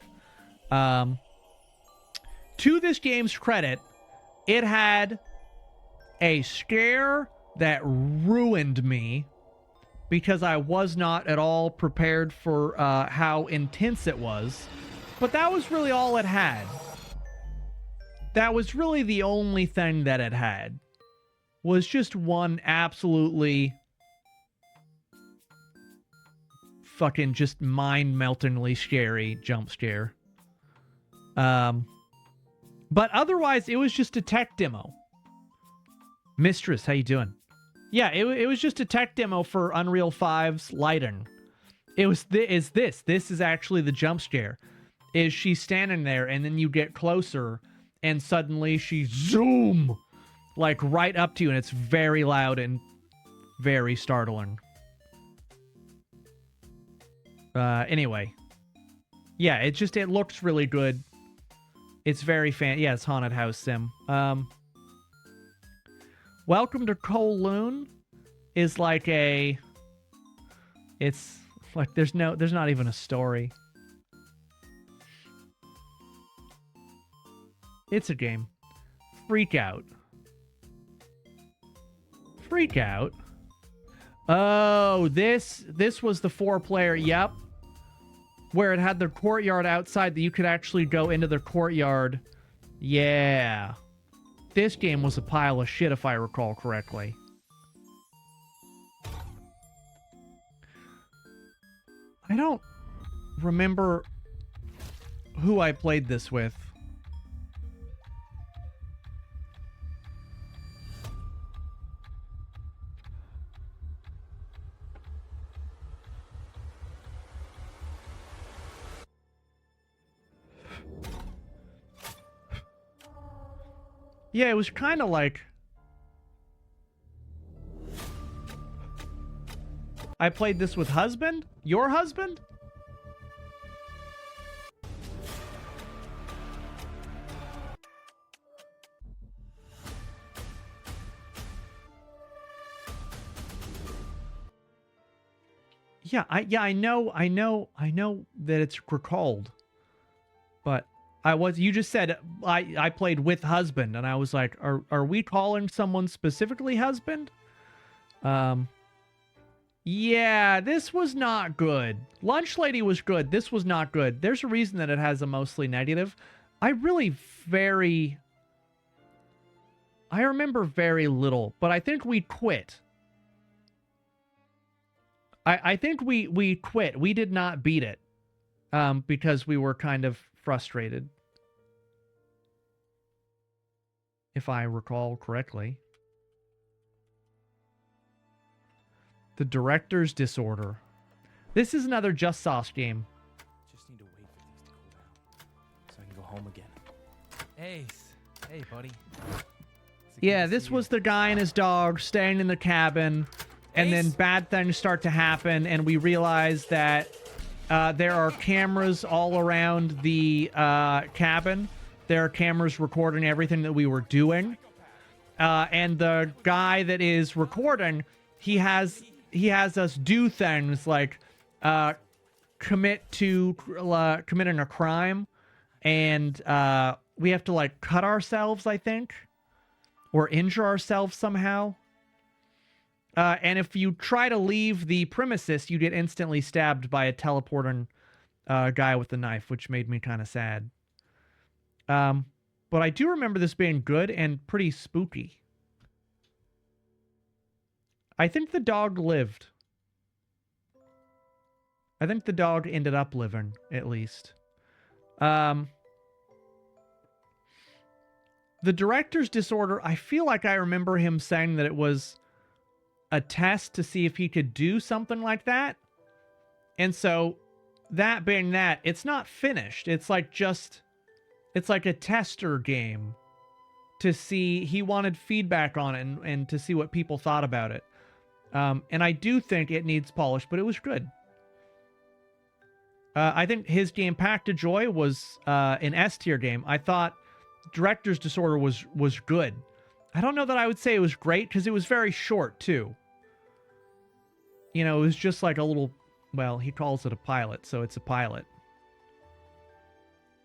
A: To this game's credit, it had a scare that ruined me because I was not at all prepared for how intense it was. But that was really all it had. That was really the only thing that it had. Was just one absolutely fucking just mind-meltingly scary jump scare. But otherwise, it was just a tech demo. Mistress, how you doing? Yeah, it was just a tech demo for Unreal 5's lighting. It was this is actually the jump scare. Is she standing there and then you get closer and suddenly she zoom like right up to you and it's very loud and very startling. Anyway. Yeah, it looks really good. It's very yeah, it's Haunted House Sim. Welcome to Kowloon is like it's like there's not even a story. It's a game. Freak Out. Freak Out? Oh, this was the 4-player, yep. Where it had the courtyard outside that you could actually go into the courtyard. Yeah. This game was a pile of shit if I recall correctly. I don't remember who I played this with. Yeah, it was kind of like... I played this with husband? Your husband? Yeah, I know that it's recalled. But you just said I played with husband, and I was like, are we calling someone specifically husband? Yeah, this was not good. Lunch Lady was good. This was not good. There's a reason that it has a mostly negative. I really I remember very little, but I think we quit. I think we quit. We did not beat it because we were kind of frustrated, if I recall correctly. The Director's Disorder. This is another Just Sauce game.
R: Just need to wait for things to cool down so I can go home again.
S: Ace. Hey, buddy.
A: Yeah, this was the guy and his dog staying in the cabin, and then bad things start to happen, and we realize that there are cameras all around the cabin. There are cameras recording everything that we were doing. And the guy that is recording, he has us do things like committing a crime, and we have to like cut ourselves, I think, or injure ourselves somehow. And if you try to leave the premises, you get instantly stabbed by a teleporting guy with a knife, which made me kind of sad. But I do remember this being good and pretty spooky. I think the dog lived. I think the dog ended up living, at least. The Director's Disorder, I feel like I remember him saying that it was a test to see if he could do something like that. And so, that being that, it's not finished. It's like a tester game to see, he wanted feedback on it and to see what people thought about it. And I do think it needs polish, but it was good. I think his game Pact of Joy was an S tier game. I thought Director's Disorder was good. I don't know that I would say it was great because it was very short too. You know, it was just like a little, well, he calls it a pilot, so it's a pilot.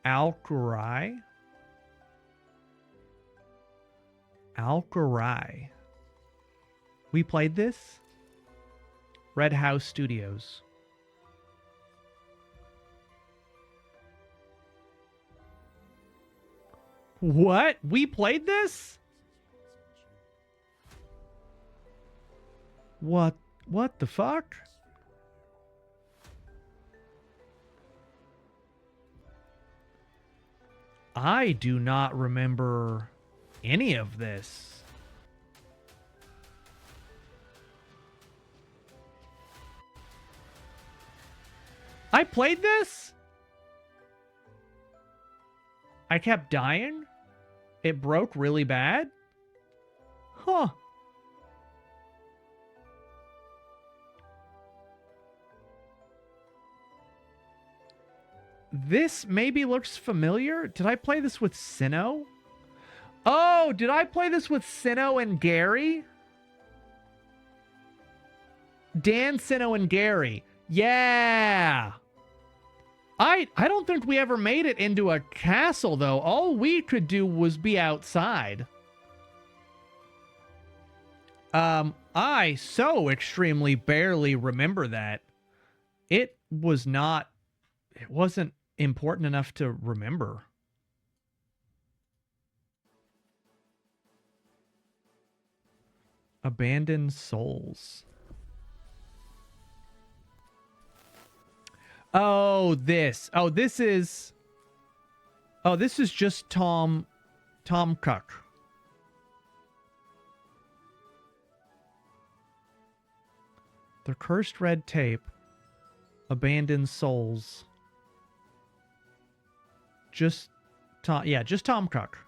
A: Alcarai? Alcarai. We played this? Red House Studios. What? We played this? What the fuck? I do not remember any of this. I played this? I kept dying? It broke really bad? Huh. This maybe looks familiar. Did I play this with Sinnoh? Oh, did I play this with Sinnoh and Gary? Dan, Sinnoh, and Gary. Yeah. I don't think we ever made it into a castle, though. All we could do was be outside. I so extremely barely remember that. It wasn't important enough to remember. Abandoned Souls. This is just Tom Cook. The Cursed Red Tape. Abandoned Souls. Just Tom Cook.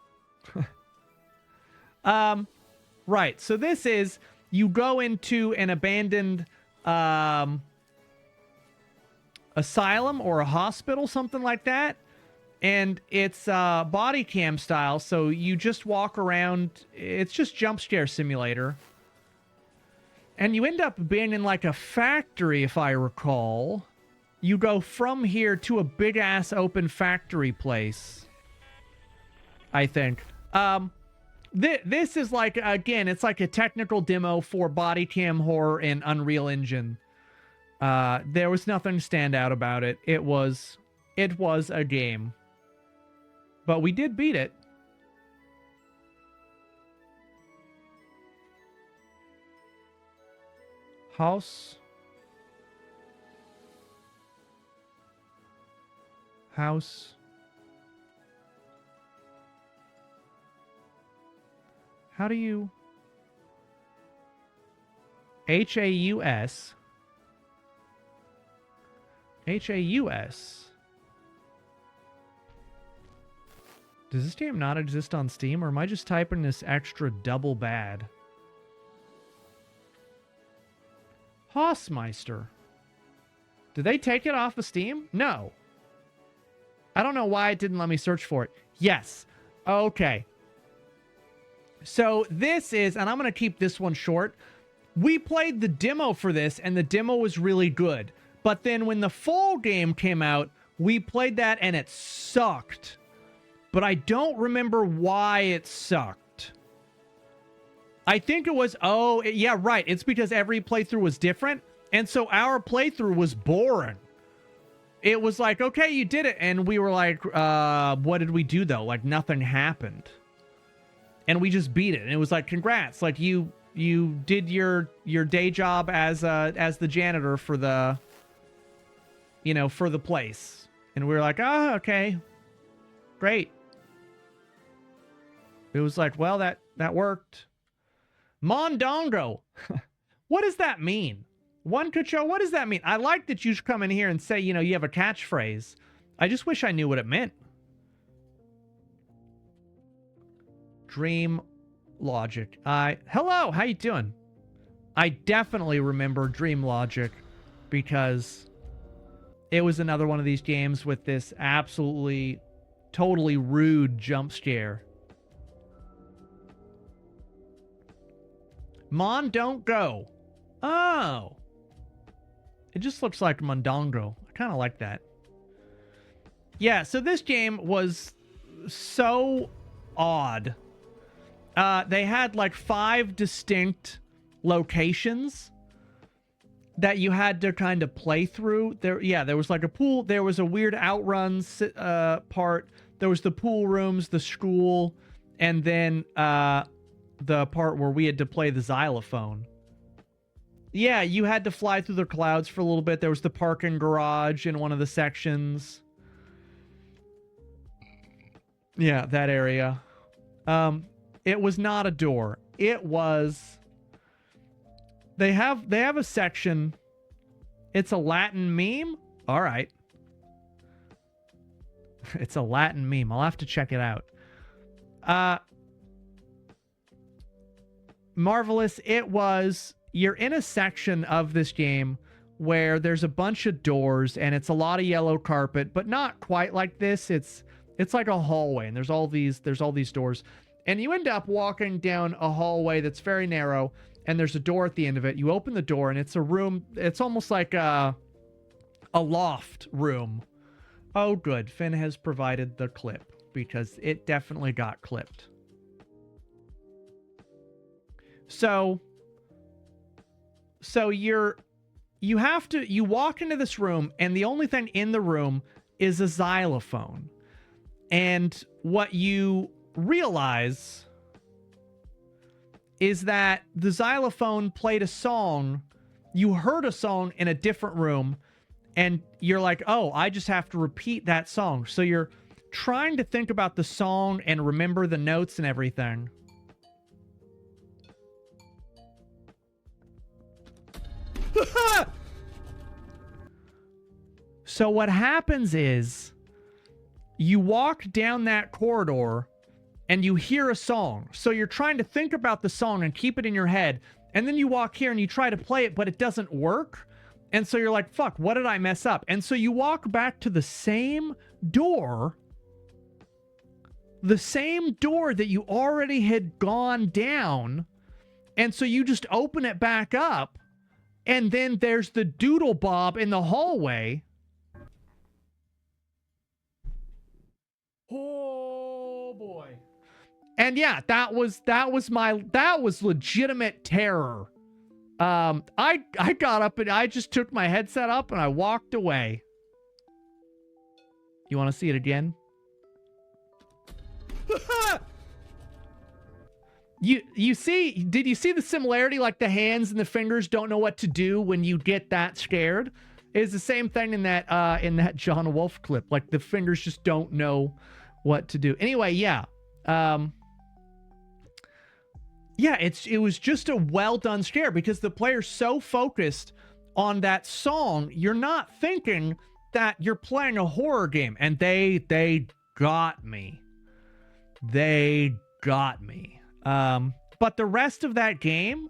A: Right. So this is, you go into an abandoned asylum or a hospital, something like that, and it's body cam style, so you just walk around. It's just jump scare simulator, and you end up being in like a factory, if I recall. You go from here to a big ass open factory place, I think. This is like, again, it's like a technical demo for body cam horror in Unreal Engine. There was nothing stand out about it. It was a game. But we did beat it. House. House. How do you... H-A-U-S. H-A-U-S. Does this game not exist on Steam, or am I just typing this extra double bad? Hausmeister. Did they take it off of Steam? No. I don't know why it didn't let me search for it. Yes. Okay. So this is, and I'm going to keep this one short. We played the demo for this, and the demo was really good. But then when the full game came out, we played that, and it sucked. But I don't remember why it sucked. I think it was, yeah, right. It's because every playthrough was different. And so our playthrough was boring. It was like, okay, you did it. And we were like, what did we do, though? Like, nothing happened. And we just beat it. And it was like, congrats. Like, you did your day job as the janitor for the, you know, for the place. And we were like, oh, okay. Great. It was like, well, that worked. Mondongo. What does that mean? One could show, what does that mean? I like that you come in here and say, you know, you have a catchphrase. I just wish I knew what it meant. Dream Logic. Hello, how you doing? I definitely remember Dream Logic because it was another one of these games with this absolutely, totally rude jump scare. Mon, don't go. Oh. It just looks like Mondongo. I kind of like that. Yeah, so this game was so odd. They had like 5 distinct locations that you had to kind of play through. There was like a pool. There was a weird outruns part. There was the pool rooms, the school, and then the part where we had to play the xylophone. Yeah, you had to fly through the clouds for a little bit. There was the parking garage in one of the sections. Yeah, that area. It was not a door. It was... They have a section. It's a Latin meme? All right. It's a Latin meme. I'll have to check it out. Marvelous. It was... You're in a section of this game where there's a bunch of doors and it's a lot of yellow carpet, but not quite like this. It's like a hallway and there's all these doors. And you end up walking down a hallway that's very narrow and there's a door at the end of it. You open the door and it's a room. It's almost like a loft room. Oh, good. Finn has provided the clip because it definitely got clipped. So you walk into this room and the only thing in the room is a xylophone. And what you realize is that the xylophone played a song. You heard a song in a different room and you're like, oh, I just have to repeat that song. So you're trying to think about the song and remember the notes and everything. So what happens is you walk down that corridor and you hear a song. So you're trying to think about the song and keep it in your head. And then you walk here and you try to play it, but it doesn't work. And so you're like, fuck, what did I mess up? And so you walk back to the same door that you already had gone down. And so you just open it back up. And then there's the doodle bob in the hallway. Oh boy. And yeah, that was legitimate terror. I got up and I just took my headset up and I walked away. You want to see it again? You see, did you see the similarity? Like the hands and the fingers don't know what to do when you get that scared. It's the same thing in that John Wolfe clip. Like the fingers just don't know what to do. Anyway, yeah. Yeah, it was just a well done scare because the player's so focused on that song, you're not thinking that you're playing a horror game. And they got me. They got me. But the rest of that game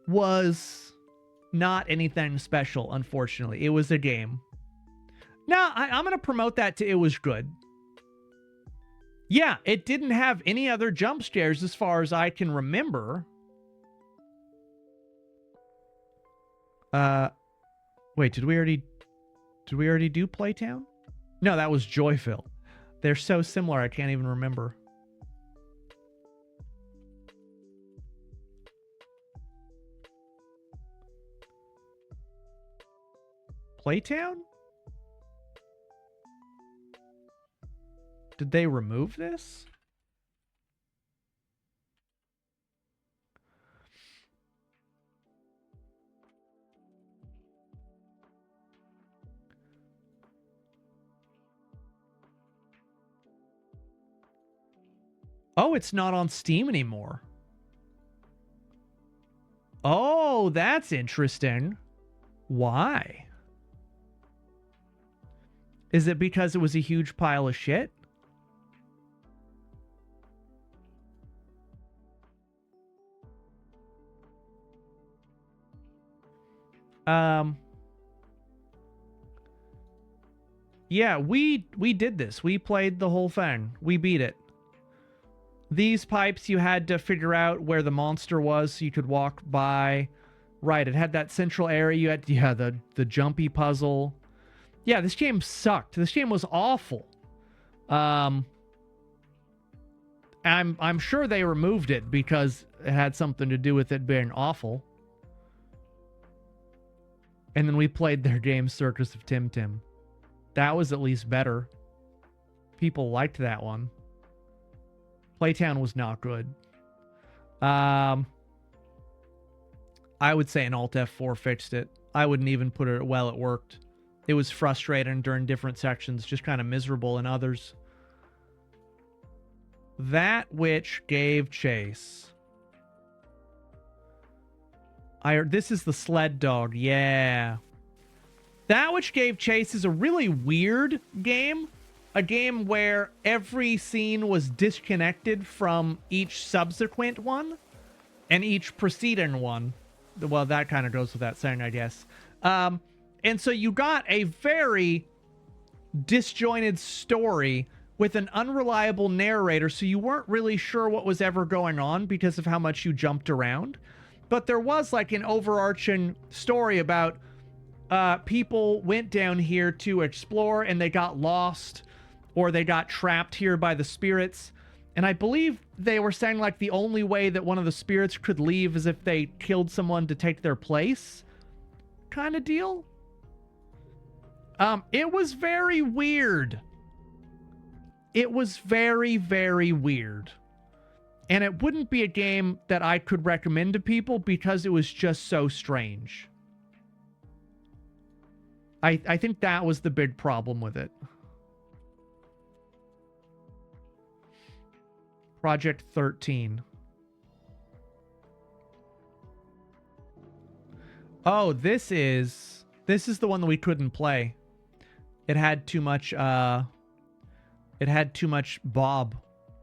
A: was not anything special, unfortunately. It was a game. Now, I'm going to promote that to it was good. Yeah, it didn't have any other jump scares as far as I can remember. Wait, did we already do Playtown? No, that was Joyville. They're so similar, I can't even remember. Playtown? Did they remove this? Oh, it's not on Steam anymore. Oh, that's interesting. Why? Is it because it was a huge pile of shit? Yeah, we did this. We played the whole thing. We beat it. These pipes, you had to figure out where the monster was so you could walk by. Right, it had that central area. You had, yeah, the jumpy puzzle. Yeah, this game sucked. This game was awful. I'm sure they removed it because it had something to do with it being awful. And then we played their game Circus of Tim Tim. That was at least better. People liked that one. Playtown was not good. I would say an Alt F4 fixed it. I wouldn't even put it well, it worked. It was frustrating during different sections, just kind of miserable in others. That which gave chase. This is the sled dog, yeah. That which gave chase is a really weird game. A game where every scene was disconnected from each subsequent one and each preceding one. Well, that kind of goes without saying, I guess. And so you got a very disjointed story with an unreliable narrator, so you weren't really sure what was ever going on because of how much you jumped around. But there was like an overarching story about people went down here to explore and they got lost or they got trapped here by the spirits. And I believe they were saying like the only way that one of the spirits could leave is if they killed someone to take their place kind of deal. It was very weird. It was very, very weird. And it wouldn't be a game that I could recommend to people because it was just so strange. I think that was the big problem with it. Project 13. Oh, this is the one that we couldn't play. It had too much bob,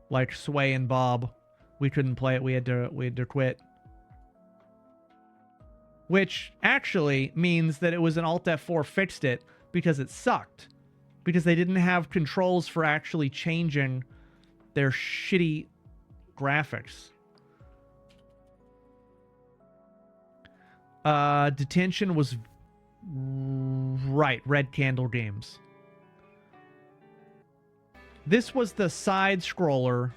A: like sway and bob. We couldn't play it. We had to quit. Which actually means that it was an Alt F4 fixed it because it sucked. Because they didn't have controls for actually changing their shitty graphics. Detention was right. Red Candle Games. This was the side scroller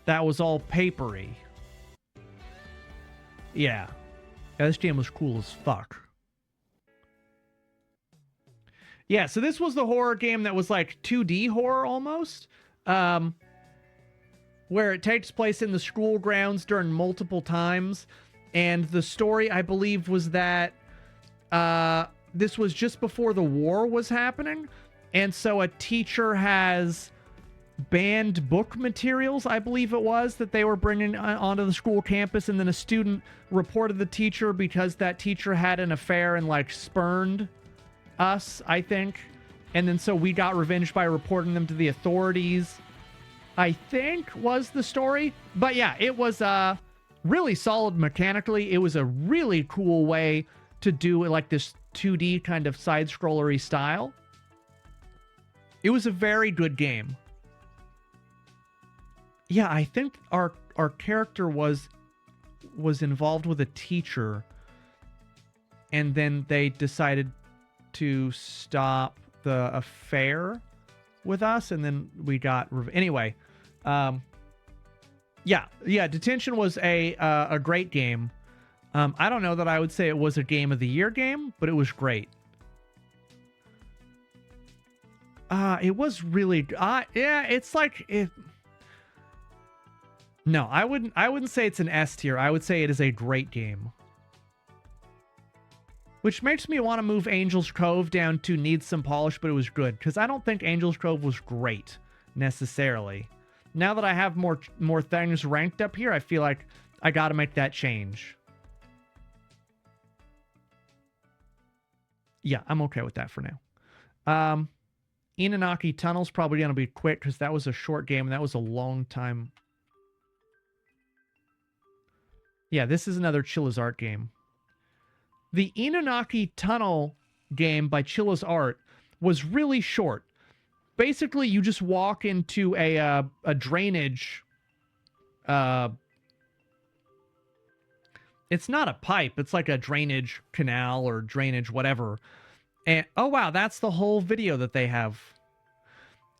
A: that was all papery. Yeah. This game was cool as fuck. Yeah, so this was the horror game that was like 2D horror almost. where it takes place in the school grounds during multiple times. And the story, I believe, was that this was just before the war was happening. And so a teacher has banned book materials, I believe it was, that they were bringing onto the school campus. And then a student reported the teacher because that teacher had an affair and, like, spurned us, I think. And then so we got revenge by reporting them to the authorities, I think was the story. But yeah, it was really solid mechanically. It was a really cool way to do it, like this 2D kind of side-scrollery style. It was a very good game. Yeah, I think our character was involved with a teacher, and then they decided to stop the affair with us, and then we got anyway. Yeah, Detention was a great game. I don't know that I would say it was a game of the year game, but it was great. It was really yeah, it's like no, I wouldn't say it's an S tier. I would say it is a great game. Which makes me want to move Angel's Cove down to needs some polish, but it was good. Because I don't think Angel's Cove was great, necessarily. Now that I have more things ranked up here, I feel like I got to make that change. Yeah, I'm okay with that for now. Inanaki Tunnel's probably going to be quick because that was a short game and that was a long time. Yeah, this is another Chilla's Art game. The Inanaki Tunnel game by Chilla's Art was really short. Basically, you just walk into a drainage. It's not a pipe. It's like a drainage canal or drainage whatever. And oh wow, that's the whole video that they have.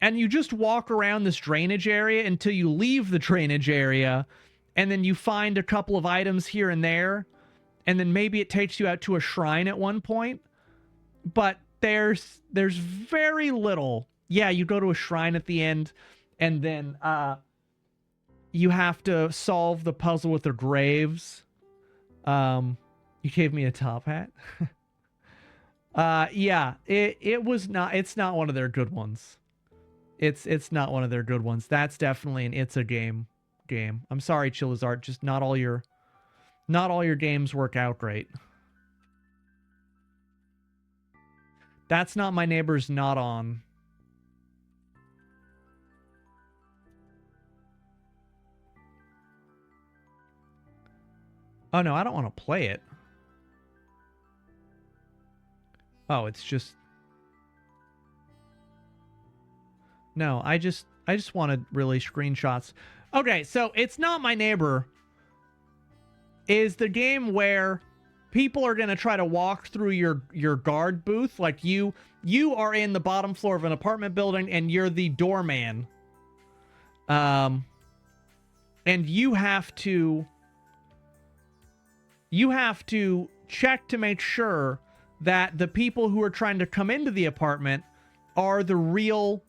A: And you just walk around this drainage area until you leave the drainage area, and then you find a couple of items here and there. And then maybe it takes you out to a shrine at one point. But there's very little. Yeah, you go to a shrine at the end. And then you have to solve the puzzle with the graves. You gave me a top hat. Yeah, it was not. It's not one of their good ones. It's not one of their good ones. That's definitely an It's a game. I'm sorry, Chilla's Art. Just not all your games work out great. That's Not My Neighbor's not on. Oh no, I don't want to play it. Oh, it's just... No, I just wanted really screenshots. Okay, so It's Not My Neighbor is the game where people are going to try to walk through your guard booth. Like you are in the bottom floor of an apartment building and you're the doorman. And you have to check to make sure that the people who are trying to come into the apartment are the real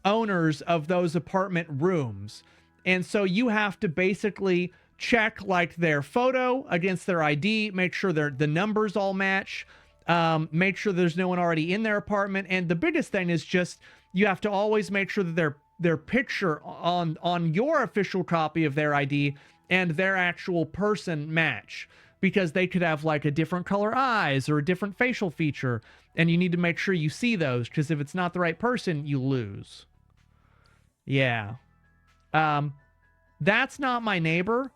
A: owners of those apartment rooms. And so you have to basically check like their photo against their ID, make sure the numbers all match, make sure there's no one already in their apartment. And the biggest thing is just you have to always make sure that their picture on your official copy of their ID and their actual person match, because they could have like a different color eyes or a different facial feature, and you need to make sure you see those, because if it's not the right person, you lose. Yeah. That's Not My Neighbor.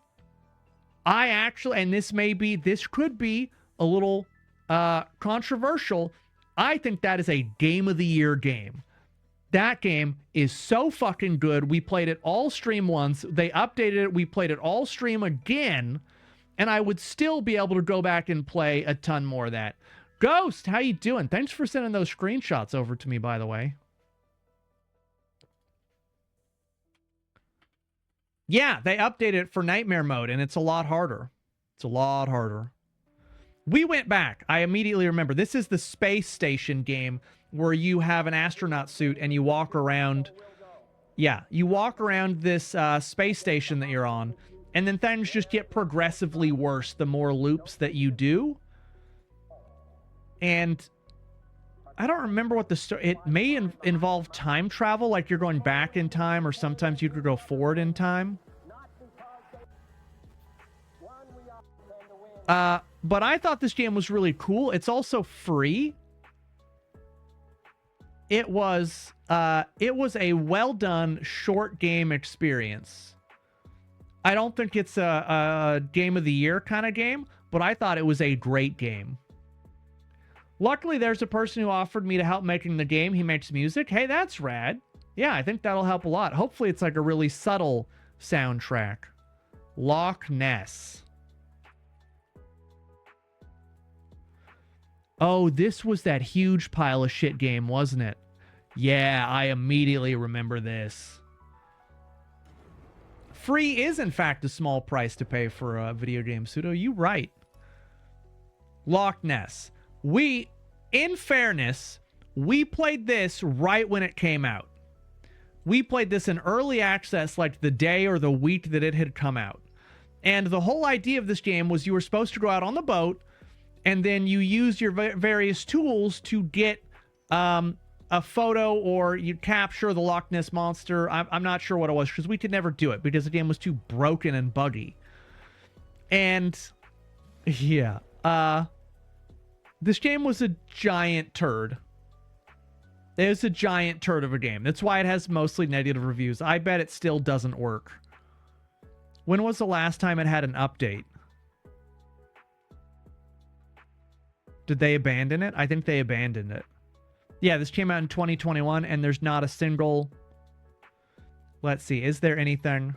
A: I actually, and this could be a little controversial. I think that is a Game of the Year game. That game is so fucking good. We played it all stream once. They updated it. We played it all stream again. And I would still be able to go back and play a ton more of that. Ghost, how you doing? Thanks for sending those screenshots over to me, by the way. Yeah, they updated it for Nightmare Mode, and it's a lot harder. It's a lot harder. We went back. I immediately remember. This is the space station game where you have an astronaut suit and you walk around Yeah, you walk around this space station that you're on, and then things just get progressively worse the more loops that you do. And I don't remember what the story... It may involve time travel, like you're going back in time, or sometimes you could go forward in time. But I thought this game was really cool. It's also free. It was a well-done short game experience. I don't think it's a game of the year kind of game, but I thought it was a great game. Luckily, there's a person who offered me to help making the game. He makes music. Hey, that's rad. Yeah, I think that'll help a lot. Hopefully, it's like a really subtle soundtrack. Loch Ness. Oh, this was that huge pile of shit game, wasn't it? Yeah, I immediately remember this. Free is, in fact, a small price to pay for a video game, Pseudo. You right. Loch Ness. In fairness, we played this right when it came out. We played this in early access like the day or the week that it had come out. And the whole idea of this game was you were supposed to go out on the boat, and then you use your various tools to get a photo, or you capture the Loch Ness Monster. I'm not sure what it was, because we could never do it because the game was too broken and buggy. And yeah, this game was a giant turd. It was a giant turd of a game. That's why it has mostly negative reviews. I bet it still doesn't work. When was the last time it had an update? Did they abandon it? I think they abandoned it. Yeah, this came out in 2021, and there's not a single... Let's see, is there anything...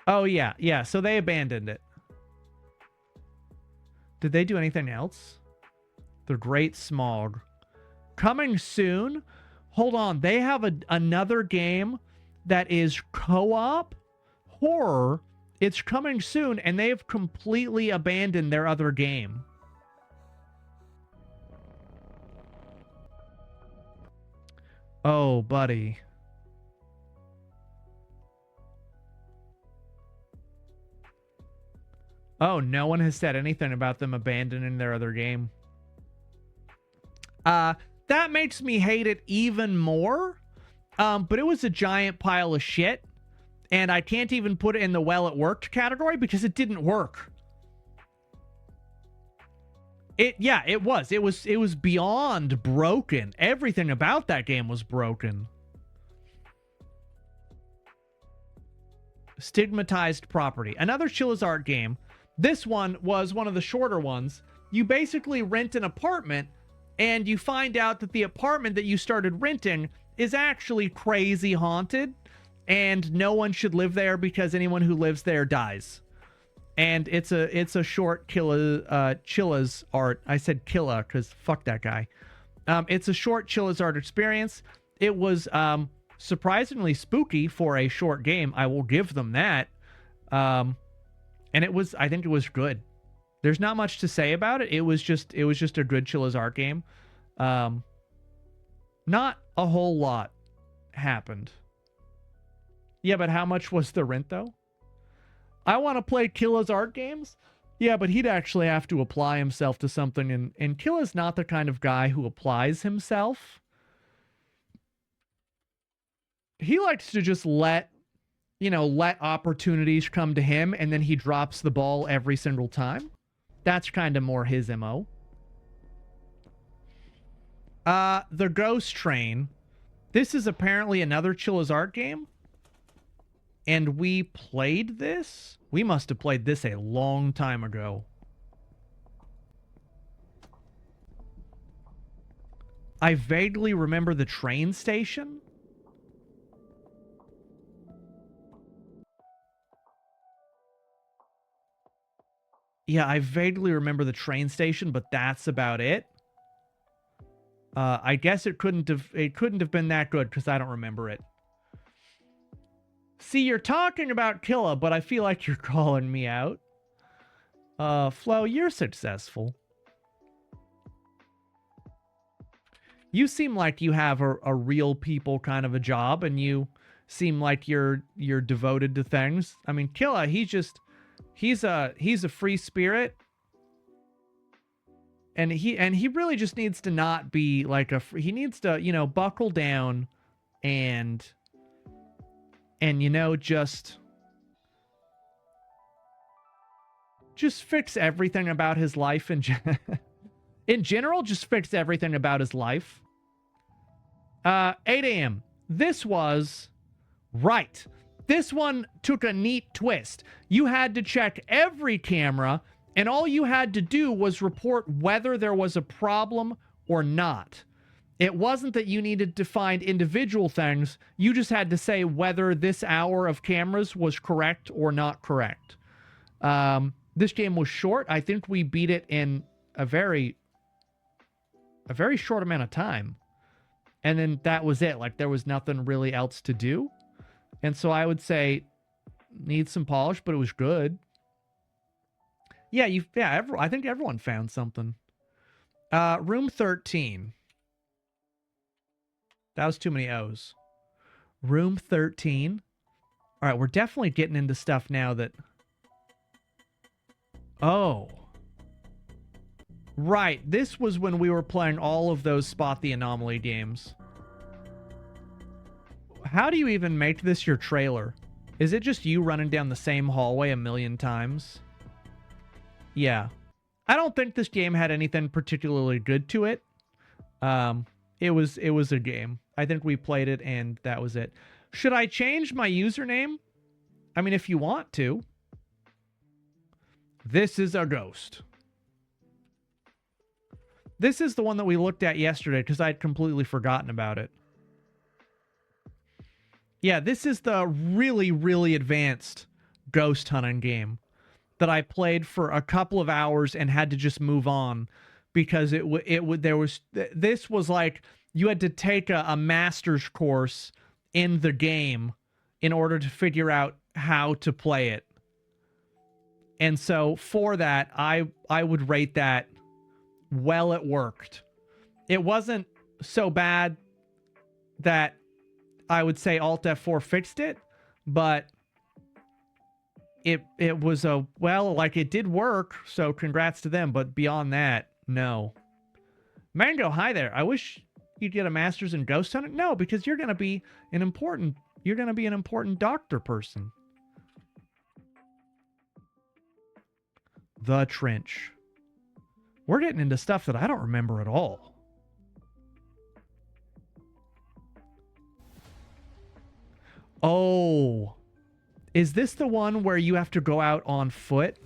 A: Oh, yeah, so they abandoned it. Did they do anything else? The Great Smog. Coming soon? Hold on, they have another game that is co-op horror. It's coming soon, and they've completely abandoned their other game. Oh, buddy. Oh, no one has said anything about them abandoning their other game. That makes me hate it even more. But it was a giant pile of shit. And I can't even put it in the well, it worked category because it didn't work. It was beyond broken. Everything about that game was broken. Stigmatized Property. Another Chilla's Art game. This one was one of the shorter ones. You basically rent an apartment, and you find out that the apartment that you started renting is actually crazy haunted, and no one should live there because anyone who lives there dies. And it's a short Chilla's Art. I said Killa because fuck that guy. It's a short Chilla's Art experience. It was surprisingly spooky for a short game. I will give them that. And I think it was good. There's not much to say about it. It was just a good Chilla's Art game. Not a whole lot happened. Yeah, but how much was the rent though? I want to play Killa's Art games. Yeah, but he'd actually have to apply himself to something, and Killa's not the kind of guy who applies himself. He likes to just let opportunities come to him, and then he drops the ball every single time. That's kind of more his MO. The Ghost Train. This is apparently another Chilla's Art game. And we played this? We must have played this a long time ago. I vaguely remember the train station. Yeah, I vaguely remember the train station, but that's about it. I guess it couldn't have been that good because I don't remember it. See, you're talking about Killa, but I feel like you're calling me out. Flo, you're successful. You seem like you have a real people kind of a job, and you seem like you're devoted to things. I mean, Killa, he's a free spirit, and he really just needs to not be like he needs to, you know, buckle down and you know, just fix everything about his life in general, just fix everything about his life. 8 a.m. This was right. This one took a neat twist. You had to check every camera, and all you had to do was report whether there was a problem or not. It wasn't that you needed to find individual things. You just had to say whether this hour of cameras was correct or not correct. This game was short. I think we beat it in a very short amount of time. And then that was it. Like, there was nothing really else to do. And so I would say needs some polish, but it was good. Yeah, I think everyone found something. Room 13. That was too many O's. Room 13. All right, we're definitely getting into stuff now that... Oh. Right, this was when we were playing all of those Spot the Anomaly games. How do you even make this your trailer? Is it just you running down the same hallway a million times? Yeah. I don't think this game had anything particularly good to it. It was a game. I think we played it and that was it. Should I change my username? I mean, if you want to. This is a ghost. This is the one that we looked at yesterday because I'd completely forgotten about it. Yeah, this is the really, really advanced ghost hunting game that I played for a couple of hours and had to just move on because this was like you had to take a master's course in the game in order to figure out how to play it. And so for that, I would rate that well, it worked. It wasn't so bad that I would say Alt F4 fixed it, but it was like it did work, so congrats to them, but beyond that, no. Mango, hi there. I wish you'd get a master's in ghost hunting. No, because you're gonna be an important doctor person. The Trench. We're getting into stuff that I don't remember at all. Oh. Is this the one where you have to go out on foot?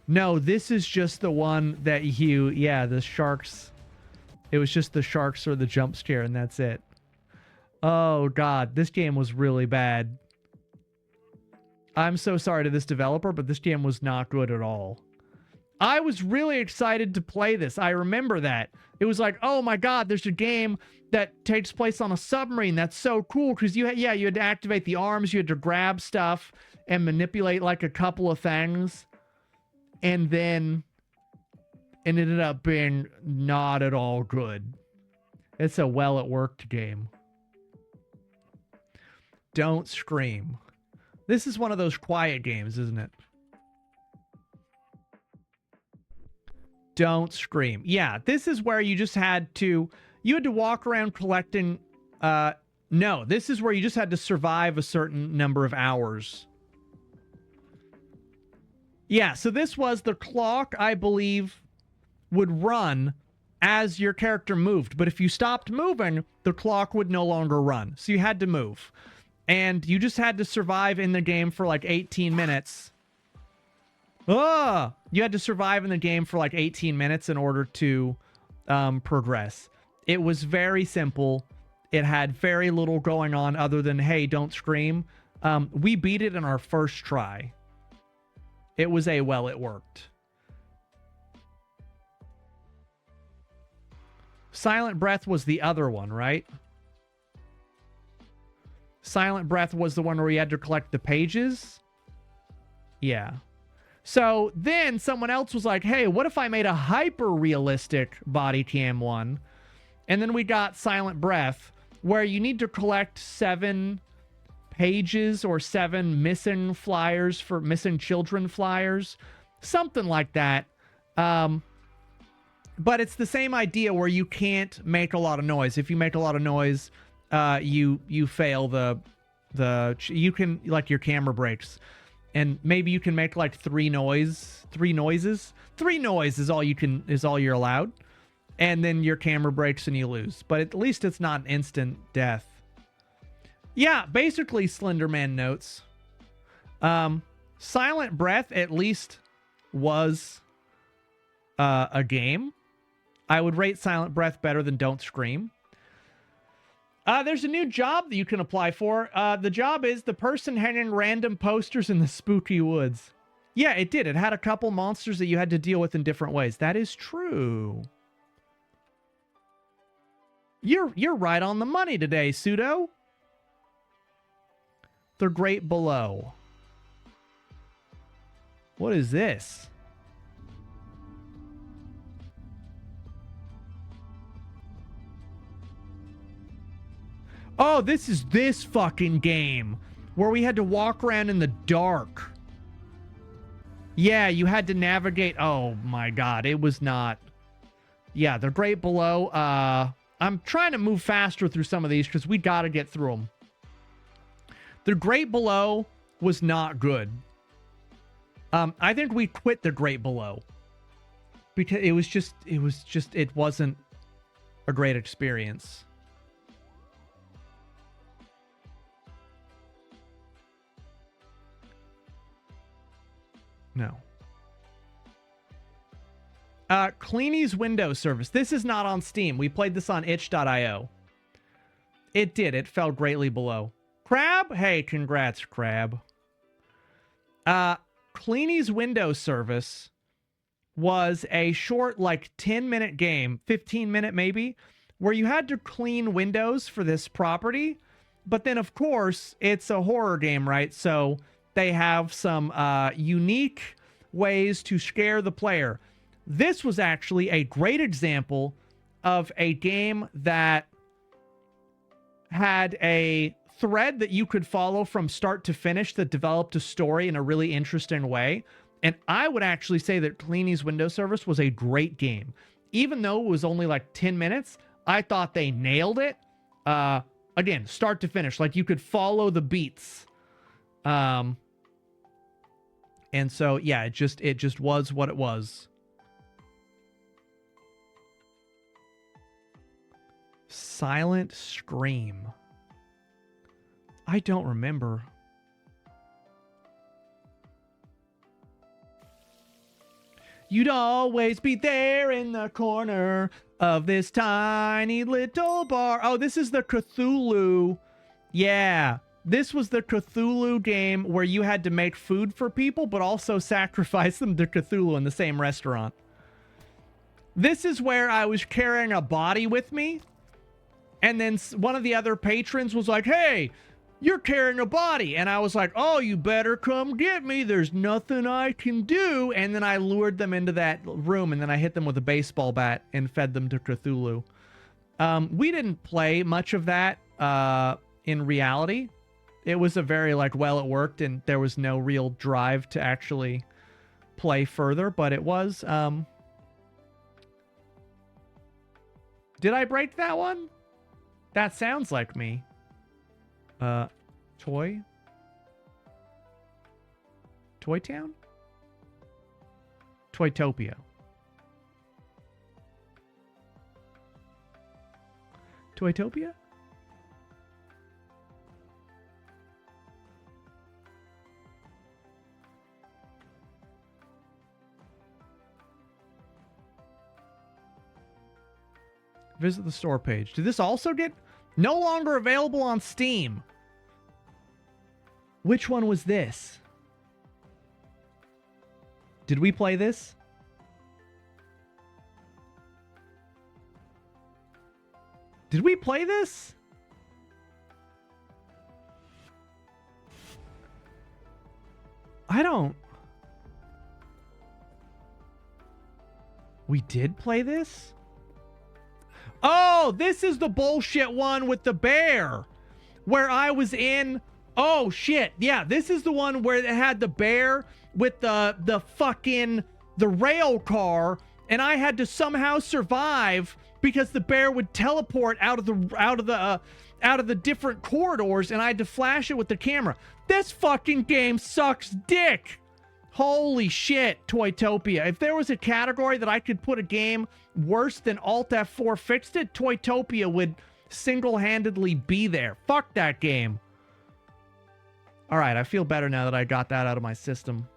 A: No, this is just the one that the sharks. It was just the sharks or the jump scare and that's it. Oh God, this game was really bad. I'm so sorry to this developer, but this game was not good at all. I was really excited to play this. I remember that. It was like, oh my God, there's a game that takes place on a submarine. That's so cool because you had to activate the arms, you had to grab stuff and manipulate like a couple of things. And then it ended up being not at all good. It's a well-it-worked game. Don't Scream. This is one of those quiet games, isn't it? Don't Scream. Yeah, this is where you just had to walk around collecting. No, this is where you just had to survive a certain number of hours. Yeah, so this was the clock, I believe, would run as your character moved. But if you stopped moving, the clock would no longer run. So you had to move. And you just had to survive in the game for like 18 minutes. You had to survive in the game for like 18 minutes in order to progress. It was very simple. It had very little going on other than, hey, don't scream. We beat it in our first try. It was it worked. Silent Breath was the other one, right? Silent Breath was the one where you had to collect the pages. Yeah. So then someone else was like, hey, what if I made a hyper realistic body cam one? And then we got Silent Breath, where you need to collect 7 pages or 7 missing flyers for missing children flyers, something like that. But it's the same idea where you can't make a lot of noise. If you make a lot of noise, you fail you can, like, your camera breaks. And maybe you can make like 3 noises. 3 noise is all you're allowed. And then your camera breaks and you lose. But at least it's not an instant death. Yeah, basically Slenderman notes. Silent Breath at least was a game. I would rate Silent Breath better than Don't Scream. There's a new job that you can apply for. The job is the person hanging random posters in the spooky woods. Yeah, it did. It had a couple monsters that you had to deal with in different ways. That is true. You're right on the money today, Pseudo. The Great Below. What is this? Oh, this is this fucking game where we had to walk around in the dark. Yeah, you had to navigate. Oh my God, it was not. Yeah, The Great Below. I'm trying to move faster through some of these because we got to get through them. The Great Below was not good. I think we quit The Great Below because it wasn't a great experience. No. Cleanie's Windows Service. This is not on Steam. We played this on itch.io. It did. It fell greatly below. Crab? Hey, congrats, Crab. Cleanie's Windows Service was a short, like, 10-minute game, 15-minute maybe, where you had to clean windows for this property. But then, of course, it's a horror game, right? So they have some unique ways to scare the player. This was actually a great example of a game that had a thread that you could follow from start to finish that developed a story in a really interesting way. And I would actually say that Cleanie's Windows Service was a great game. Even though it was only like 10 minutes, I thought they nailed it. Again, start to finish. Like, you could follow the beats. And so, yeah, it just was what it was. Silent Scream. I don't remember. You'd always be there in the corner of this tiny little bar. Oh, this is the Cthulhu. Yeah. This was the Cthulhu game where you had to make food for people, but also sacrifice them to Cthulhu in the same restaurant. This is where I was carrying a body with me. And then one of the other patrons was like, hey, you're carrying a body. And I was like, oh, you better come get me. There's nothing I can do. And then I lured them into that room, and then I hit them with a baseball bat and fed them to Cthulhu. We didn't play much of that in reality. It was a very, like, well, it worked, and there was no real drive to actually play further. But it was... Did I break that one? That sounds like me. Toy Town? Toytopia. Toytopia? Visit the store page. Did this also get no longer available on Steam? Which one was this? Did we play this? Did we play this? I don't... We did play this? Oh, this is the bullshit one with the bear. Where I was in... Oh, shit. Yeah, this is the one where it had the bear with the fucking... the rail car, and I had to somehow survive because the bear would teleport out of the different corridors, and I had to flash it with the camera. This fucking game sucks dick. Holy shit, Toytopia. If there was a category that I could put a game worse than Alt F4 fixed it, Toytopia would single-handedly be there. Fuck that game. All right, I feel better now that I got that out of my system.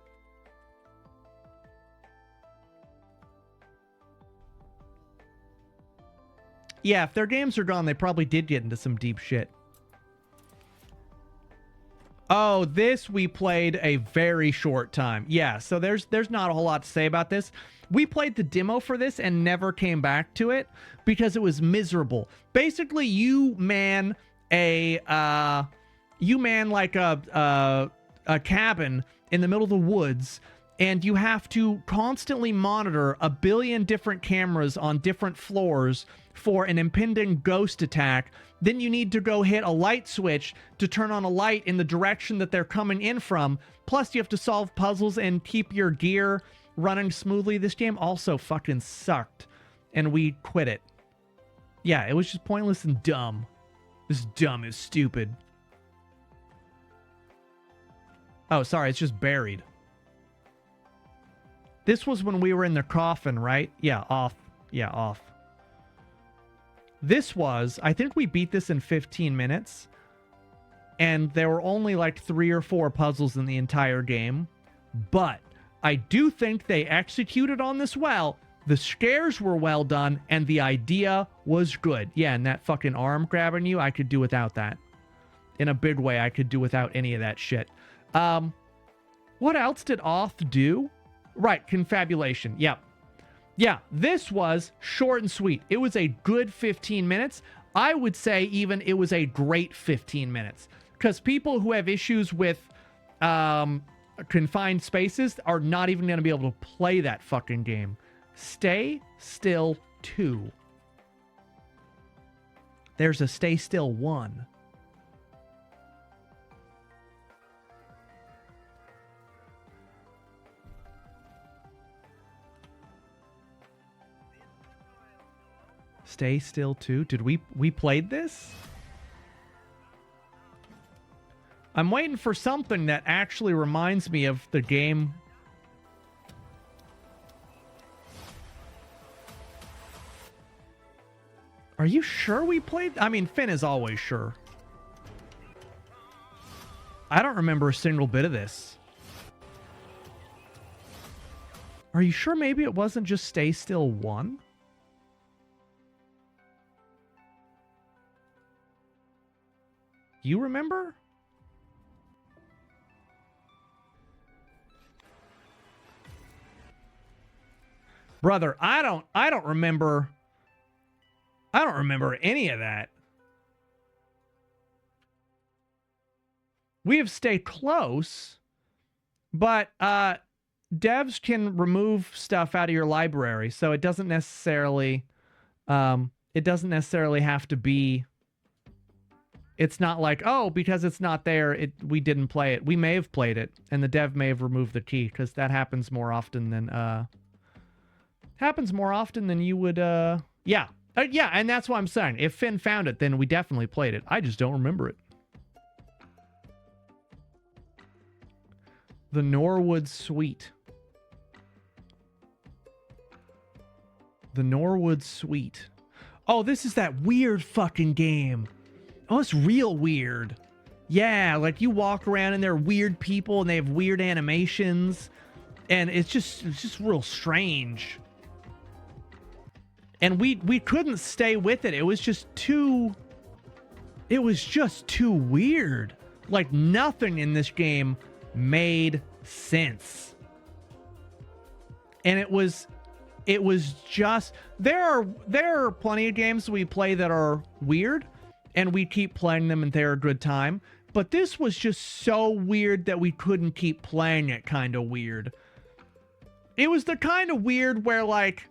A: Yeah, if their games are gone, they probably did get into some deep shit. Oh, this we played a very short time. Yeah, so there's not a whole lot to say about this. We played the demo for this and never came back to it because it was miserable. Basically, you man like a cabin in the middle of the woods, and you have to constantly monitor a billion different cameras on different floors for an impending ghost attack. Then you need to go hit a light switch to turn on a light in the direction that they're coming in from. Plus, you have to solve puzzles and keep your gear running smoothly. This game also fucking sucked, and we quit it. Yeah, it was just pointless and dumb. This dumb is stupid. Oh, sorry, it's just buried. This was when we were in the coffin, right? Yeah, off. Yeah, off. This was, I think we beat this in 15 minutes. And there were only like 3 or 4 puzzles in the entire game. But I do think they executed on this well. The scares were well done, and the idea was good. Yeah, and that fucking arm grabbing you, I could do without that. In a big way, I could do without any of that shit. What else did Oth do? Right, confabulation. Yep. Yeah, this was short and sweet. It was a good 15 minutes. I would say even it was a great 15 minutes. Because people who have issues with confined spaces are not even going to be able to play that fucking game. Stay Still 2. There's a Stay Still 1. Stay Still 2. Did we played this? I'm waiting for something that actually reminds me of the game. Are you sure we played? I mean, Finn is always sure. I don't remember a single bit of this. Are you sure maybe it wasn't just Stay Still 1? You remember? Brother, I don't remember. I don't remember any of that. We have stayed close, but devs can remove stuff out of your library, so it doesn't necessarily have to be. It's not like, oh, because it's not there, we didn't play it. We may have played it, and the dev may have removed the key, because that happens more often than you would. Yeah, and that's what I'm saying. If Finn found it, then we definitely played it. I just don't remember it. The Norwood Suite. The Norwood Suite. Oh, this is that weird fucking game. Oh, it's real weird. Yeah, like you walk around and they're weird people and they have weird animations. And it's just real strange. And we couldn't stay with it. It was just too weird. Like nothing in this game made sense. And it was just there are plenty of games we play that are weird. And we keep playing them and they're a good time. But this was just so weird that we couldn't keep playing it kind of weird. It was the kind of weird where, like,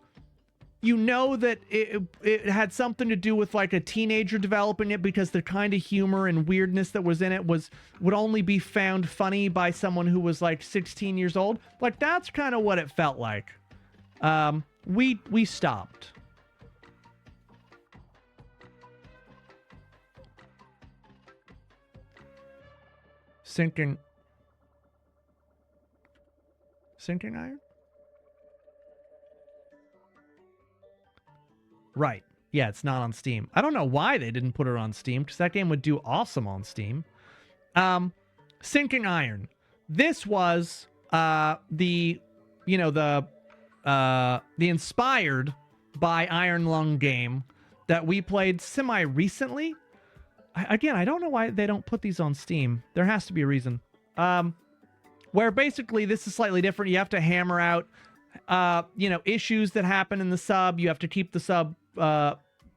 A: You know that it had something to do with like a teenager developing it because the kind of humor and weirdness that was in it would only be found funny by someone who was like 16 years old. Like that's kind of what it felt like. We stopped. Sinking iron? Right. Yeah, it's not on Steam. I don't know why they didn't put it on Steam, because that game would do awesome on Steam. Sinking Iron. This was the inspired by Iron Lung game that we played semi-recently. Again, I don't know why they don't put these on Steam. There has to be a reason. Where basically this is slightly different. You have to hammer out, issues that happen in the sub. You have to keep the sub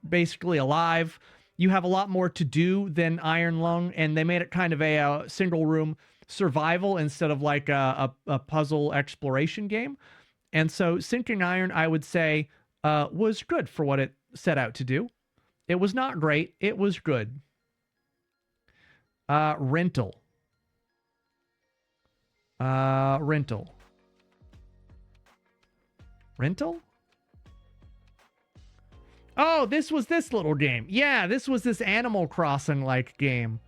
A: basically alive. You have a lot more to do than Iron Lung, and they made it kind of a single room survival instead of like a puzzle exploration game. And so Sinking Iron, I would say, was good for what it set out to do. It was not great. It was good. Rental. Rental. Oh, this was this little game. Yeah, this was this Animal Crossing-like game.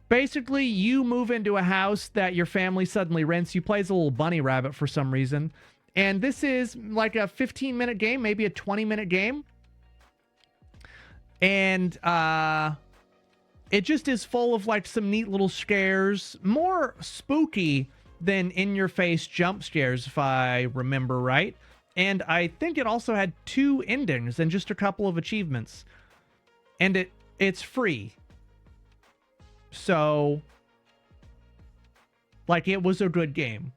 A: Basically, you move into a house that your family suddenly rents. You play as a little bunny rabbit for some reason. And this is like a 15-minute game, maybe a 20-minute game. And it just is full of like some neat little scares. More spooky than in-your-face jump scares, if I remember right. And I think it also had 2 endings and just a couple of achievements. And it's free. So, like, it was a good game.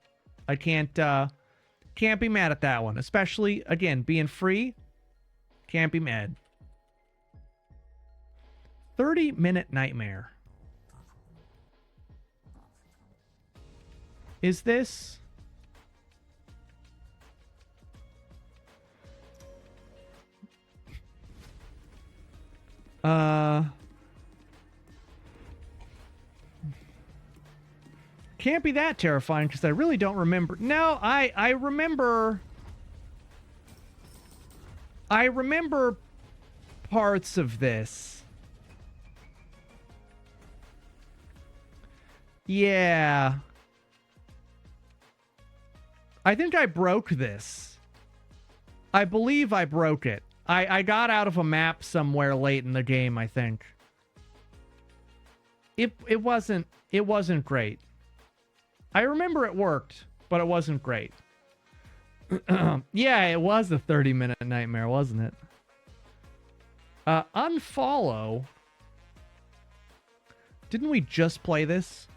A: I can't be mad at that one. Especially, again, being free. Can't be mad. 30-minute nightmare. Is this... Can't be that terrifying because I really don't remember. No, I remember parts of this. Yeah. I think I broke this. I believe I broke it. I got out of a map somewhere late in the game, I think. It wasn't great. I remember it worked, but it wasn't great. Yeah, it was a 30-minute nightmare, wasn't it? Unfollow. Didn't we just play this?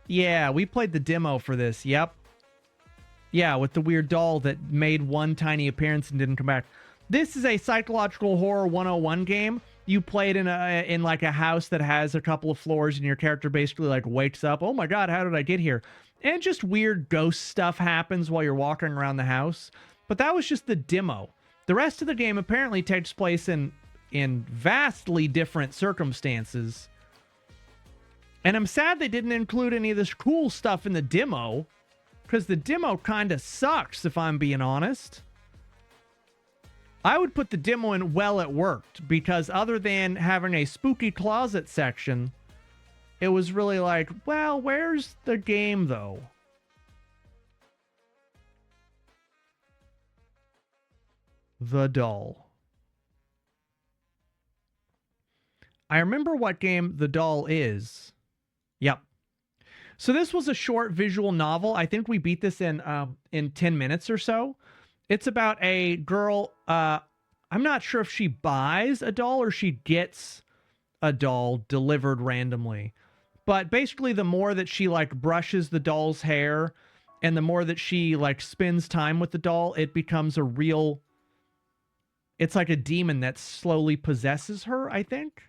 A: Yeah, we played the demo for this. Yep. Yeah, with the weird doll that made one tiny appearance and didn't come back. This is a psychological horror 101 game. You play it in like a house that has a couple of floors, and your character basically like wakes up. Oh my god, how did I get here? And just weird ghost stuff happens while you're walking around the house. But that was just the demo. The rest of the game apparently takes place in vastly different circumstances. And I'm sad they didn't include any of this cool stuff in the demo, because the demo kind of sucks, if I'm being honest. I would put the demo in well it worked, because other than having a spooky closet section, it was really like, well, where's the game, though? The Doll. I remember what game The Doll is. Yep. So this was a short visual novel. I think we beat this in 10 minutes or so. It's about a girl, I'm not sure if she buys a doll or she gets a doll delivered randomly. But basically the more that she like brushes the doll's hair and the more that she like spends time with the doll, it becomes a real, it's like a demon that slowly possesses her, I think.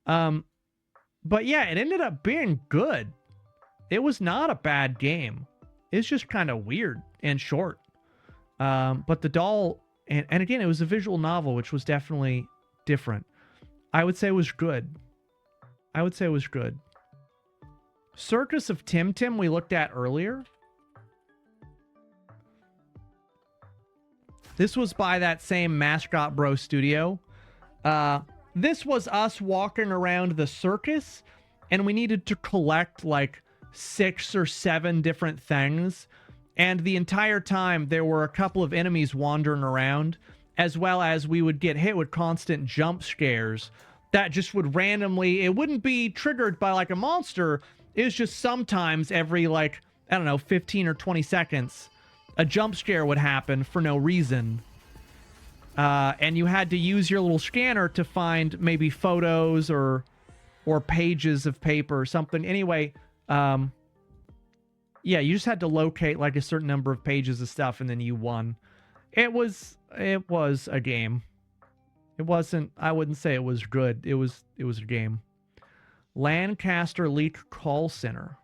A: But yeah, it ended up being good. It was not a bad game. It's just kind of weird and short. But the doll And again, it was a visual novel, which was definitely different. I would say it was good. I would say it was good. Circus of Tim Tim we looked at earlier. This was by that same Mascot Bro studio. This was us walking around the circus, and we needed to collect like 6 or 7 different things. And the entire time, there were a couple of enemies wandering around, as well as we would get hit with constant jump scares that just would randomly, it wouldn't be triggered by like a monster. It was just sometimes every like, I don't know, 15 or 20 seconds, a jump scare would happen for no reason. And you had to use your little scanner to find maybe photos or pages of paper or something. Anyway, yeah, you just had to locate like a certain number of pages of stuff, and then you won. It was a game. It wasn't, I wouldn't say it was good. It was a game. Lancaster Leak Call Center.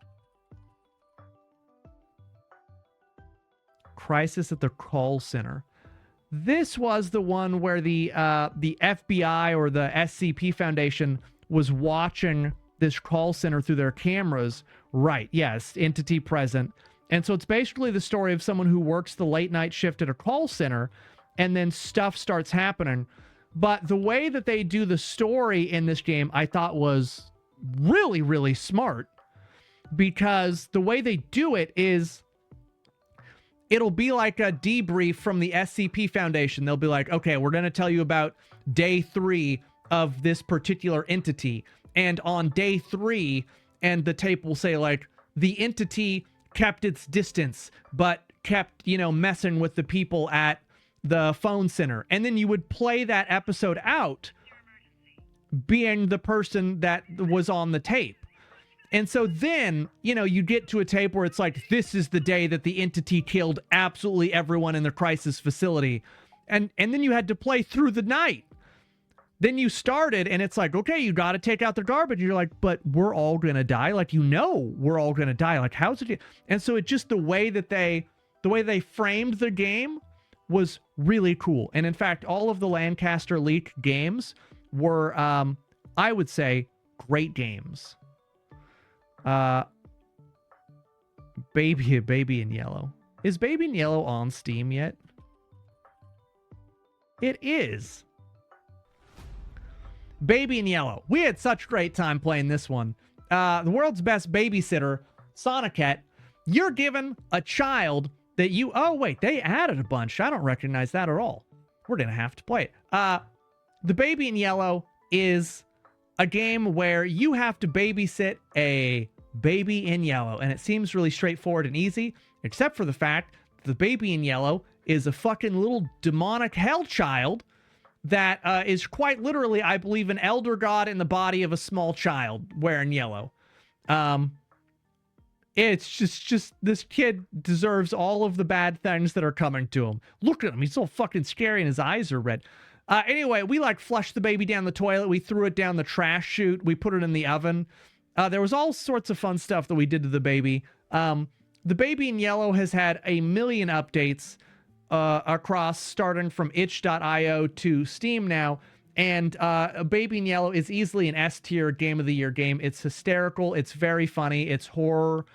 A: Crisis at the Call Center. This was the one where the FBI or the SCP Foundation was watching this call center through their cameras. Right, yes, entity present. And so it's basically the story of someone who works the late night shift at a call center, and then stuff starts happening. But the way that they do the story in this game, I thought was really, really smart, because the way they do it is it'll be like a debrief from the SCP Foundation. They'll be like, okay, we're going to tell you about day 3 of this particular entity. And on day 3, and the tape will say like, the entity kept its distance, but kept, messing with the people at the phone center. And then you would play that episode out being the person that was on the tape. And so then, you get to a tape where it's like, this is the day that the entity killed absolutely everyone in the crisis facility. And then you had to play through the night. Then you started, and it's like, okay, you got to take out the garbage. And you're like, but we're all going to die. Like, we're all going to die. Like, how's it? And so it just, the way they framed the game was really cool. And in fact, all of the Lancaster Leak games were, I would say, great games. Baby in Yellow. Is Baby in Yellow on Steam yet? It is. Baby in Yellow. We had such a great time playing this one. The world's best babysitter, Sonicat. You're given a child that you... Oh, wait. They added a bunch. I don't recognize that at all. We're going to have to play it. The Baby in Yellow is a game where you have to babysit a baby in yellow. And it seems really straightforward and easy, except for the fact that the baby in yellow is a fucking little demonic hell child that is quite literally, I believe, an elder god in the body of a small child wearing yellow. It's just this kid deserves all of the bad things that are coming to him. Look at him. He's so fucking scary and his eyes are red. Anyway, we flushed the baby down the toilet. We threw it down the trash chute. We put it in the oven. There was all sorts of fun stuff that we did to the baby. The Baby in Yellow has had a million updates across, starting from itch.io to Steam now. And Baby in Yellow is easily an S-tier Game of the Year game. It's hysterical. It's very funny. It's horror.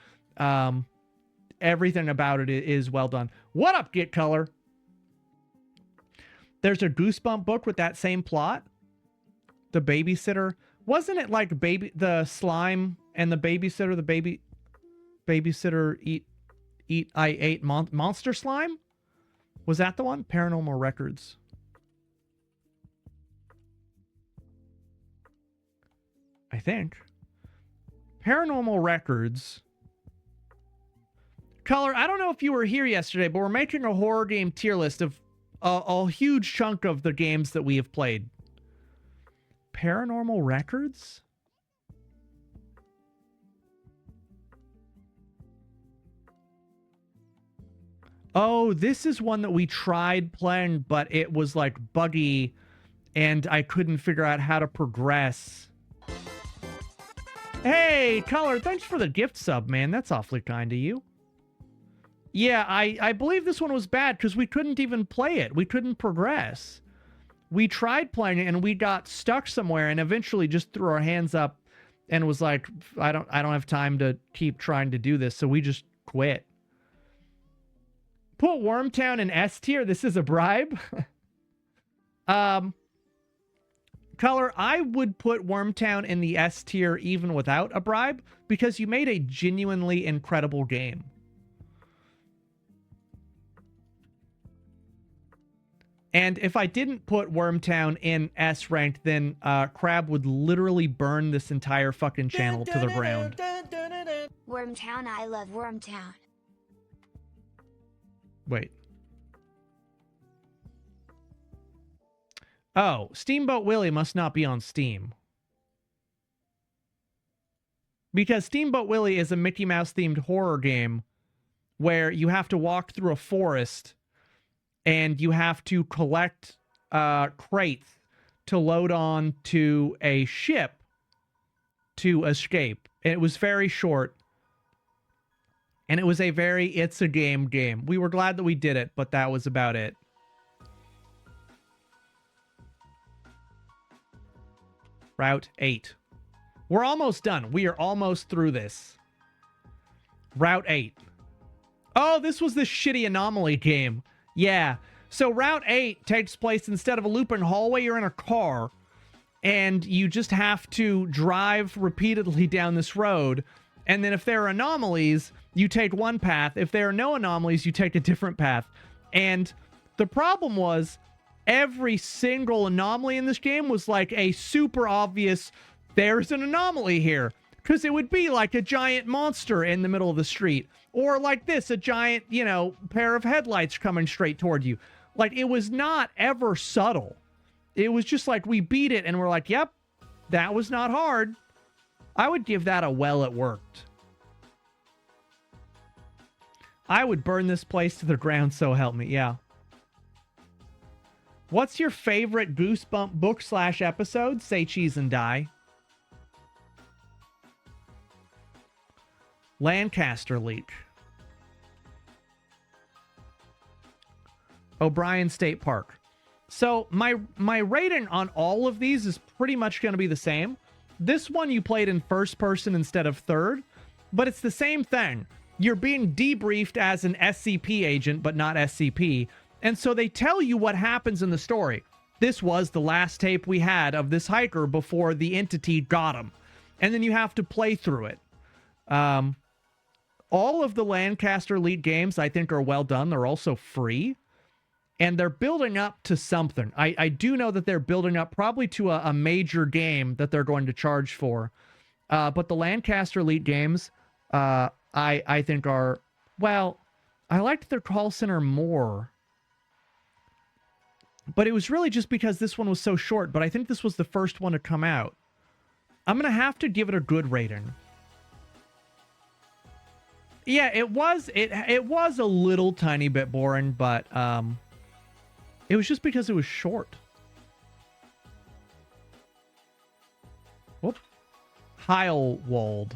A: Everything about it is well done. What up, Get Color? There's a Goosebump book with that same plot. The Babysitter. Wasn't it like the slime and the babysitter, babysitter I ate monster slime? Was that the one? Paranormal Records. I think. Paranormal Records. Color, I don't know if you were here yesterday, but we're making a horror game tier list of a huge chunk of the games that we have played. Paranormal Records? Oh, this is one that we tried playing, but it was like buggy and I couldn't figure out how to progress. Hey, Color, thanks for the gift sub, man. That's awfully kind of you. Yeah, I believe this one was bad because we couldn't even play it. We couldn't progress. We tried playing it and we got stuck somewhere and eventually just threw our hands up and was like, I don't have time to keep trying to do this, so we just quit. Put Wormtown in S tier. This is a bribe. Color, I would put Wormtown in the S tier even without a bribe because you made a genuinely incredible game. And if I didn't put Wormtown in S ranked, then Crab would literally burn this entire fucking channel to the ground.
M: Wormtown, I love Wormtown.
A: Wait. Oh, Steamboat Willie must not be on Steam. Because Steamboat Willie is a Mickey Mouse themed horror game where you have to walk through a forest and you have to collect crates to load on to a ship to escape. And it was very short. And it was a very it's a game. We were glad that we did it, but that was about it. Route 8. We're almost done. We are almost through this. Route 8. Oh, this was this shitty anomaly game. Yeah. So Route 8 takes place instead of a looping hallway, you're in a car. And you just have to drive repeatedly down this road. And then if there are anomalies, you take one path. If there are no anomalies, you take a different path. And the problem was, every single anomaly in this game was like a super obvious, there's an anomaly here. Because it would be like a giant monster in the middle of the street. Or like this, a giant, pair of headlights coming straight toward you. Like, it was not ever subtle. It was just like, we beat it and we're like, yep, that was not hard. I would give that a well, it worked. I would burn this place to the ground, so help me, yeah. What's your favorite Goosebump book/episode? Say cheese and die. Lancaster leak. O'Brien State Park. So my rating on all of these is pretty much going to be the same. This one you played in first person instead of third, but it's the same thing. You're being debriefed as an SCP agent, but not SCP. And so they tell you what happens in the story. This was the last tape we had of this hiker before the entity got him. And then you have to play through it. All of the Lancaster Elite games, I think, are well done. They're also free. And they're building up to something. I do know that they're building up probably to a major game that they're going to charge for. But the Lancaster Elite games, I think are, well, I liked their call center more. But it was really just because this one was so short, but I think this was the first one to come out. I'm going to have to give it a good rating. Yeah, it was a little tiny bit boring, but it was just because it was short. Whoop. Heilwald.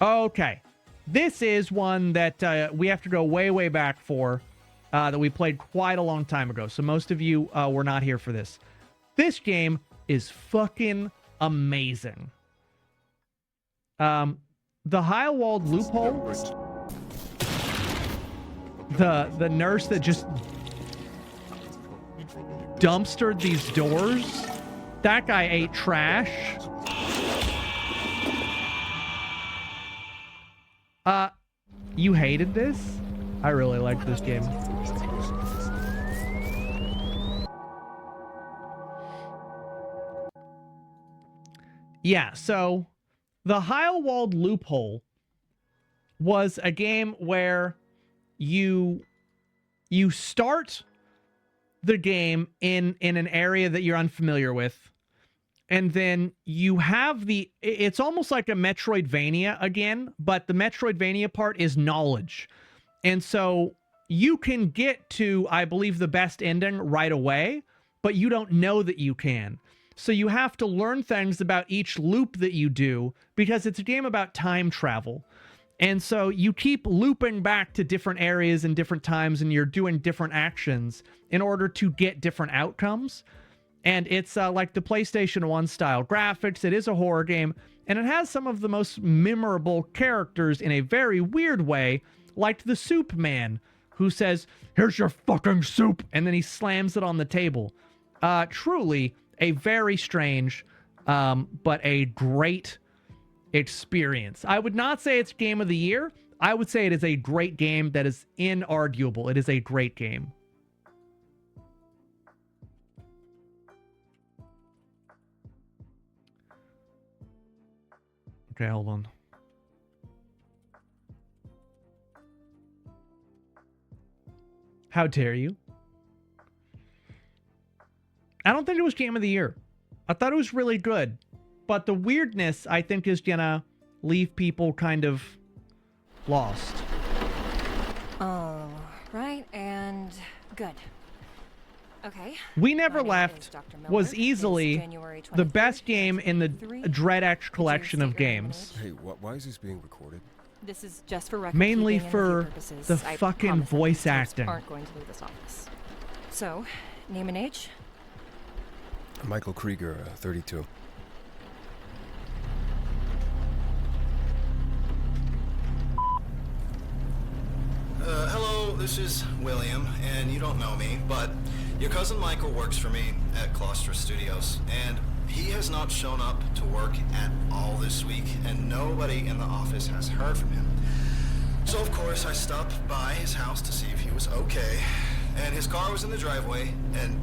A: Okay. This is one that we have to go way, way back for. That we played quite a long time ago. So most of you were not here for this. This game is fucking amazing. The Heilwald loophole. The nurse that just dumpstered these doors. That guy ate trash. You hated this? I really liked this game. Yeah, so the Heilwald loophole was a game where you start the game in an area that you're unfamiliar with, and then you have it's almost like a Metroidvania again, but the Metroidvania part is knowledge. And so you can get to, I believe, the best ending right away, but you don't know that you can. So you have to learn things about each loop that you do because it's a game about time travel. And so you keep looping back to different areas and different times, and you're doing different actions in order to get different outcomes. And it's like the PlayStation 1 style graphics. It is a horror game, and it has some of the most memorable characters in a very weird way, like the Soup Man, who says, "Here's your fucking soup," and then he slams it on the table. Truly a very strange, but a great experience. I would not say it's game of the year. I would say it is a great game that is inarguable. It is a great game. Okay, hold on. How dare you? I don't think it was game of the year. I thought it was really good. But the weirdness, I think, is gonna leave people kind of lost.
T: Oh, right, and good. Okay.
A: We Never Left was easily the best game in the DreadX collection of games.
U: Hey, why is this being recorded?
T: This is just for
A: mainly for
T: purposes.
A: the
T: I
A: fucking
T: promise that
A: voice
T: these tapes
A: acting.
T: Aren't going to leave this office. So, name and age?
U: Michael Krieger, 32.
V: Hello, this is William, and you don't know me, but your cousin Michael works for me at Claustra Studios, and he has not shown up to work at all this week, and nobody in the office has heard from him. So, of course, I stopped by his house to see if he was okay, and his car was in the driveway, and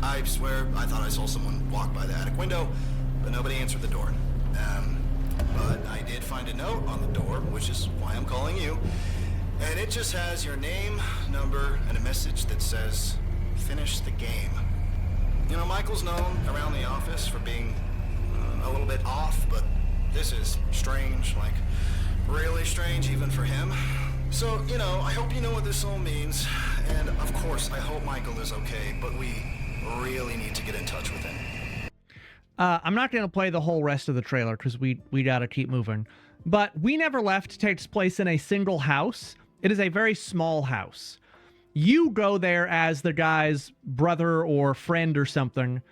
V: I swear I thought I saw someone walk by the attic window, but nobody answered the door. But I did find a note on the door, which is why I'm calling you. And it just has your name, number, and a message that says, "Finish the game." You know, Michael's known around the office for being a little bit off, but this is strange, like really strange even for him. So, you know, I hope you know what this all means. And of course, I hope Michael is okay, but we really need to get in touch with him.
A: I'm not going to play the whole rest of the trailer because we got to keep moving. But We Never Left takes place in a single house. It is a very small house. You go there as the guy's brother or friend or something,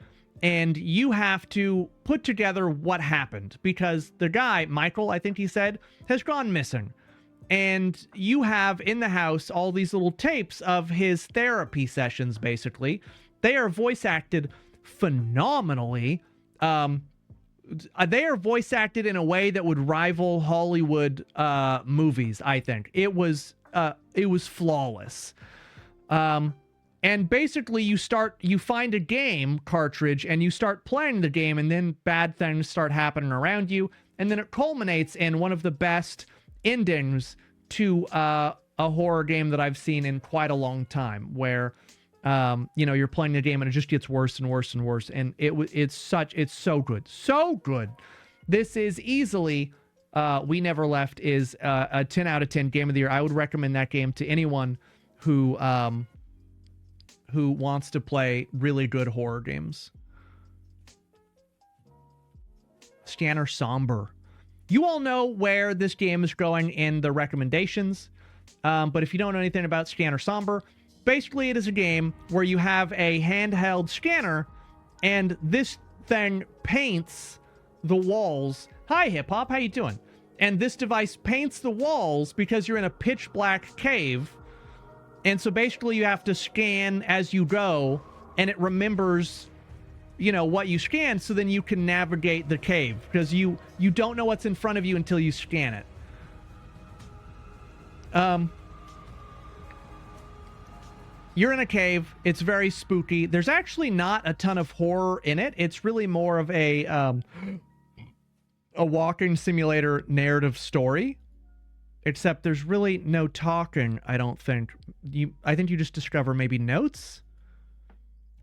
A: and you have to put together what happened because the guy, Michael, I think he said, has gone missing. And you have in the house all these little tapes of his therapy sessions, basically. They are voice acted phenomenally. They are voice acted in a way that would rival Hollywood movies, I think. It was flawless. And basically you find a game cartridge and you start playing the game, and then bad things start happening around you, and then it culminates in one of the best endings to a horror game that I've seen in quite a long time, where you know, you're playing the game and it just gets worse and worse and worse, and it's so good. This is easily We Never Left is a 10 out of 10 game of the year. I would recommend that game to anyone who wants to play really good horror games. Scanner Somber. You all know where this game is going in the recommendations, but if you don't know anything about Scanner Somber, basically it is a game where you have a handheld scanner, and this thing paints the walls. Hi, Hip Hop, how you doing? And this device paints the walls because you're in a pitch black cave. And so basically you have to scan as you go, and it remembers, you know, what you scanned, so then you can navigate the cave, because you don't know what's in front of you until you scan it. You're in a cave. It's very spooky. There's actually not a ton of horror in it. It's really more of a walking simulator narrative story. Except there's really no talking, I don't think. I think you just discover maybe notes?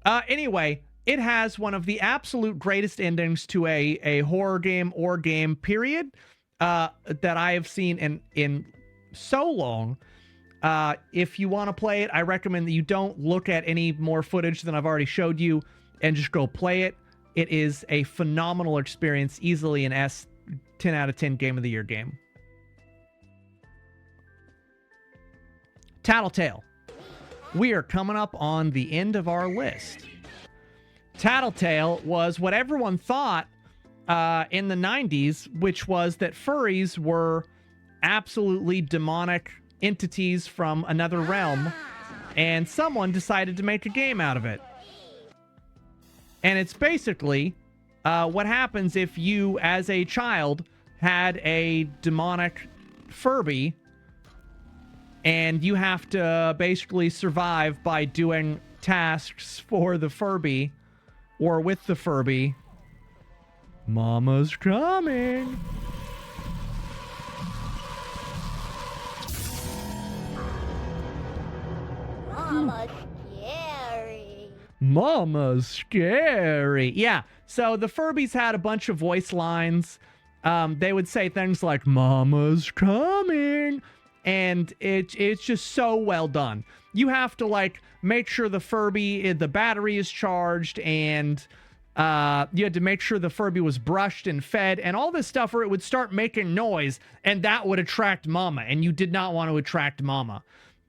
A: Anyway, it has one of the absolute greatest endings to a horror game or game, period, that I have seen in so long. If you want to play it, I recommend that you don't look at any more footage than I've already showed you and just go play it. It is a phenomenal experience, easily an 10 out of 10 game of the year game. Tattletale. We are coming up on the end of our list. Tattletale was what everyone thought in the 90s, which was that furries were absolutely demonic entities from another realm, and someone decided to make a game out of it. And it's basically what happens if you, as a child, had a demonic Furby, and you have to basically survive by doing tasks for the Furby, or with the Furby. Mama's coming!
M: Mama scary.
A: Mama's scary. Yeah, so the Furbies had a bunch of voice lines. They would say things like, Mama's coming. And it's just so well done. You have to, like, make sure the Furby, the battery is charged, and you had to make sure the Furby was brushed and fed, and all this stuff, or it would start making noise, and that would attract Mama, and you did not want to attract Mama.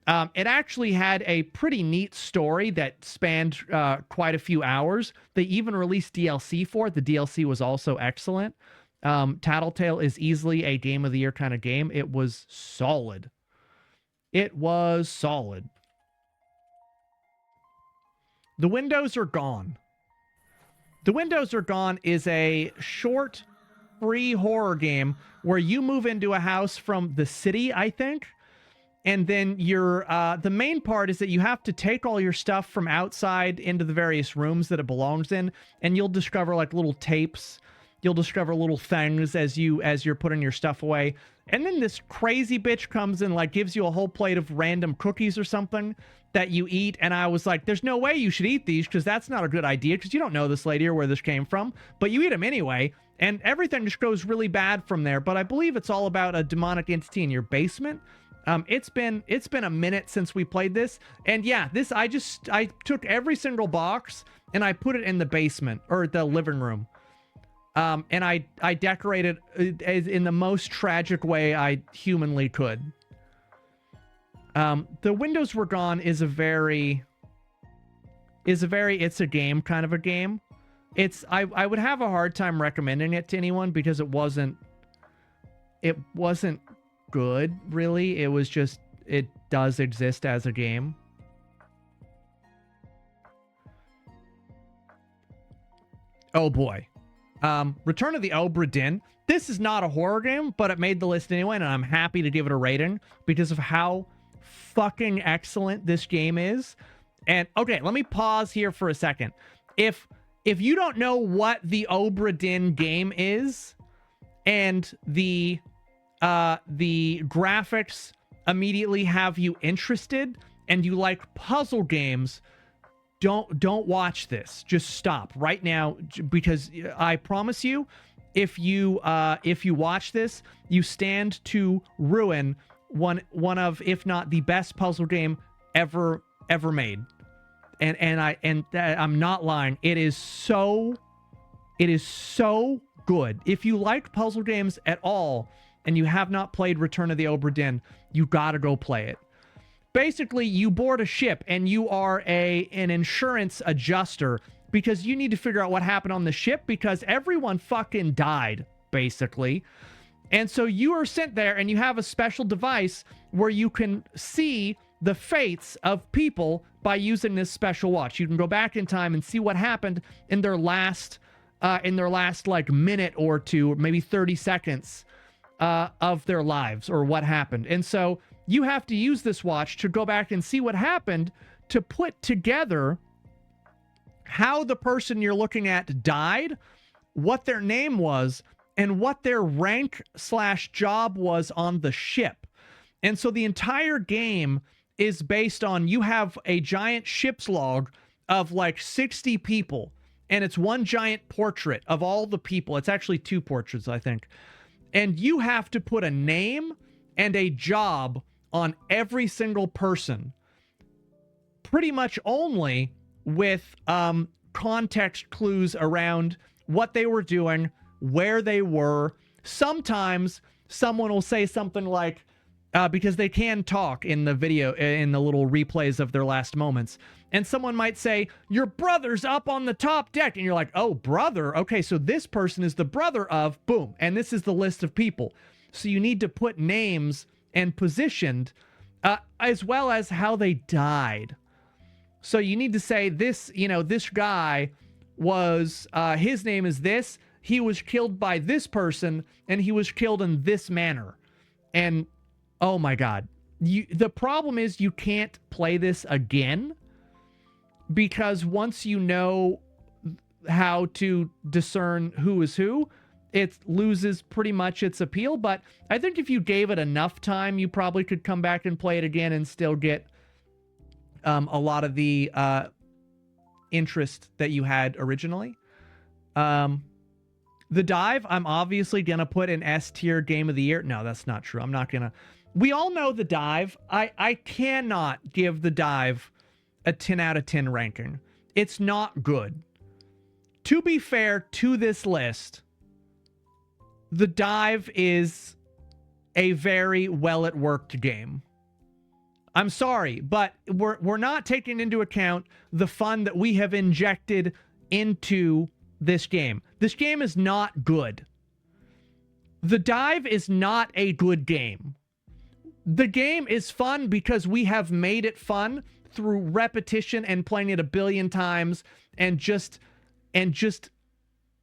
A: It actually had a pretty neat story that spanned quite a few hours. They even released DLC for it. The DLC was also excellent. Tattletale is easily a Game of the Year kind of game. It was solid. It was solid. The Windows Are Gone. The Windows Are Gone is a short, free horror game where you move into a house from the city, I think. And then the main part is that you have to take all your stuff from outside into the various rooms that it belongs in, and you'll discover like little tapes. You'll discover little things as you're putting your stuff away. And then this crazy bitch comes and like gives you a whole plate of random cookies or something that you eat. And I was like, there's no way you should eat these, because that's not a good idea, because you don't know this lady or where this came from. But you eat them anyway, and everything just goes really bad from there. But I believe it's all about a demonic entity in your basement. It's been a minute since we played this, and yeah, I took every single box and I put it in the basement or the living room, and I decorated in the most tragic way I humanly could. The Windows Were Gone is it's a game kind of a game. I would have a hard time recommending it to anyone because it wasn't good, really. It was just, it does exist as a game. Oh boy. Return of the Obra Dinn. This is not a horror game, but it made the list anyway, and I'm happy to give it a rating because of how fucking excellent this game is. And okay, let me pause here for a second. If you don't know what the Obra Dinn game is, and the graphics immediately have you interested, and you like puzzle games, don't watch this. Just stop right now, because I promise you, if you watch this, you stand to ruin one of, if not the best puzzle game ever made. And I'm not lying. It is so good. If you like puzzle games at all, and you have not played Return of the Obra Dinn, you gotta go play it. Basically, you board a ship and you are an insurance adjuster because you need to figure out what happened on the ship because everyone fucking died, basically. And so you are sent there and you have a special device where you can see the fates of people by using this special watch. You can go back in time and see what happened in their last like minute or two, maybe 30 seconds of their lives, or what happened. And so you have to use this watch to go back and see what happened to put together how the person you're looking at died, what their name was, and what their rank/job was on the ship. And so the entire game is based on, you have a giant ship's log of like 60 people, and it's one giant portrait of all the people. It's actually two portraits, I think. And you have to put a name and a job on every single person, pretty much only with context clues around what they were doing, where they were. Sometimes someone will say something like, because they can talk in the video, in the little replays of their last moments. And someone might say, your brother's up on the top deck. And you're like, oh, brother? Okay, so this person is the brother of, boom. And this is the list of people. So you need to put names and positioned, as well as how they died. So you need to say this, this guy was, his name is this, he was killed by this person, and he was killed in this manner. And, oh my God. The problem is you can't play this again, because once you know how to discern who is who, it loses pretty much its appeal. But I think if you gave it enough time, you probably could come back and play it again and still get a lot of the interest that you had originally. The Dive, I'm obviously going to put an S tier game of the year. No, that's not true. I'm not going to. We all know The Dive. I cannot give The Dive a 10 out of 10 ranking. It's not good. To be fair to this list, The Dive is a very well-it-worked game. I'm sorry, but we're not taking into account the fun that we have injected into this game. This game is not good. The Dive is not a good game. The game is fun because we have made it fun through repetition and playing it a billion times, and just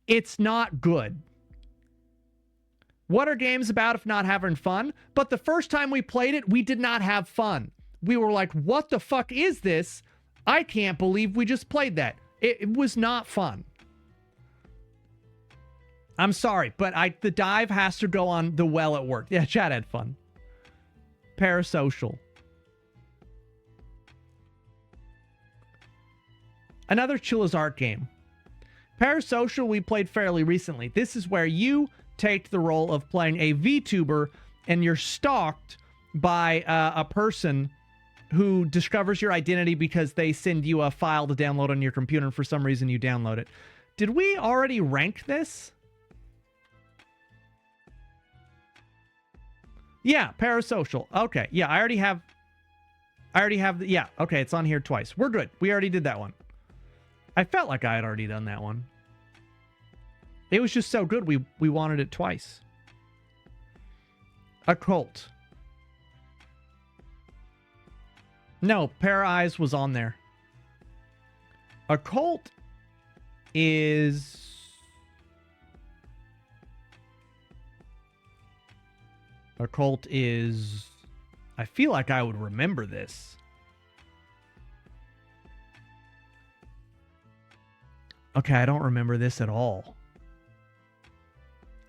A: it's not good. What are games about if not having fun? But the first time we played it, we did not have fun. We were like, what the fuck is this? I can't believe we just played that. It was not fun. I'm sorry, but The Dive has to go on the well at work. Yeah, chat had fun. Parasocial. Another Chill as Art game. Parasocial we played fairly recently. This is where you take the role of playing a VTuber and you're stalked by a person who discovers your identity because they send you a file to download on your computer, and for some reason you download it. Did we already rank this? Yeah, Parasocial. Okay, yeah, I already have yeah, okay, it's on here twice. We're good. We already did that one. I felt like I had already done that one. It was just so good, we wanted it twice. Occult. No, Para Eyes was on there. Occult is... Occult is... I feel like I would remember this. Okay, I don't remember this at all.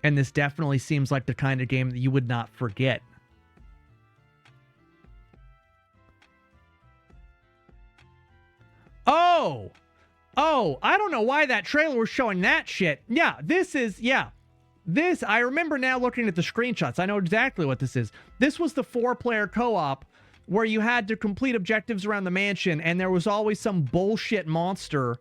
A: And this definitely seems like the kind of game that you would not forget. Oh! Oh, I don't know why that trailer was showing that shit. Yeah, this is, yeah. This, I remember now looking at the screenshots. I know exactly what this is. This was the 4-player co-op where you had to complete objectives around the mansion, and there was always some bullshit monster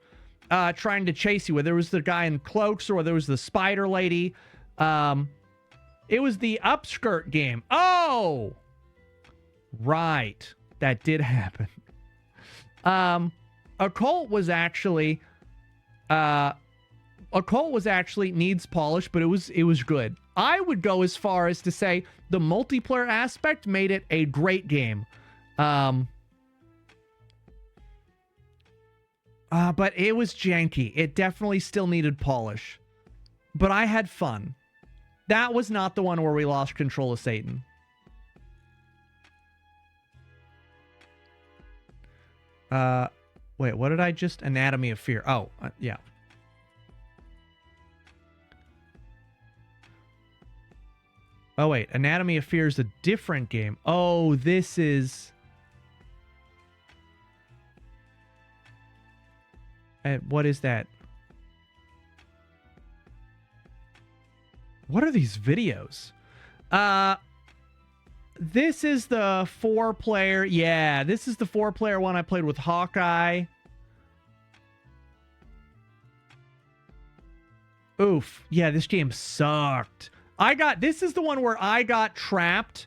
A: trying to chase you. Whether it was the guy in cloaks or there was the spider lady. It was the upskirt game. Oh! Right. That did happen. Occult was actually needs polish, but it was good. I would go as far as to say the multiplayer aspect made it a great game. But it was janky. It definitely still needed polish. But I had fun. That was not the one where we lost control of Satan. Wait, what did I just... Anatomy of Fear. Oh, yeah. Oh, wait. Anatomy of Fear is a different game. Oh, this is... what is that? What are these videos? This is the 4-player... Yeah, this is the 4-player one I played with Hawkeye. Oof. Yeah, this game sucked. This is the one where I got trapped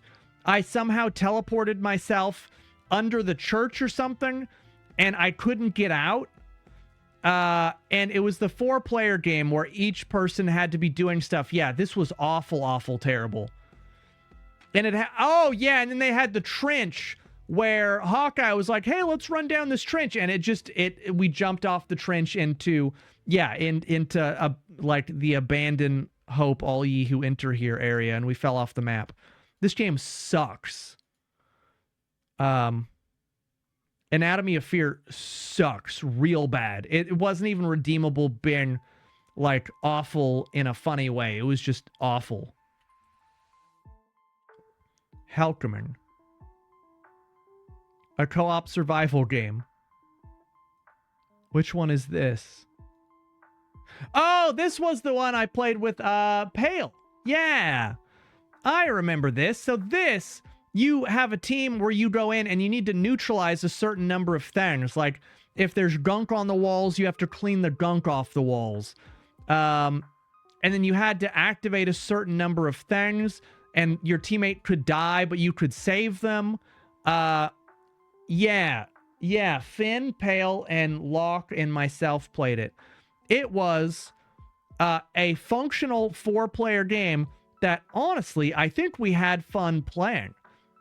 A: I somehow teleported myself under the church or something, and I couldn't get out. And it was the 4-player game where each person had to be doing stuff. Yeah, this was awful, awful, terrible. And and then they had the trench where Hawkeye was like, "Hey, let's run down this trench," and we jumped off the trench into like the abandoned hope all ye who enter here area, and we fell off the map. This game sucks. Anatomy of Fear sucks real bad. It wasn't even redeemable being like awful in a funny way. It was just awful. Helcoming. A co-op survival game. Which one is this? Oh, this was the one I played with Pale. Yeah. I remember this. So this, you have a team where you go in and you need to neutralize a certain number of things. Like if there's gunk on the walls, you have to clean the gunk off the walls. And then you had to activate a certain number of things, and your teammate could die, but you could save them. Yeah. Finn, Pale, and Locke and myself played it. It was a functional 4-player game that, honestly, I think we had fun playing.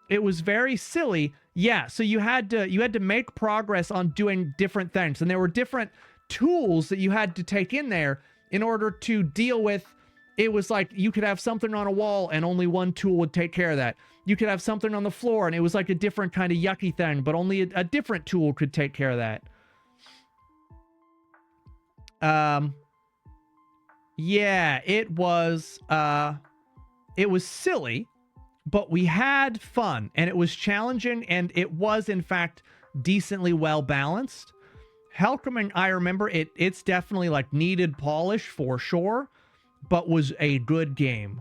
A: It was very silly. Yeah, so you had to make progress on doing different things, and there were different tools that you had to take in there in order to deal with. It was like you could have something on a wall and only one tool would take care of that. You could have something on the floor and it was like a different kind of yucky thing, but only a different tool could take care of that. Yeah, it was silly, but we had fun, and it was challenging, and it was in fact decently well balanced. Helcoming, I remember it's definitely like needed polish for sure, but was a good game.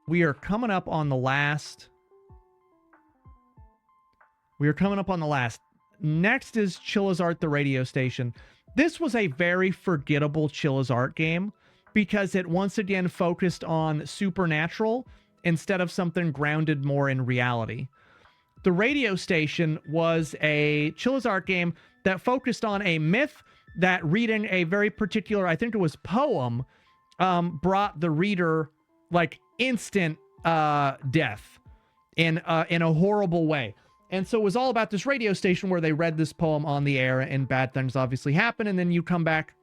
A: We are coming up on the last. Next is Chilla's Art, the radio station. This was a very forgettable Chilla's Art game because it once again focused on supernatural instead of something grounded more in reality. The radio station was a Chilla's Art game that focused on a myth that reading a very particular, I think it was poem, brought the reader like instant death in a horrible way. And so it was all about this radio station where they read this poem on the air and bad things obviously happen. And then you come back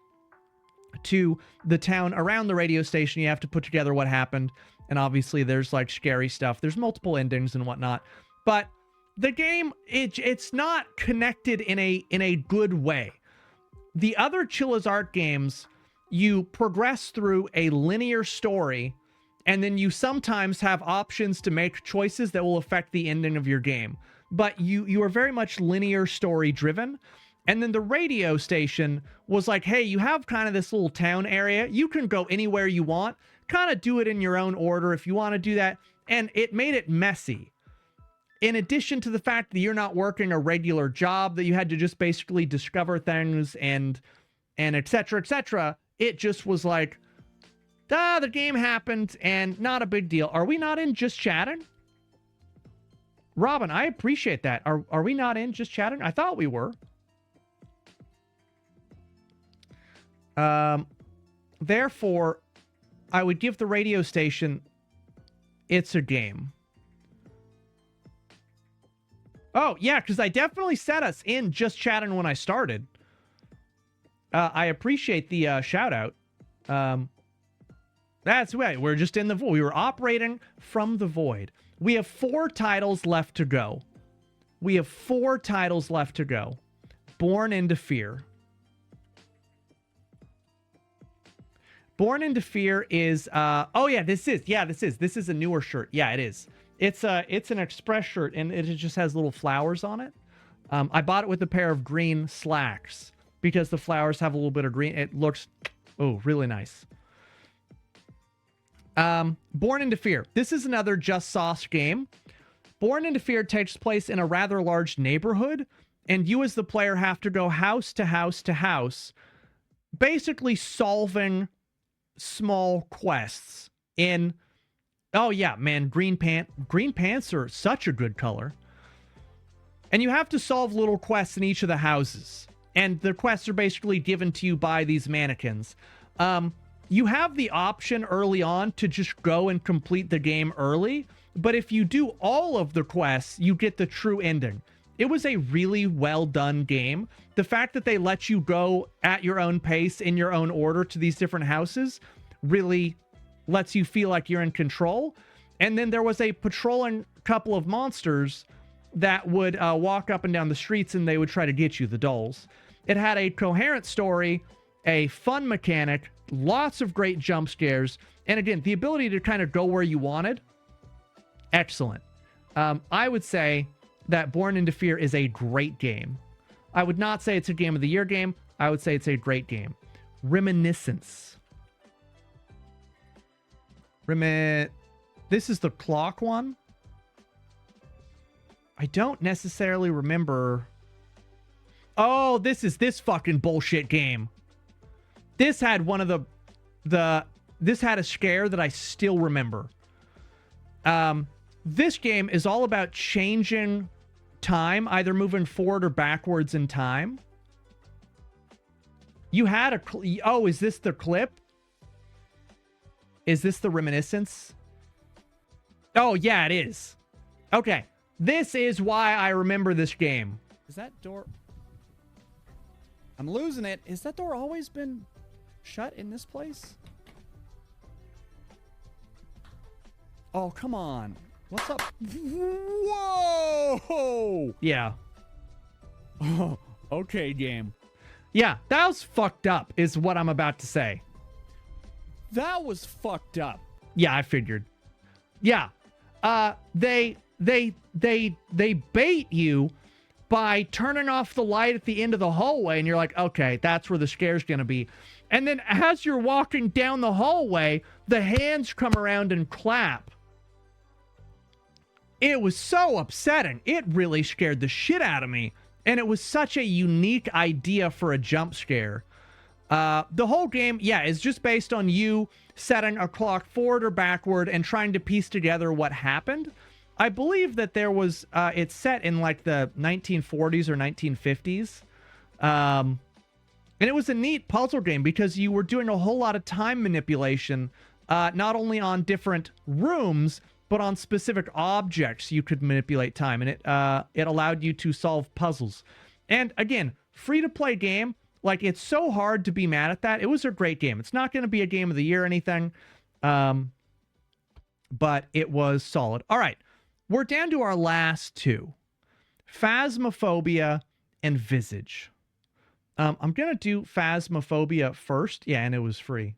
A: to the town around the radio station. You have to put together what happened. And obviously there's like scary stuff. There's multiple endings and whatnot. But the game, it's not connected in a good way. The other Chilla's Art games, you progress through a linear story, and then you sometimes have options to make choices that will affect the ending of your game. But you are very much linear story driven. And then the radio station was like, hey, you have kind of this little town area. You can go anywhere you want. Kind of do it in your own order if you want to do that. And it made it messy. In addition to the fact that you're not working a regular job, that you had to just basically discover things and et cetera, it just was like, the game happened and not a big deal. Are we not in just chatting? Robin, I appreciate that. Are we not in just chatting? I thought we were. Therefore, I would give the radio station, it's a game. Oh, yeah, because I definitely set us in just chatting when I started. I appreciate the shout out. That's right. We're just in the void. We were operating from the void. We have 4 titles left to go. Born into Fear. Born into Fear is this is a newer shirt. Yeah, it is. It's an express shirt, and it just has little flowers on it. I bought it with a pair of green slacks because the flowers have a little bit of green. It looks really nice. Born into Fear. This is another Just Sauce game. Born into Fear takes place in a rather large neighborhood, and you as the player have to go house to house to house, basically solving small quests in Oh yeah, man, green pants are such a good color. And you have to solve little quests in each of the houses. And the quests are basically given to you by these mannequins. You have the option early on to just go and complete the game early, but if you do all of the quests, you get the true ending. It was a really well done game. The fact that they let you go at your own pace in your own order to these different houses really lets you feel like you're in control. And then there was a patrolling couple of monsters that would walk up and down the streets, and they would try to get you, the dolls. It had a coherent story, a fun mechanic, lots of great jump scares, and again, the ability to kind of go where you wanted. Excellent. I would say that Born into Fear is a great game. I would not say it's a Game of the Year game. I would say it's a great game. Reminiscence. This is the clock one. I don't necessarily remember. Oh, this is this fucking bullshit game. This had one of this had a scare that I still remember. This game is all about changing time, either moving forward or backwards in time. You had a... Oh, is this the clip? Is this the reminiscence? Oh, yeah, it is. Okay. This is why I remember this game.
J: Is that door... I'm losing it. Has that door always been shut in this place? Oh, come on. What's up? Whoa!
A: Yeah.
J: Oh, okay, game.
A: Yeah, that was fucked up, is what I'm about to say.
J: That was fucked up.
A: Yeah, I figured. Yeah. They bait you by turning off the light at the end of the hallway, and you're like, okay, that's where the scare's gonna be. And then as you're walking down the hallway, the hands come around and clap. It was so upsetting. It really scared the shit out of me. And it was such a unique idea for a jump scare. The whole game, yeah, is just based on you setting a clock forward or backward and trying to piece together what happened. I believe that there was, it's set in like the 1940s or 1950s. And it was a neat puzzle game because you were doing a whole lot of time manipulation, not only on different rooms, but on specific objects you could manipulate time. And it allowed you to solve puzzles. And again, free-to-play game, like, it's so hard to be mad at that. It was a great game. It's not going to be a Game of the Year or anything, but it was solid. All right, we're down to our last two. Phasmophobia and Visage. I'm going to do Phasmophobia first. Yeah, and it was free.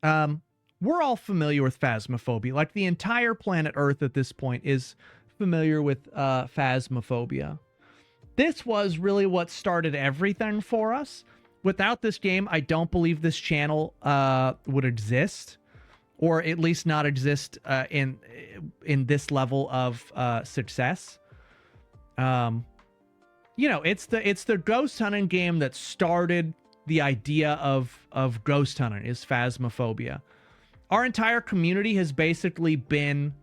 A: We're all familiar with Phasmophobia. Like, the entire planet Earth at this point is familiar with Phasmophobia. This was really what started everything for us. Without this game, I don't believe this channel would exist, or at least not exist in this level of success. You know, it's the ghost hunting game that started the idea of ghost hunting, is Phasmophobia. Our entire community has basically been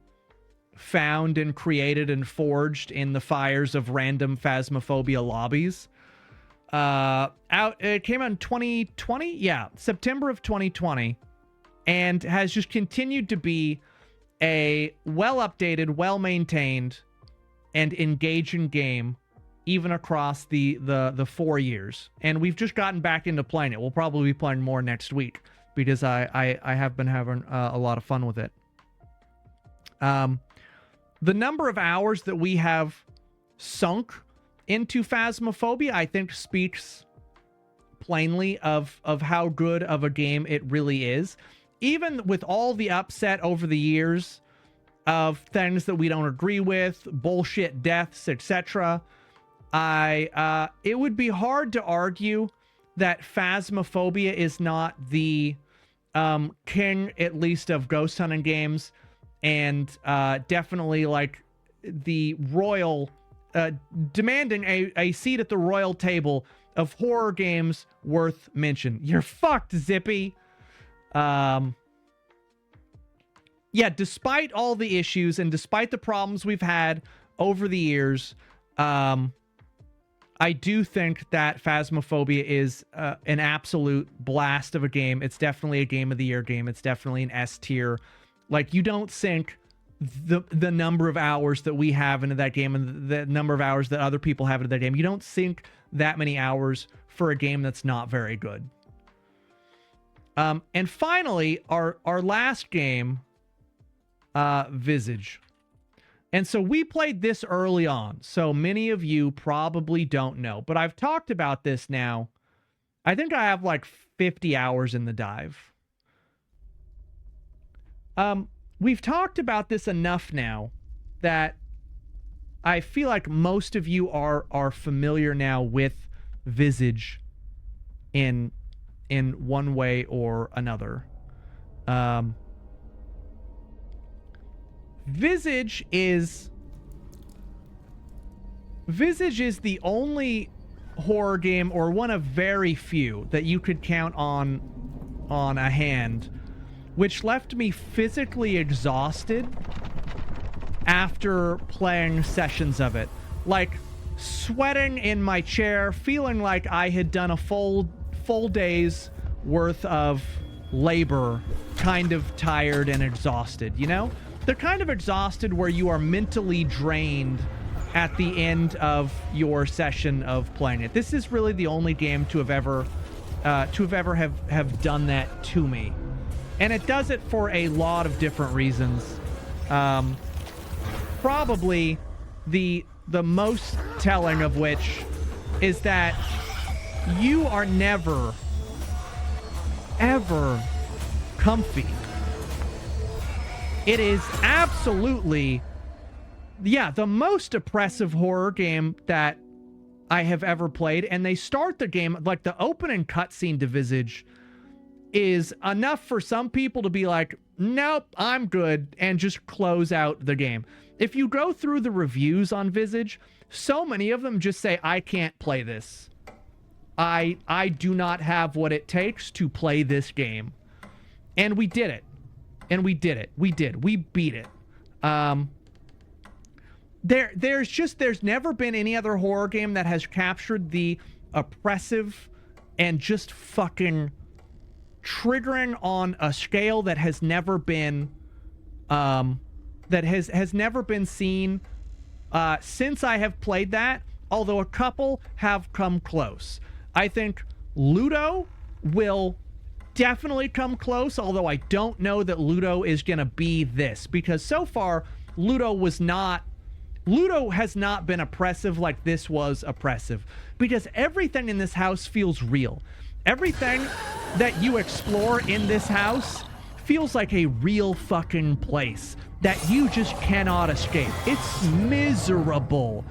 A: found and created and forged in the fires of random Phasmophobia lobbies. It came out in 2020? Yeah, September of 2020. And has just continued to be a well-updated, well-maintained, and engaging game even across the 4 years. And we've just gotten back into playing it. We'll probably be playing more next week because I have been having a lot of fun with it. The number of hours that we have sunk into Phasmophobia, I think, speaks plainly of how good of a game it really is. Even with all the upset over the years of things that we don't agree with, bullshit deaths, etc., it would be hard to argue that Phasmophobia is not the king, at least, of ghost hunting games, and definitely like the royal, demanding a seat at the royal table horror games worth mention. You're fucked, Zippy. Yeah, despite all the issues and despite the problems we've had over the years, I do think that Phasmophobia is an absolute blast of a game. It's definitely a Game of the Year game. It's definitely an S tier. Like, you don't sink the number of hours that we have into that game and the number of hours that other people have into that game. You don't sink that many hours for a game that's not very good. And finally, our last game, Visage. And so we played this early on, so many of you probably don't know, but I've talked about this now. I think I have like 50 hours in the dive. We've talked about this enough now that I feel like most of you are familiar now with Visage in one way or another. Visage is the only horror game, or one of very few, that you could count on a hand, which left me physically exhausted after playing sessions of it. Like, sweating in my chair, feeling like I had done a full day's worth of labor, kind of tired and exhausted, you know? They're kind of exhausted where you are mentally drained at the end of your session of playing it. This is really the only game to have ever have done that to me. And it does it for a lot of different reasons. Probably the most telling of which is that you are never, ever comfy. It is absolutely, yeah, the most oppressive horror game that I have ever played. And they start the game, like the opening cutscene to Visage is enough for some people to be like, nope, I'm good, and just close out the game. If you go through the reviews on Visage, so many of them just say, I can't play this. I do not have what it takes to play this game. And we did it. And we did it. We beat it. There's never been any other horror game that has captured the oppressive and just fucking triggering on a scale that has never been has never been seen since I have played that, although a couple have come close. I think Ludo will definitely come close, although I don't know that Ludo is going to be this, because so far Ludo has not been oppressive like this was oppressive, because everything in this house feels real. Everything that you explore in this house feels like a real fucking place that you just cannot escape. It's miserable.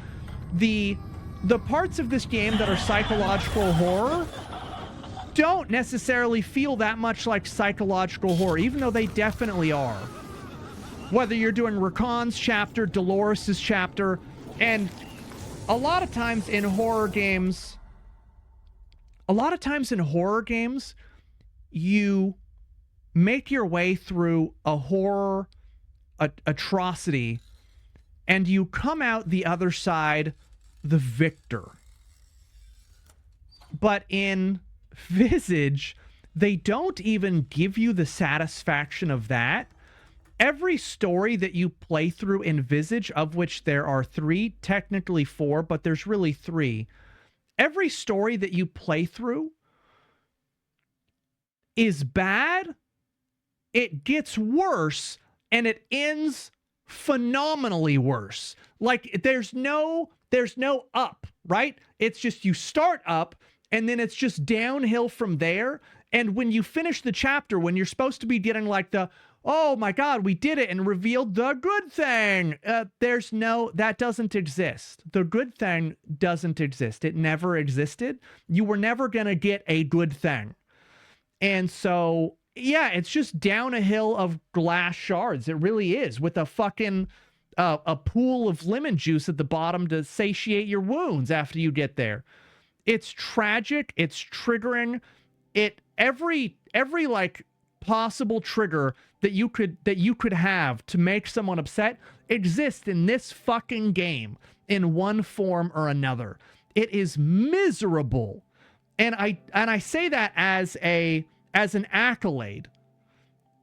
A: The parts of this game that are psychological horror don't necessarily feel that much like psychological horror, even though they definitely are. Whether you're doing Rakan's chapter, Dolores' chapter, and a lot of times in horror games, you make your way through a horror atrocity and you come out the other side the victor. But in Visage, they don't even give you the satisfaction of that. Every story that you play through in Visage, of which there are 3, technically 4, but there's really 3. Every story that you play through is bad, it gets worse, and it ends phenomenally worse. Like, there's no up, right? It's just you start up, and then it's just downhill from there. And when you finish the chapter, when you're supposed to be getting like the, oh my God, we did it and revealed the good thing, that doesn't exist. The good thing doesn't exist. It never existed. You were never going to get a good thing. And so, yeah, it's just down a hill of glass shards. It really is, with a fucking, a pool of lemon juice at the bottom to satiate your wounds after you get there. It's tragic. It's triggering. Every like possible trigger that you could have to make someone upset exists in this fucking game in one form or another. It is miserable. And I say that as an accolade.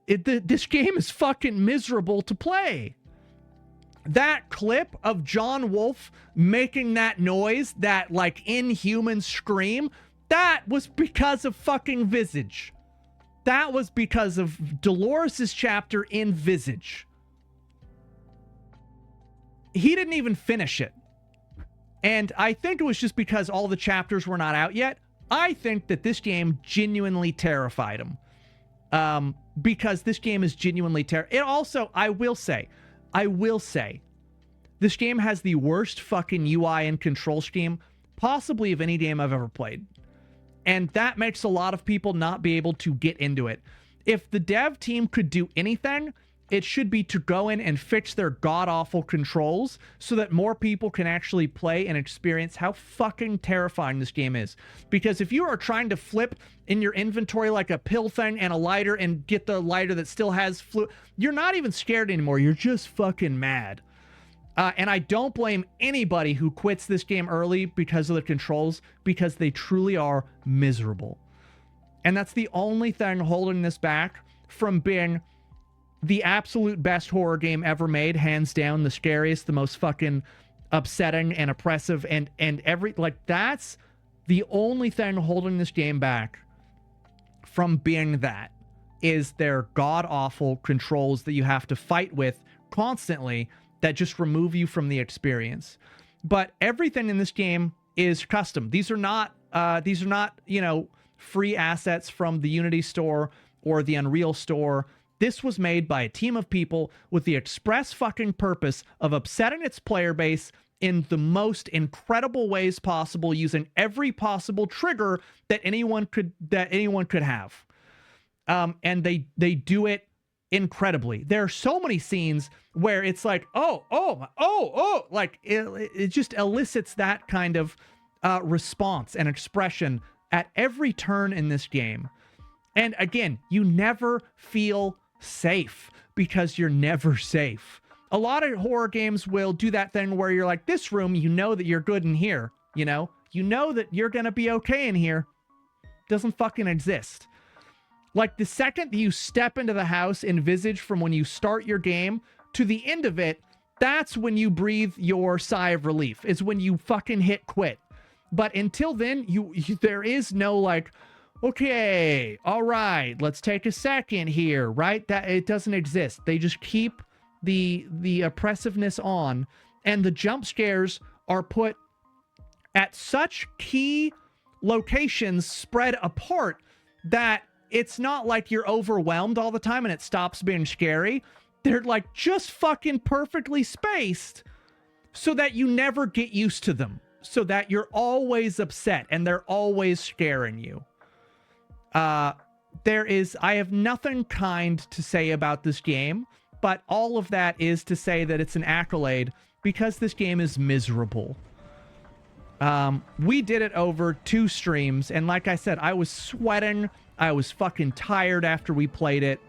A: This game is fucking miserable to play. That clip of John Wolfe making that noise, that like inhuman scream, that was because of fucking Visage. That was because of Dolores' chapter in Visage. He didn't even finish it. And I think it was just because all the chapters were not out yet. I think that this game genuinely terrified him. Because this game is genuinely terrible. It also, I will say, this game has the worst fucking UI and control scheme possibly of any game I've ever played. And that makes a lot of people not be able to get into it. If the dev team could do anything, it should be to go in and fix their god-awful controls so that more people can actually play and experience how fucking terrifying this game is. Because if you are trying to flip in your inventory like a pill thing and a lighter and get the lighter that still has fluid, you're not even scared anymore. You're just fucking mad. And I don't blame anybody who quits this game early because of the controls, because they truly are miserable. And that's the only thing holding this back from being the absolute best horror game ever made, hands down, the scariest, the most fucking upsetting and oppressive, and every, like, that's the only thing holding this game back from being that, is their god-awful controls that you have to fight with constantly that just remove you from the experience. But everything in this game is custom. These are not, you know, free assets from the Unity store or the Unreal store. This was made by a team of people with the express fucking purpose of upsetting its player base in the most incredible ways possible, using every possible trigger that anyone could have. And they do it incredibly. There are so many scenes where it's like, oh, like it just elicits that kind of response and expression at every turn in this game. And again, you never feel safe because you're never safe. A lot of horror games will do that thing where you're like, this room, you know that you're good in here, you know that you're gonna be okay in here. Doesn't fucking exist. Like, the second that you step into the house in Visage, from when you start your game to the end of it, that's when you breathe your sigh of relief, is when you fucking hit quit. But until then, there is no like, okay, all right, let's take a second here, right? That it doesn't exist. They just keep the oppressiveness on, and the jump scares are put at such key locations spread apart that it's not like you're overwhelmed all the time and it stops being scary. They're like just fucking perfectly spaced so that you never get used to them, so that you're always upset and they're always scaring you. I have nothing kind to say about this game, but all of that is to say that it's an accolade because this game is miserable. We did it over 2 streams, and like I said, I was sweating. I was fucking tired after we played it.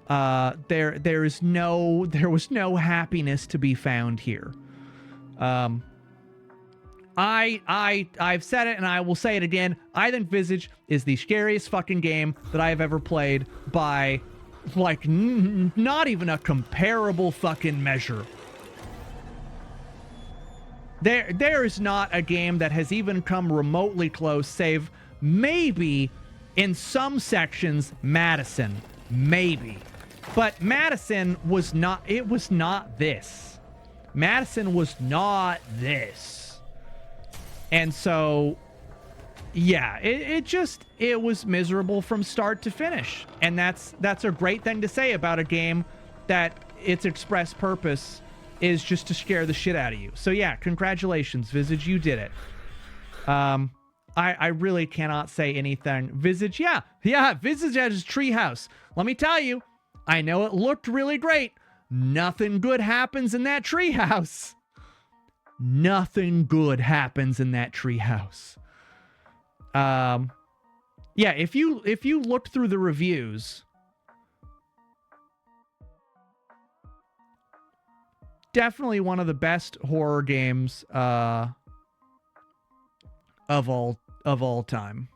A: There was no happiness to be found here. I've said it and I will say it again. I think Visage is the scariest fucking game that I have ever played by, like, not even a comparable fucking measure. There is not a game that has even come remotely close, save maybe in some sections Madison, maybe. But Madison was not, it was not this. Madison was not this. And so, yeah, it was miserable from start to finish. And that's a great thing to say about a game that its express purpose is just to scare the shit out of you. So yeah, congratulations, Visage, you did it. I really cannot say anything. Visage, yeah, Visage has his treehouse. Let me tell you, I know it looked really great. Nothing good happens in that treehouse. Nothing good happens in that treehouse. Yeah, if you look through the reviews, definitely one of the best horror games of all time.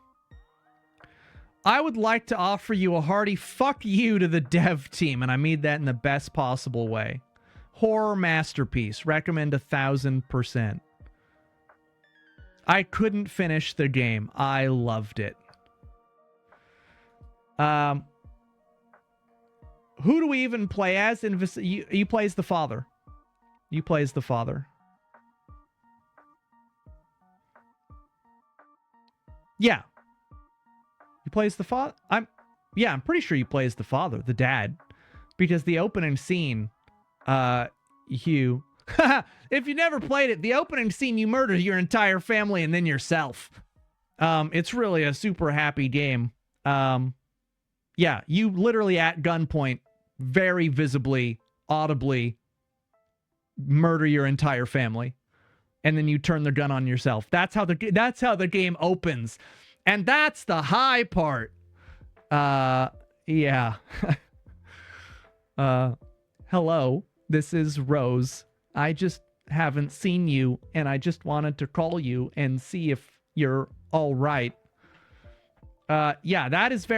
A: I would like to offer you a hearty fuck you to the dev team, and I mean that in the best possible way. Horror masterpiece. Recommend 1000%. I couldn't finish the game. I loved it. Who do we even play as? You play as the father. You play as the father. Yeah. You play as the father? I'm pretty sure you play as the father, the dad. Because the opening scene, Hugh. If you never played it, the opening scene, you murder your entire family and then yourself. It's really a super happy game. Yeah, you literally at gunpoint, very visibly, audibly murder your entire family. And then you turn the gun on yourself. That's how the game opens. And that's the high part. Yeah. Hello, this is Rose. I just haven't seen you, and I just wanted to call you and see if you're all right. Yeah, that is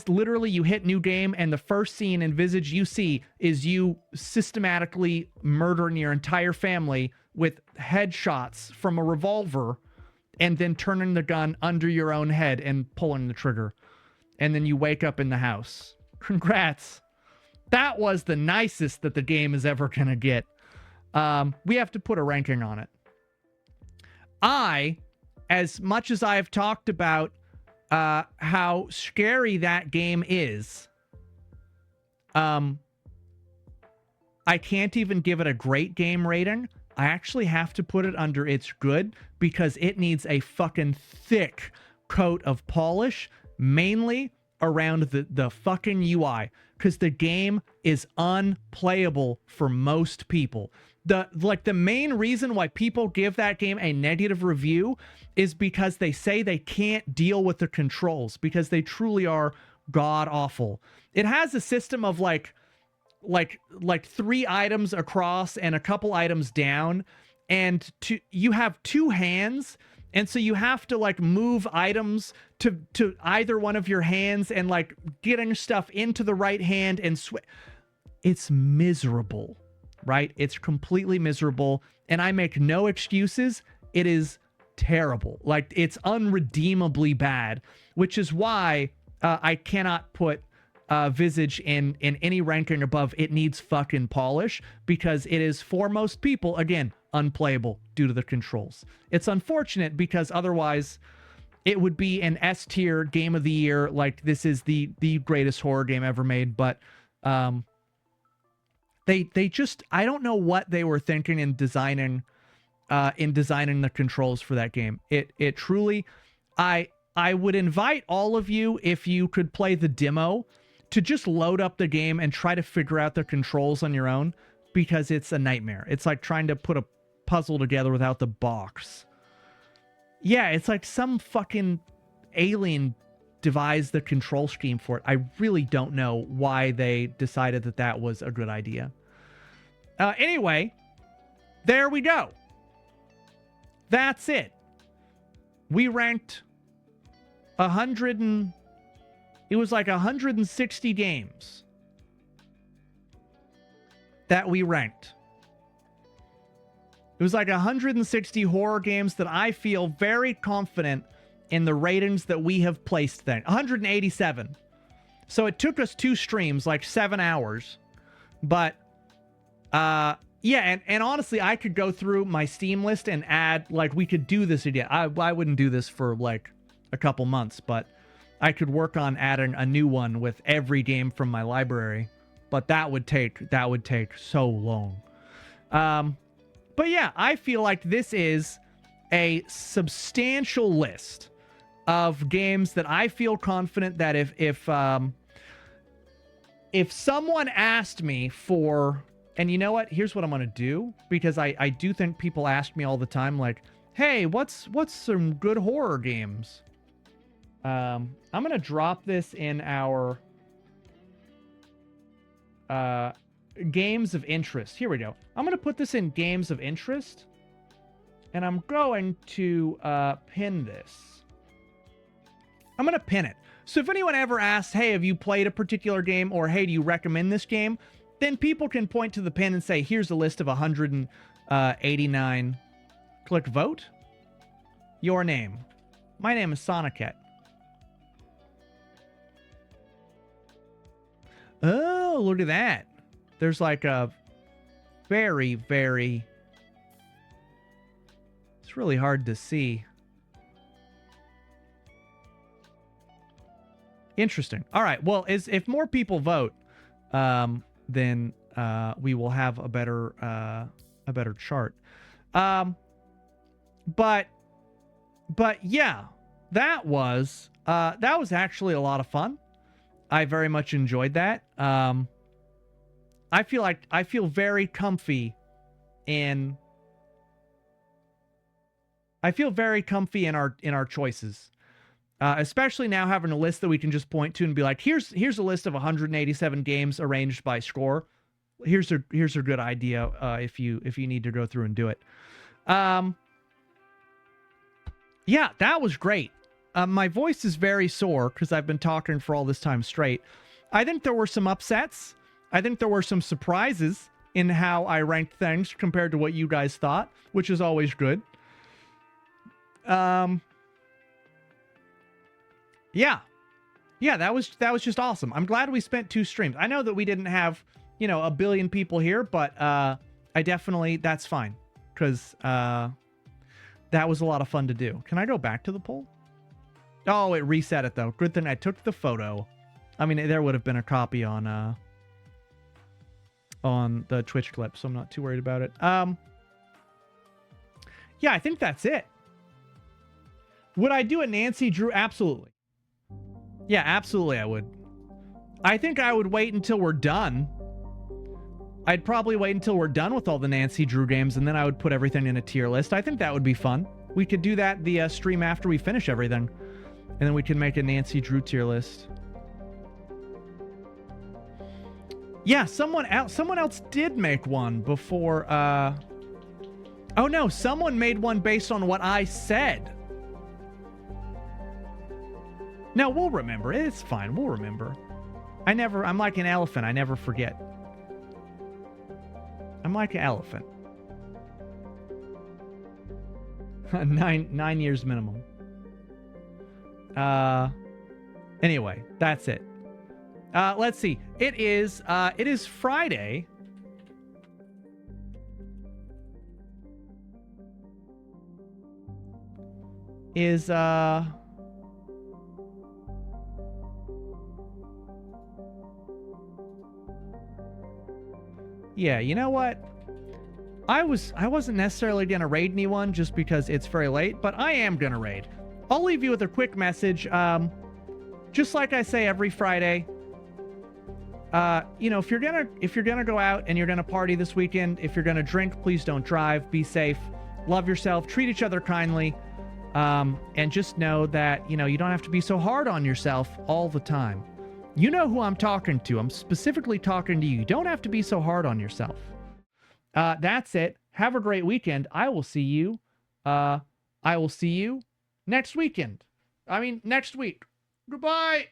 A: literally you hit new game, and the first scene in Visage you see is you systematically murdering your entire family with headshots from a revolver, and then turning the gun under your own head and pulling the trigger. And then you wake up in the house. Congrats. That was the nicest that the game is ever going to get. We have to put a ranking on it. As much as I've talked about how scary that game is, I can't even give it a great game rating. I actually have to put it under it's good because it needs a fucking thick coat of polish, mainly around the fucking UI, because the game is unplayable for most people. The main reason why people give that game a negative review is because they say they can't deal with the controls, because they truly are god awful. It has a system of like 3 items across and a couple items down, and you have 2 hands, and so you have to like move items to either one of your hands and like getting stuff into the right hand and it's miserable, right? It's completely miserable, and I make no excuses. It is terrible. Like, it's unredeemably bad, which is why I cannot put Visage in any ranking above it needs fucking polish, because it is, for most people, again, unplayable due to the controls. It's unfortunate because otherwise it would be an S tier game of the year. Like, this is the greatest horror game ever made, but they just, I don't know what they were thinking in designing the controls for that game. It truly, I would invite all of you, if you could play the demo, to just load up the game and try to figure out the controls on your own, because it's a nightmare. It's like trying to put a puzzle together without the box. Yeah, it's like some fucking alien devised the control scheme for it. I really don't know why they decided that was a good idea. Anyway, there we go. That's it. We ranked 160 games that we ranked. It was like 160 horror games that I feel very confident in the ratings that we have placed then. 187. So it took us 2 streams, like 7 hours. But, yeah, and honestly, I could go through my Steam list and add, like, we could do this again. I wouldn't do this for, like, a couple months, but I could work on adding a new one with every game from my library. But that would take so long. But yeah, I feel like this is a substantial list of games that I feel confident that if someone asked me for, and you know what, here's what I'm gonna do, because I do think people ask me all the time, like, hey, what's some good horror games? I'm going to drop this in our games of interest. Here we go. I'm going to put this in games of interest. And I'm going to pin this. I'm going to pin it. So if anyone ever asks, hey, have you played a particular game? Or, hey, do you recommend this game? Then people can point to the pin and say, here's a list of 189. Click vote. Your name. My name is Sonicat. Oh, look at that. There's like a very, very... It's really hard to see. Interesting. All right. Well, if more people vote, then we will have a better chart. But yeah, that was actually a lot of fun. I very much enjoyed that. I feel very comfy in our choices. Especially now having a list that we can just point to and be like, here's a list of 187 games arranged by score. Here's a good idea if you need to go through and do it. Yeah, that was great. My voice is very sore because I've been talking for all this time straight. I think there were some upsets. I think there were some surprises in how I ranked things compared to what you guys thought, which is always good. Yeah, that was just awesome. I'm glad we spent 2 streams. I know that we didn't have, a billion people here, but that's fine because that was a lot of fun to do. Can I go back to the poll? Oh, it reset it though. Good thing I took the photo. I mean, there would have been a copy on the Twitch clip, so I'm not too worried about it. Yeah, I think that's it. Would I do a Nancy Drew? Absolutely. Yeah, absolutely I would. I think I would wait until we're done. I'd probably wait until we're done with all the Nancy Drew games, and then I would put everything in a tier list. I think that would be fun. We could do that the stream after we finish everything. And then we can make a Nancy Drew tier list. Yeah, someone else did make one before. Oh no, someone made one based on what I said. No, we'll remember. It's fine. We'll remember. I'm like an elephant. I never forget. I'm like an elephant. 9 years minimum. Anyway, that's it. Let's see. It is Friday. Yeah, you know what? I wasn't necessarily gonna raid anyone just because it's very late, but I am gonna raid. I'll leave you with a quick message. Just like I say every Friday. If you're gonna go out and you're gonna party this weekend, if you're gonna drink, please don't drive. Be safe. Love yourself. Treat each other kindly. And just know that you don't have to be so hard on yourself all the time. You know who I'm talking to. I'm specifically talking to you. You don't have to be so hard on yourself. That's it. Have a great weekend. I will see you next weekend. Next week. Goodbye.